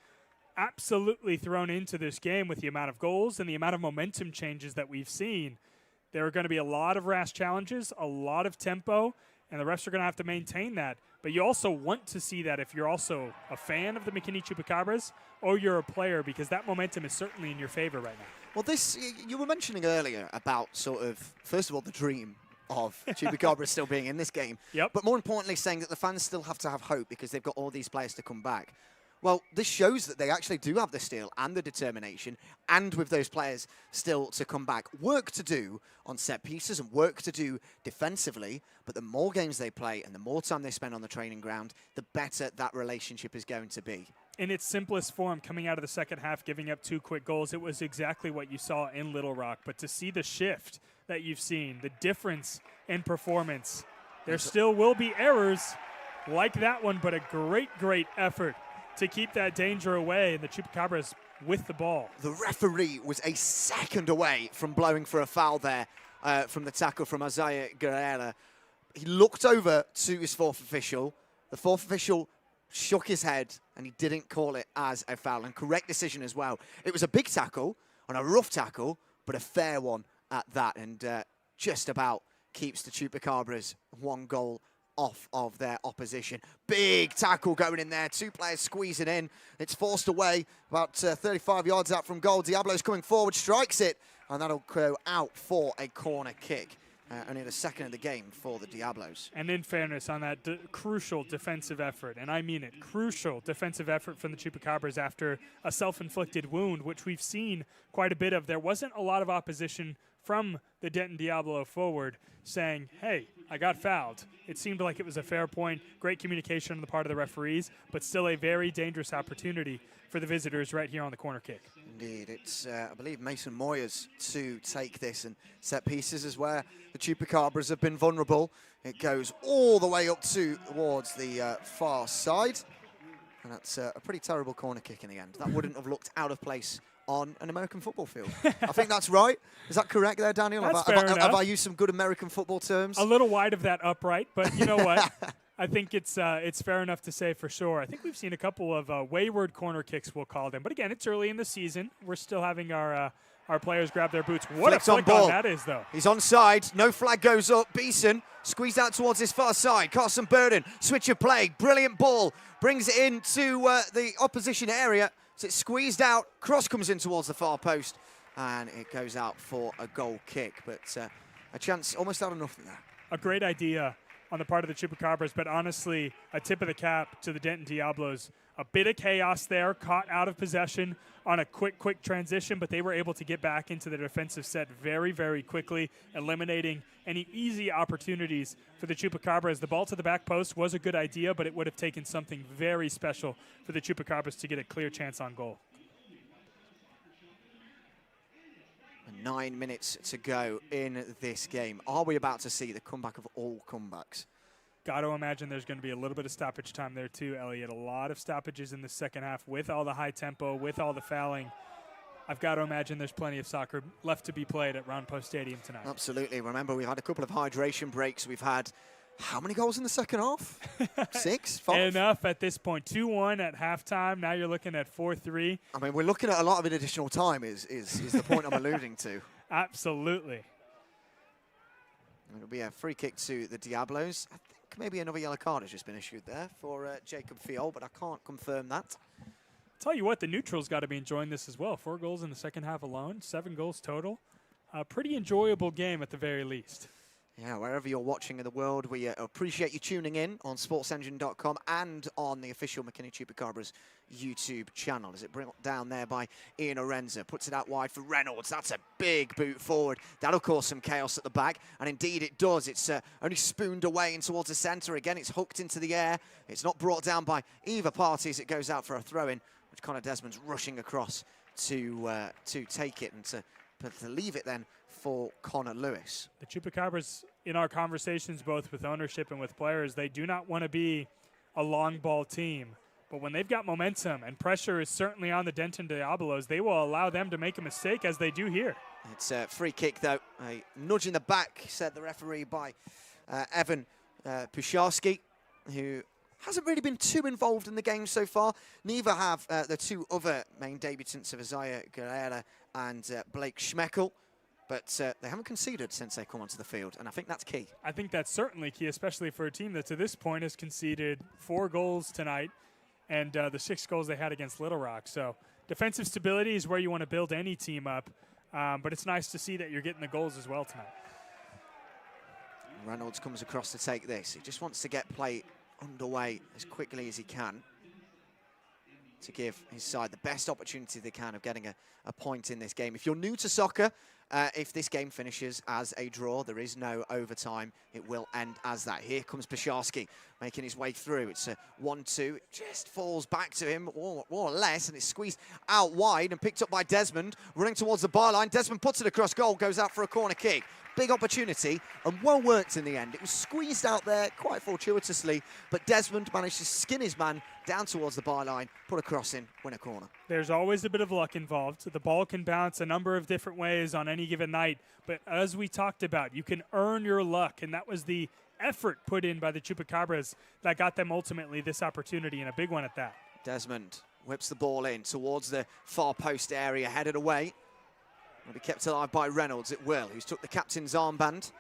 absolutely thrown into this game with the amount of goals and the amount of momentum changes that we've seen. There are going to be a lot of rash challenges, a lot of tempo, and the refs are going to have to maintain that. But you also want to see that if you're also a fan of the McKinney Chupacabras or you're a player, because that momentum is certainly in your favor right now.
Well, you were mentioning earlier about sort of, first of all, the dream of Chupacabras still being in this game.
Yep.
But more importantly, saying that the fans still have to have hope because they've got all these players to come back. Well, this shows that they actually do have the steel and the determination, and with those players still to come back. Work to do on set pieces and work to do defensively, but the more games they play and the more time they spend on the training ground, the better that relationship is going to be.
In its simplest form, coming out of the second half, giving up 2 quick goals, it was exactly what you saw in Little Rock. But to see the shift that you've seen, the difference in performance, there still will be errors like that one, but a great, great effort to keep that danger away, and the Chupacabras with the ball.
The referee was a second away from blowing for a foul there from the tackle from Isaiah Guerrera. He looked over to his fourth official. The fourth official shook his head, and he didn't call it as a foul, and correct decision as well. It was a big tackle, and a rough tackle, but a fair one at that, and just about keeps the Chupacabras 1 goal off of their opposition. Big tackle going in there. 2 players squeezing in. It's forced away about 35 yards out from goal. Diablos coming forward, strikes it, and that'll go out for a corner kick. Only the second of the game for the Diablos.
And in fairness, on that crucial defensive effort, and I mean it, crucial defensive effort from the Chupacabras after a self-inflicted wound, which we've seen quite a bit of. There wasn't a lot of opposition from the Denton Diablo forward saying, hey, I got fouled. It seemed like it was a fair point. Great communication on the part of the referees, but still a very dangerous opportunity for the visitors right here on the corner kick.
Indeed. It's, I believe, Mason Moyers to take this, and set pieces is where the Chupacabras have been vulnerable. It goes all the way up towards the far side, and that's a pretty terrible corner kick in the end. That wouldn't have looked out of place on an American football field. I think that's right. Is that correct there, Daniel?
That's fair enough.
Have I used some good American football terms?
A little wide of that upright, but you know what? I think it's fair enough to say for sure. I think we've seen a couple of wayward corner kicks, we'll call them. But again, it's early in the season. We're still having our players grab their boots. What
Flicks
a flick
on ball.
on that is, though.
He's onside. No flag goes up. Beeson squeezed out towards his far side. Carson Burden, switch of play. Brilliant ball. Brings it into the opposition area. So it's squeezed out. Cross comes in towards the far post. And it goes out for a goal kick. But a chance almost out of nothing there.
A great idea on the part of the Chupacabras, but honestly, a tip of the cap to the Denton Diablos. A bit of chaos there, caught out of possession on a quick transition, but they were able to get back into the defensive set very, very quickly, eliminating any easy opportunities for the Chupacabras. The ball to the back post was a good idea, but it would have taken something very special for the Chupacabras to get a clear chance on goal.
9 minutes to go in this game. Are we about to see the comeback of all comebacks?
Got to imagine there's going to be a little bit of stoppage time there too, Elliot. A lot of stoppages in the second half with all the high tempo, with all the fouling. I've got to imagine there's plenty of soccer left to be played at Round Post Stadium tonight.
Absolutely. Remember, we've had a couple of hydration breaks. We've had how many goals in the second half? 6? 5?
Enough at this point. 2-1 at halftime. Now you're looking at 4-3.
I mean, we're looking at a lot of additional time is the point I'm alluding to.
Absolutely.
It'll be a free kick to the Diablos. I think maybe another yellow card has just been issued there for Jacob Fiol, but I can't confirm that.
Tell you what, the neutrals got to be enjoying this as well. 4 goals in the second half alone, 7 goals total. A pretty enjoyable game at the very least.
Yeah, wherever you're watching in the world, we appreciate you tuning in on sportsengine.com and on the official McKinney Chupacabras YouTube channel. As it brought down there by Ian Orenza, puts it out wide for Reynolds. That's a big boot forward. That'll cause some chaos at the back, and indeed it does. It's only spooned away in towards the centre. Again, it's hooked into the air. It's not brought down by either party as it goes out for a throw-in, which Connor Desmond's rushing across to take it and to leave it then for Connor Lewis.
The Chupacabras, in our conversations both with ownership and with players, they do not want to be a long ball team. But when they've got momentum and pressure is certainly on the Denton Diablos, they will allow them to make a mistake as they do here.
It's a free kick, though. A nudge in the back, said the referee, by Evan Pusharski, who hasn't really been too involved in the game so far. Neither have the 2 other main debutants of Isaiah Guerrera and Blake Schmeckel. but they haven't conceded since they come onto the field, and I think that's key.
I think that's certainly key, especially for a team that to this point has conceded 4 goals tonight and the 6 goals they had against Little Rock. So defensive stability is where you want to build any team up, but it's nice to see that you're getting the goals as well tonight.
Reynolds comes across to take this. He just wants to get play underway as quickly as he can to give his side the best opportunity they can of getting a point in this game. If you're new to soccer, if this game finishes as a draw, there is no overtime. It will end as that. Here comes Pasharski making his way through. It's a 1-2. It just falls back to him, more or less, and it's squeezed out wide and picked up by Desmond, running towards the byline. Desmond puts it across goal, goes out for a corner kick. Big opportunity and well worked in the end. It was squeezed out there quite fortuitously, but Desmond managed to skin his man down towards the byline, put a cross in, win a corner.
There's always a bit of luck involved. The ball can bounce a number of different ways on any given night, but as we talked about, you can earn your luck, and that was the effort put in by the Chupacabras that got them ultimately this opportunity, and a big one at that.
Desmond whips the ball in towards the far post area, headed away. Will be kept alive by Reynolds. It will, who's took the captain's armband.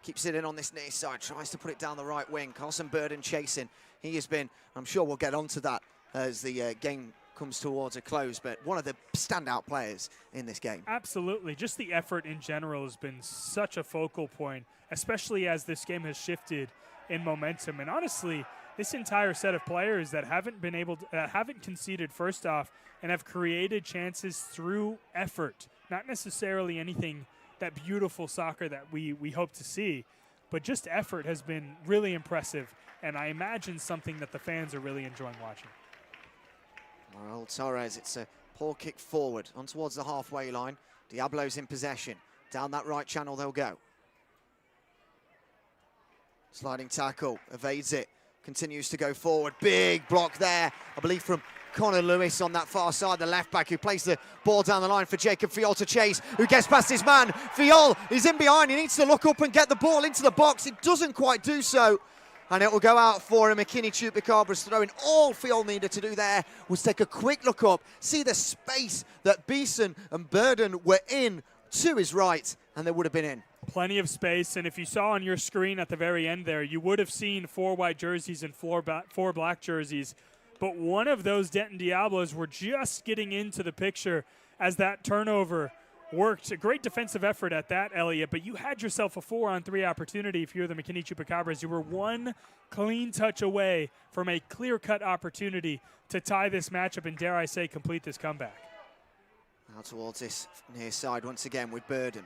Keeps it in on this near side, tries to put it down the right wing. Carson Burden chasing. He has been, I'm sure we'll get onto that as the game comes towards a close, but one of the standout players in this game.
Absolutely. Just the effort in general has been such a focal point, especially as this game has shifted in momentum. And honestly, this entire set of players that haven't been able to, haven't conceded first off and have created chances through effort, not necessarily anything that beautiful soccer that we hope to see, but just effort has been really impressive, and I imagine something that the fans are really enjoying watching.
Well, Torres, it's a poor kick forward on towards the halfway line. Diablos in possession. Down that right channel they'll go. Sliding tackle, evades it, continues to go forward. Big block there, I believe from Connor Lewis on that far side, the left back, who plays the ball down the line for Jacob Fiol to chase, who gets past his man. Fiol is in behind, he needs to look up and get the ball into the box. It doesn't quite do so, and it will go out for a McKinney Chupacabras throwing. All Fiol needed to do there was take a quick look up, see the space that Beeson and Burden were in to his right, and they would have been in.
Plenty of space, and if you saw on your screen at the very end there, you would have seen 4 white jerseys and 4 black jerseys. But one of those Denton Diablos were just getting into the picture as that turnover worked. A great defensive effort at that, Elliot, but you had yourself a 4-on-3 opportunity if you're the McKinney Chupacabras. You were one clean touch away from a clear-cut opportunity to tie this matchup and, dare I say, complete this comeback.
Now towards this near side once again with Burden.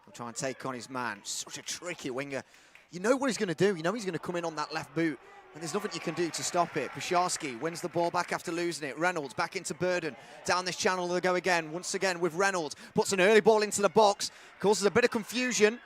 He'll try and take on his man. Such a tricky winger. You know what he's going to do. You know he's going to come in on that left boot, and there's nothing you can do to stop it. Pasharski wins the ball back after losing it. Reynolds back into Burden. Down this channel they go again, once again with Reynolds. Puts an early ball into the box, causes a bit of confusion.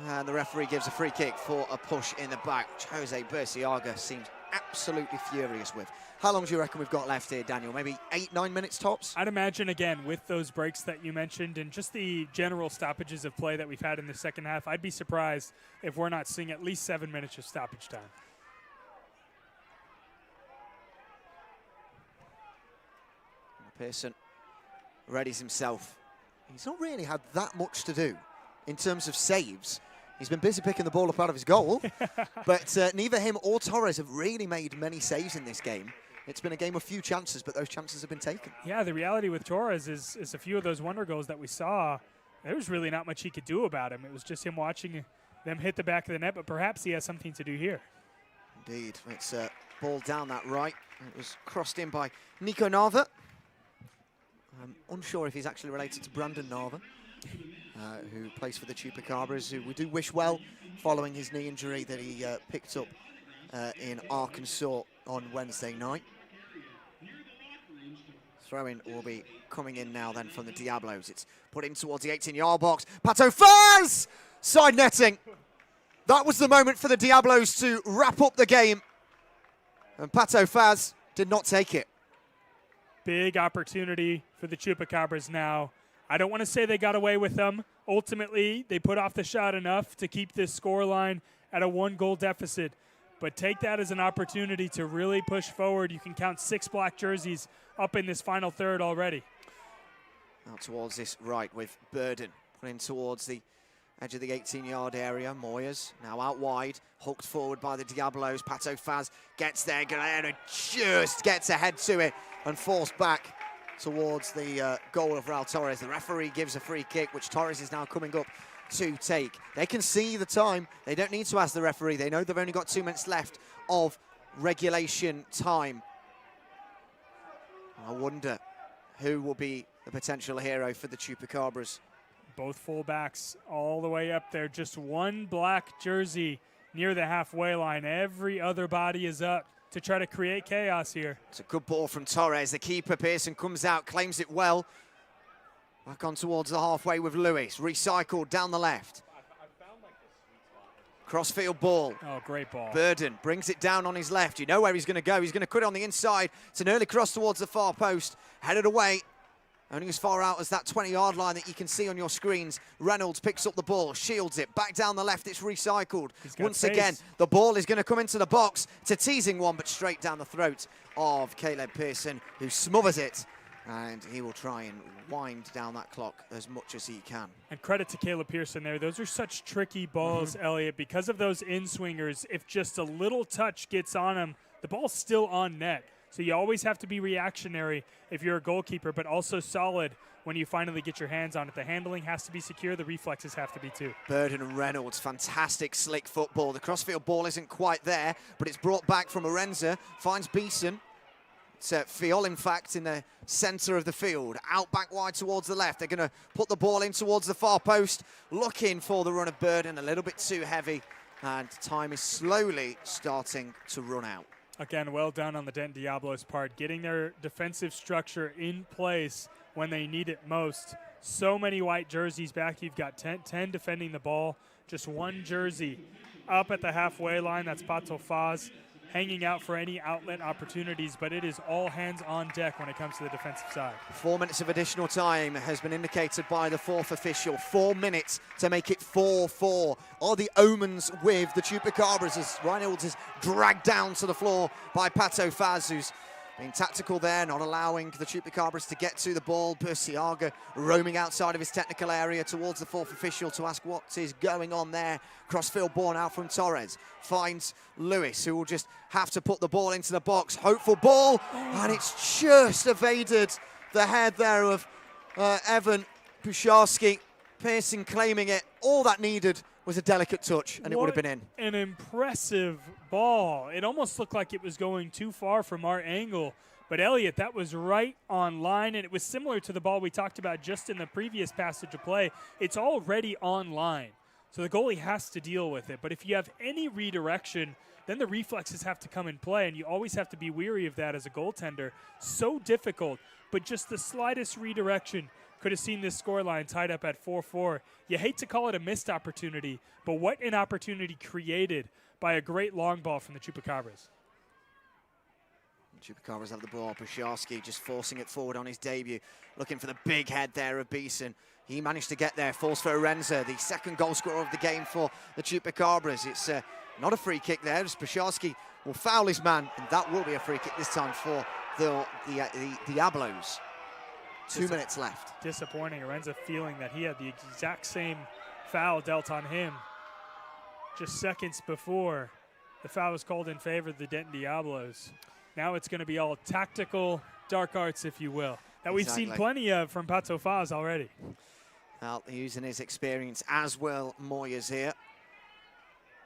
And the referee gives a free kick for a push in the back, which Jose Burciaga seems absolutely furious with. How long do you reckon we've got left here, Daniel? Maybe 8-9 minutes tops?
I'd imagine, again, with those breaks that you mentioned and just the general stoppages of play that we've had in the second half, I'd be surprised if we're not seeing at least 7 minutes of stoppage time.
Pearson readies himself. He's not really had that much to do in terms of saves. He's been busy picking the ball up out of his goal, but neither him or Torres have really made many saves in this game. It's been a game of few chances, but those chances have been taken.
Yeah, the reality with Torres is a few of those wonder goals that we saw, there was really not much he could do about him. It was just him watching them hit the back of the net, but perhaps he has something to do here.
Indeed. It's a ball down that right. It was crossed in by Nico Nava. I'm unsure if he's actually related to Brandon Nava, who plays for the Chupacabras, who we do wish well following his knee injury that he picked up in Arkansas on Wednesday night. Throw-in will be coming in now then from the Diablos. It's put in towards the 18-yard box. Pato Faz! Side netting. That was the moment for the Diablos to wrap up the game. And Pato Faz did not take it.
Big opportunity for the Chupacabras now. I don't want to say they got away with them. Ultimately, they put off the shot enough to keep this scoreline at a 1-goal deficit. But take that as an opportunity to really push forward. You can count 6 black jerseys up in this final third already.
Out towards this right with Burden. Running towards the edge of the 18-yard area. Moyes now out wide, hooked forward by the Diablos. Pato Faz gets there, Galeno just gets ahead to it and forced back towards the goal of Raul Torres. The referee gives a free kick, which Torres is now coming up to take. They can see the time. They don't need to ask the referee. They know they've only got 2 minutes left of regulation time. I wonder who will be the potential hero for the Chupacabras.
Both fullbacks all the way up there. Just one black jersey near the halfway line. Every other body is up to try to create chaos here. It's
a good ball from Torres. The keeper, Pearson, comes out, claims it well. Back on towards the halfway with Lewis. Recycled down the left. Crossfield ball.
Oh, great ball.
Burden brings it down on his left. You know where he's going to go. He's going to cut it on the inside. It's an early cross towards the far post. Headed away. Only as far out as that 20-yard line that you can see on your screens. Reynolds picks up the ball, shields it. Back down the left, it's recycled. Once again, the ball is going to come into the box. It's a teasing one, but straight down the throat of Caleb Pearson, who smothers it. And he will try and wind down that clock as much as he can.
And credit to Caleb Pearson there. Those are such tricky balls, Elliot, because of those in-swingers. If just a little touch gets on him, the ball's still on net. So you always have to be reactionary if you're a goalkeeper, but also solid when you finally get your hands on it. The handling has to be secure. The reflexes have to be too.
Burden and Reynolds, fantastic slick football. The crossfield ball isn't quite there, but it's brought back from Arenza. Finds Beeson. It's Fiol, in fact, in the centre of the field. Out back wide towards the left. They're going to put the ball in towards the far post. Looking for the run of Burden. A little bit too heavy. And time is slowly starting to run out.
Again, well done on the Denton Diablos part, getting their defensive structure in place when they need it most. So many white jerseys back. You've got 10 defending the ball, just one jersey up at the halfway line. That's Pato Faz hanging out for any outlet opportunities, but it is all hands on deck when it comes to the defensive side.
4 minutes of additional time has been indicated by the fourth official. 4 minutes to make it 4-4. Are the omens with the Chupacabras as Reynolds is dragged down to the floor by Pato Faz, who's being tactical there, not allowing the Chupacabras to get to the ball. Bursiaga roaming outside of his technical area towards the fourth official to ask what is going on there. Crossfield ball out from Torres. Finds Lewis, who will just have to put the ball into the box. Hopeful ball, and it's just evaded the head there of Evan Pusharski. Pearson claiming it. All that needed was a delicate touch, and it would have been in.
An impressive ball. It almost looked like it was going too far from our angle. But, Elliot, that was right on line, and it was similar to the ball we talked about just in the previous passage of play. It's already on line, so the goalie has to deal with it. But if you have any redirection, then the reflexes have to come in play, and you always have to be weary of that as a goaltender. So difficult, but just the slightest redirection could have seen this scoreline tied up at 4-4. You hate to call it a missed opportunity, but what an opportunity created by a great long ball from the Chupacabras.
Chupacabras have the ball. Pusharski just forcing it forward on his debut, looking for the big head there of Beeson. He managed to get there. Falls for Arenza, the second goal scorer of the game for the Chupacabras. It's not a free kick there. As Pusharski will foul his man, and that will be a free kick this time for the Diablos. 2 minutes left.
Disappointing. Arenza feeling that he had the exact same foul dealt on him just seconds before the foul was called in favor of the Denton Diablos. Now it's going to be all tactical dark arts, if you will, that we've seen plenty of from Pato Faz already.
Well, using his experience as well, Moyes here.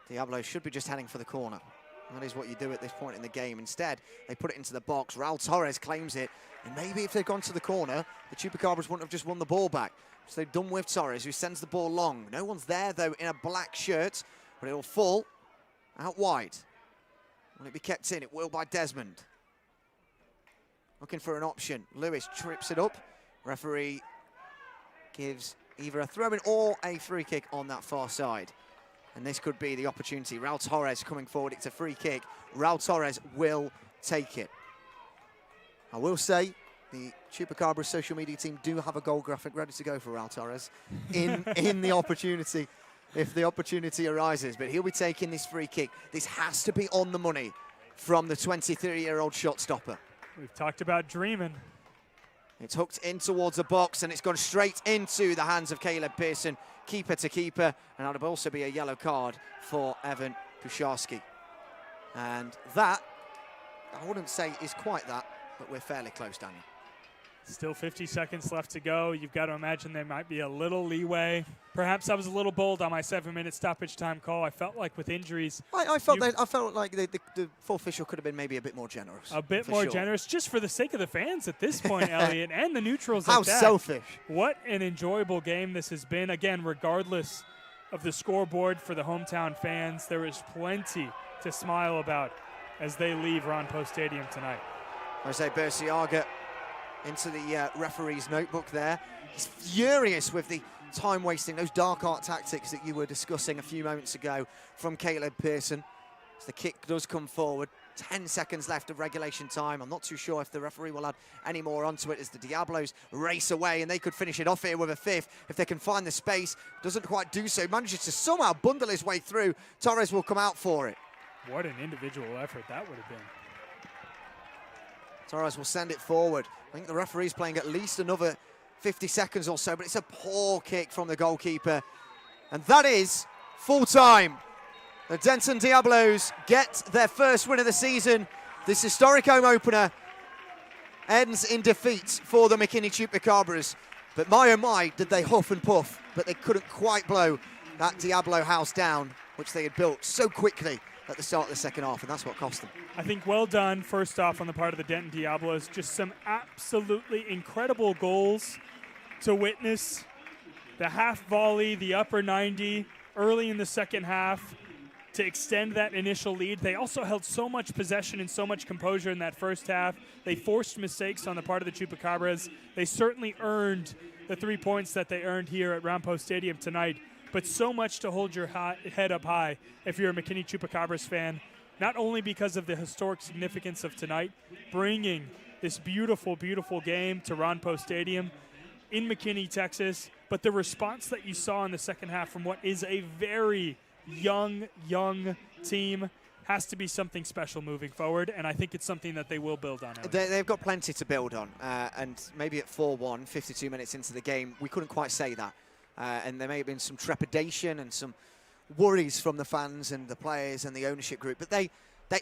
Diablos should be just heading for the corner. That is what you do at this point in the game. Instead, they put it into the box. Raul Torres claims it. And maybe if they'd gone to the corner, the Chupacabras wouldn't have just won the ball back. So they've done with Torres, who sends the ball long. No one's there, though, in a black shirt. But it'll fall out wide. Will it be kept in? It will by Desmond. Looking for an option. Lewis trips it up. Referee gives either a throw-in or a free kick on that far side. And this could be the opportunity. Raul Torres coming forward. It's a free kick. Raul Torres will take it. I will say the Chupacabras social media team do have a goal graphic ready to go for Raul Torres in the opportunity, if the opportunity arises. But he'll be taking this free kick. This has to be on the money from the 23-year-old shot stopper.
We've talked about dreaming.
It's hooked in towards the box, and it's gone straight into the hands of Caleb Pearson, keeper to keeper, and that would also be a yellow card for Evan Pusharski. And that, I wouldn't say is quite that, but we're fairly close, Daniel.
Still 50 seconds left to go. You've got to imagine there might be a little leeway. Perhaps I was a little bold on my 7-minute stoppage time call. I felt like with injuries,
I felt like the full official could have been maybe a bit more generous.
a bit more generous, just for the sake of the fans at this point, Elliot, and the neutrals.
How
at that.
selfish!
What an enjoyable game this has been. Again, regardless of the scoreboard for the hometown fans, there is plenty to smile about as they leave Ron Post Stadium tonight.
Jose Berciaga into the referee's notebook there. He's furious with the time wasting, those dark art tactics that you were discussing a few moments ago from Caleb Pearson. As the kick does come forward, 10 seconds left of regulation time. I'm not too sure if the referee will add any more onto it as the Diablos race away, and they could finish it off here with a fifth if they can find the space. Doesn't quite do so, manages to somehow bundle his way through. Torres will come out for it.
What an individual effort that would have been.
Torres will send it forward. I think the referee's playing at least another 50 seconds or so, but it's a poor kick from the goalkeeper. And that is full time. The Denton Diablos get their first win of the season. This historic home opener ends in defeat for the McKinney Chupacabras. But my oh my, did they huff and puff, but they couldn't quite blow that Diablo house down, which they had built so quickly at the start of the second half, and that's what cost them.
I think well done, first off, on the part of the Denton Diablos. Just some absolutely incredible goals to witness. The half volley, the upper 90, early in the second half to extend that initial lead. They also held so much possession and so much composure in that first half. They forced mistakes on the part of the Chupacabras. They certainly earned the 3 points that they earned here at Ron Post Stadium tonight. But so much to hold your head up high if you're a McKinney Chupacabras fan, not only because of the historic significance of tonight, bringing this beautiful, beautiful game to Ron Post Stadium in McKinney, Texas, but the response that you saw in the second half from what is a very young team has to be something special moving forward, and I think it's something that they will build on.
They've got plenty to build on, and maybe at 4-1, 52 minutes into the game, we couldn't quite say that. And there may have been some trepidation and some worries from the fans and the players and the ownership group. But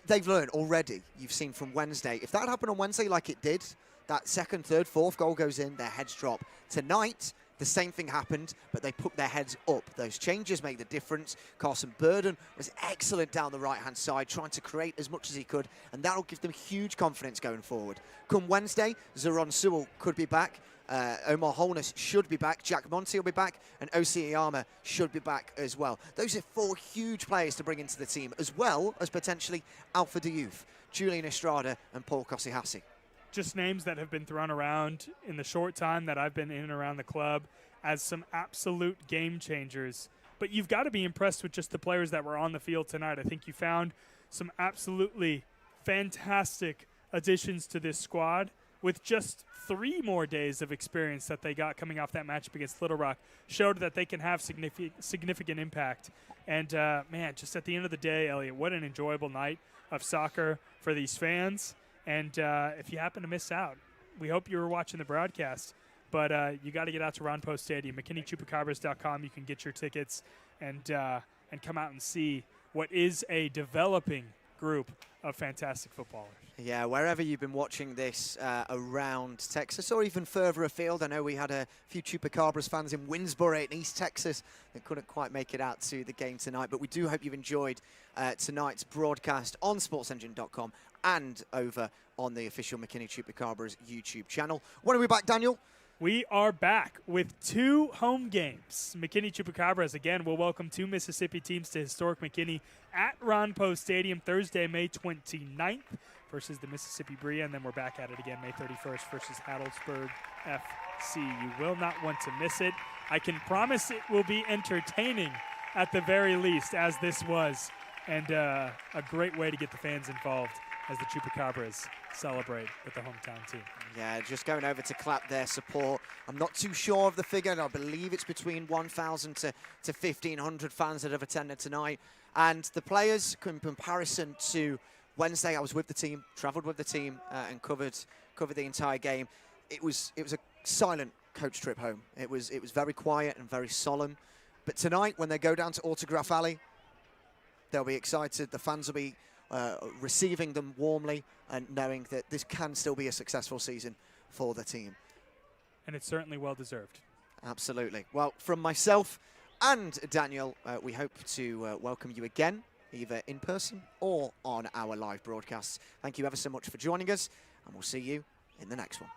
they've learned already. You've seen from Wednesday. If that happened on Wednesday like it did, that second, third, fourth goal goes in, their heads drop. Tonight, the same thing happened, but they put their heads up. Those changes made the difference. Carson Burden was excellent down the right-hand side, trying to create as much as he could, and that'll give them huge confidence going forward. Come Wednesday, Zeron Sewell could be back. Omar Holness should be back, Jack Monty will be back, and Osi Iyama should be back as well. Those are 4 huge players to bring into the team, as well as potentially Alpha Diouf, Julian Estrada, and Paul Kosihasi.
Just names that have been thrown around in the short time that I've been in and around the club as some absolute game changers. But you've got to be impressed with just the players that were on the field tonight. I think you found some absolutely fantastic additions to this squad with just 3 more days of experience that they got coming off that matchup against Little Rock, showed that they can have significant impact. And, man, just at the end of the day, Elliot, what an enjoyable night of soccer for these fans. And if you happen to miss out, we hope you were watching the broadcast. But you got to get out to Ron Post Stadium, McKinneyChupacabras.com. You can get your tickets and come out and see what is a developing group of fantastic footballers.
Yeah, wherever you've been watching this around Texas or even further afield. I know we had a few Chupacabras fans in Winsboro in East Texas that couldn't quite make it out to the game tonight. But we do hope you've enjoyed tonight's broadcast on sportsengine.com and over on the official McKinney Chupacabras YouTube channel. When are we back, Daniel?
We are back with 2 home games. McKinney Chupacabras, again, will welcome 2 Mississippi teams to historic McKinney at Ron Post Stadium Thursday, May 29th versus the Mississippi Bria, and then we're back at it again May 31st versus Hattlesburg FC. You will not want to miss it. I can promise it will be entertaining at the very least, as this was, and a great way to get the fans involved as the Chupacabras celebrate with the hometown team.
Yeah, just going over to clap their support. I'm not too sure of the figure, and I believe it's between 1,000 to 1,500 fans that have attended tonight. And the players, in comparison to Wednesday, I was with the team, travelled with the team, and covered the entire game. it was a silent coach trip home. It was very quiet and very solemn. But tonight, when they go down to Autograph Alley, they'll be excited. The fans will be receiving them warmly and knowing that this can still be a successful season for the team.
And it's certainly well-deserved.
Absolutely. Well, from myself and Daniel, we hope to welcome you again, either in person or on our live broadcasts. Thank you ever so much for joining us, and we'll see you in the next one.